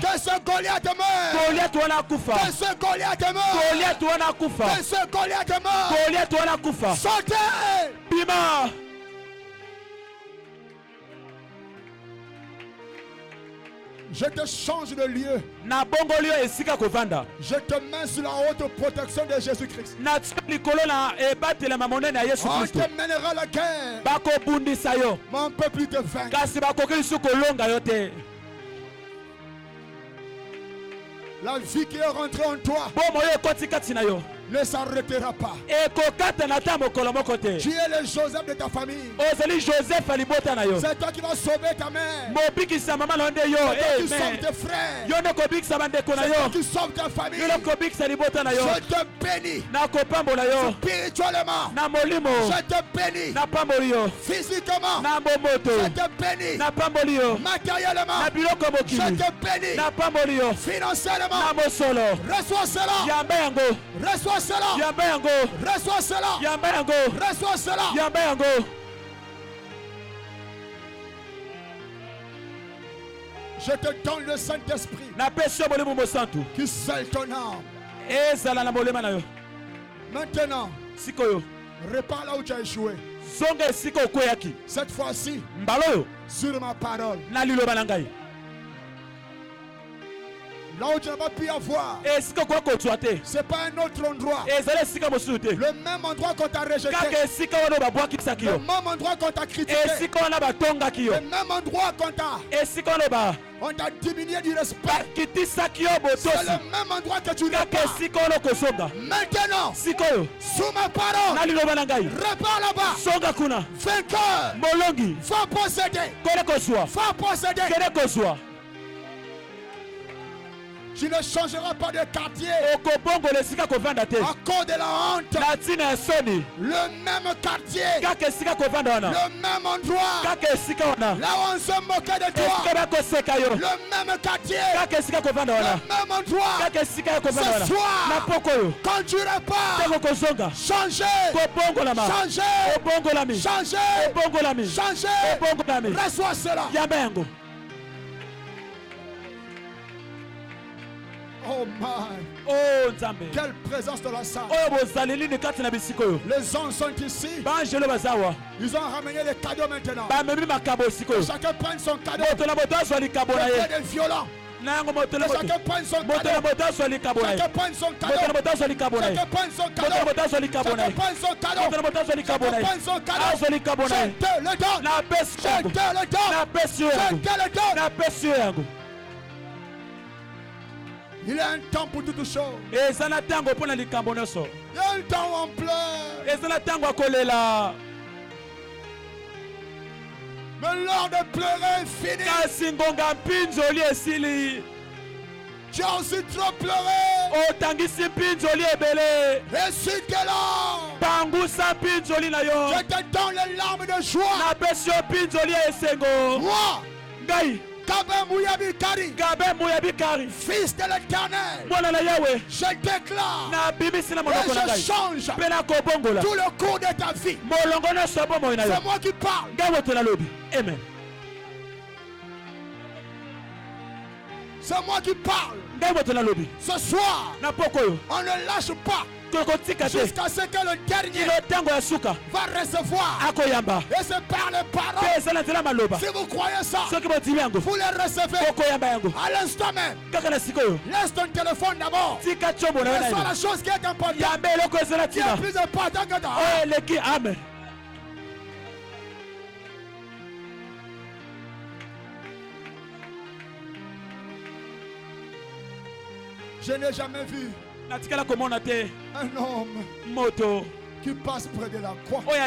Que ce Goliath meure. Que ce Goliath meure. Que ce Goliath meure. Sautez. Bima. Je te change de lieu. Je te mets sur la haute protection de Jésus-Christ. On te mènera la guerre. Mon peuple te vainc. La vie qui est rentrée en toi ne s'arrêtera pas. Tu es le Joseph de ta famille. C'est toi qui vas sauver ta mère. C'est toi qui sauves tes frères. C'est toi qui sauves ta famille. Je te bénis spirituellement. Je te bénis physiquement. Je te bénis matériellement. Je te bénis financièrement. Reçois cela. Reçois cela. Reçois cela. Reçois cela. Je te donne le Saint-Esprit qui scelle ton âme. Maintenant, repars là où tu as échoué. Cette fois-ci, sur ma parole. Là où tu n'as pas pu avoir, c'est pas un autre endroit. Le même endroit qu'on t'a rejeté. Le même endroit qu'on t'a critiqué. Le même endroit on t'a diminué du respect. C'est le même endroit que tu n'as pas. Maintenant, sous ma parole, repars là-bas. Vainqueur, va posséder. Va posséder. Tu ne changeras pas de quartier à cause de la honte. Le même quartier, le même endroit, là où on se moquait de toi. Le même quartier, le même endroit. Ce soir, quand tu repars, changer, changer. Reçois cela. Oh my. Oh Nzambe. Quelle présence de la salle. Les anges sont ici. Ils ont ramené les cadeaux maintenant. Chacun prend son cadeau. Des violents. Chacun prend son cadeau. Chacun prend son cadeau. Chacun prend son cadeau. Chacun prend son cadeau. Chacun prend son cadeau. Je te le donne. Je te le donne. Je te le donne. Il y a un temps pour toutes choses. Il y a un temps où on pleure. Mais l'heure de pleurer est finie. Tu as aussi trop pleuré. Et si tu es là, je te donne les larmes de joie. Moi, Gabé Mouyabikari, fils de l'Éternel, je déclare et je change tout le cours de ta vie. C'est moi qui parle. Amen. C'est moi qui parle. Ce soir, on ne lâche pas jusqu'à ce que le dernier va recevoir. Et c'est par les paroles. Si vous croyez ça, vous les recevez à l'instant même. Laisse ton téléphone d'abord. Reçois la chose qui est importante. Qui est plus important que toi. Amen. Je n'ai jamais vu un homme qui passe près de la croix et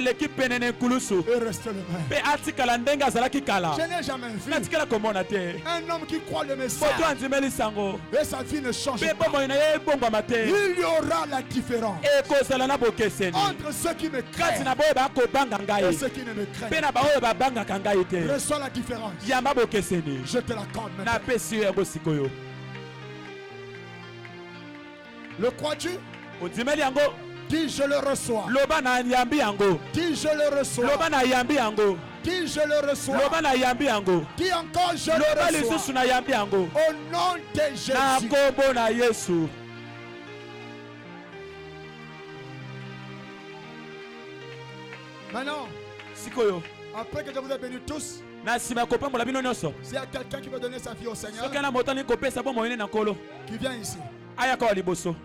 reste le même. Je n'ai jamais vu un homme qui croit le Messie et sa vie ne change pas. Il y aura la différence entre ceux qui me craignent et ceux qui ne me craignent. Reçois la différence. Je te l'accorde maintenant. Le crois-tu? odimeli yango. Dis je le reçois. Loba na yambi yango. Dis je le reçois. Loba na yambi yango. Dis je le reçois. Loba na yambi yango. Dis encore je le Loba reçois. lisusu na yambi yango. Au nom de Jésus. Na kombo na Yesu. Maintenant, Sikoyo. après que je vous ai bénis tous, Na sima kopambola bino nyonso. s'il y a quelqu'un qui veut donner sa vie au Seigneur, Soki na motani kopesa bo moyene na nkolo. qui vient ici, Aya kwa liboso.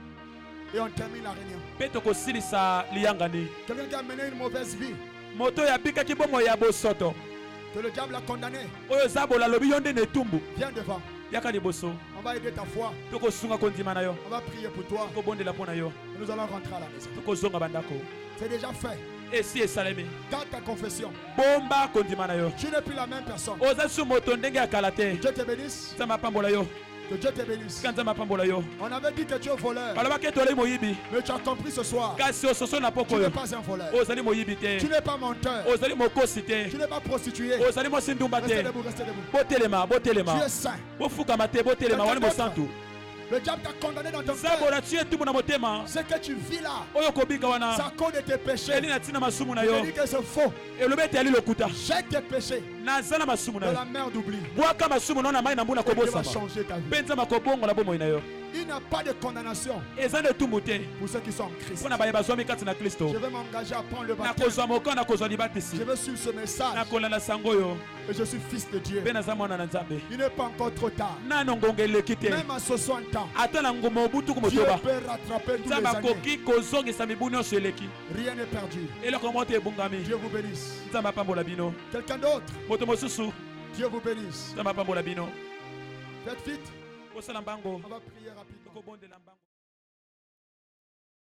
et on termine la réunion. Pe tokosilisa liyangani. Quelqu'un qui a mené une mauvaise vie, Moto ya bikaki bomo ya bosoto. que le diable a condamné, Oyo zabola lobi yonde ne tumbu. viens devant. Yaka liboso. On va aider ta foi. Tokosunga kondima na yo. On va prier pour toi. Tokobondela pona yo. Et nous allons rentrer à la maison. Tokozonga bandako. C'est déjà fait. Esi esalemi. Garde ta confession. Bomba kondima na yo. Tu n'es plus la même personne. Oza su moto ndenge ya kala te. Dieu te bénisse. Nzambe apambola yo. Que Dieu te bénisse. Ka Nzambe apambola yo. On avait dit que tu es voleur. Balobaki ete ozali moyibi. Mais tu as compris ce soir. Kasi ososo na Tu poko n'es yo. pas un voleur. Ozali moyibi te. Tu n'es pas menteur. Ozali mokosi te. Tu n'es pas prostitué. Ozali mosi ndumba Restez te. debout, restez debout. Botelema, Tu botelema. es saint. Bofukama te, botelema wali mosantu. Le diable t'a condamné dans ton cœur. Zabola tu etumbu na motema. Ce que tu vis là, Oyo kobika c'est wana. à cause de tes péchés. Eli na tina masumu na Je yo. dis que c'est faux. Elobi ete ali lokuta. Jette tes péchés Naza na masumu de na yo. la mer d'oubli. Bwaka masumu na mai na mbuna Et Dieu va kobosama. changer ta vie. Mpe Nzambe akobongola bomoi na yo. Il n'y a pas de condamnation Eza na etumbu te. pour ceux qui sont en Christ. Mpona baye bazwami kati na Kristo. Je vais m'engager à prendre le baptême. Nakozwa moko nakozwa libatisi. Je vais suivre ce message. Nakolanda sango oyo. Et je suis fils de Dieu. Mpe naza mwana na Nzambe. Il n'est pas encore trop tard. Nano ngonga eleki te. Même à 60 ans, Ata na ngoma obutuku Dieu motoba. peut rattraper tous les Nzambe années. akoki kozongisa mibu nyonso eleki. Rien n'est perdu. Eloko moko te ebungami. Dieu vous bénisse. Nzambe apambola bino. Quelqu'un d'autre, Moto mosusu. Dieu vous bénisse. Nzambe apambola bino. Faites vite. Kosala mbango. On va prier rapidement. Tokobondela mbango.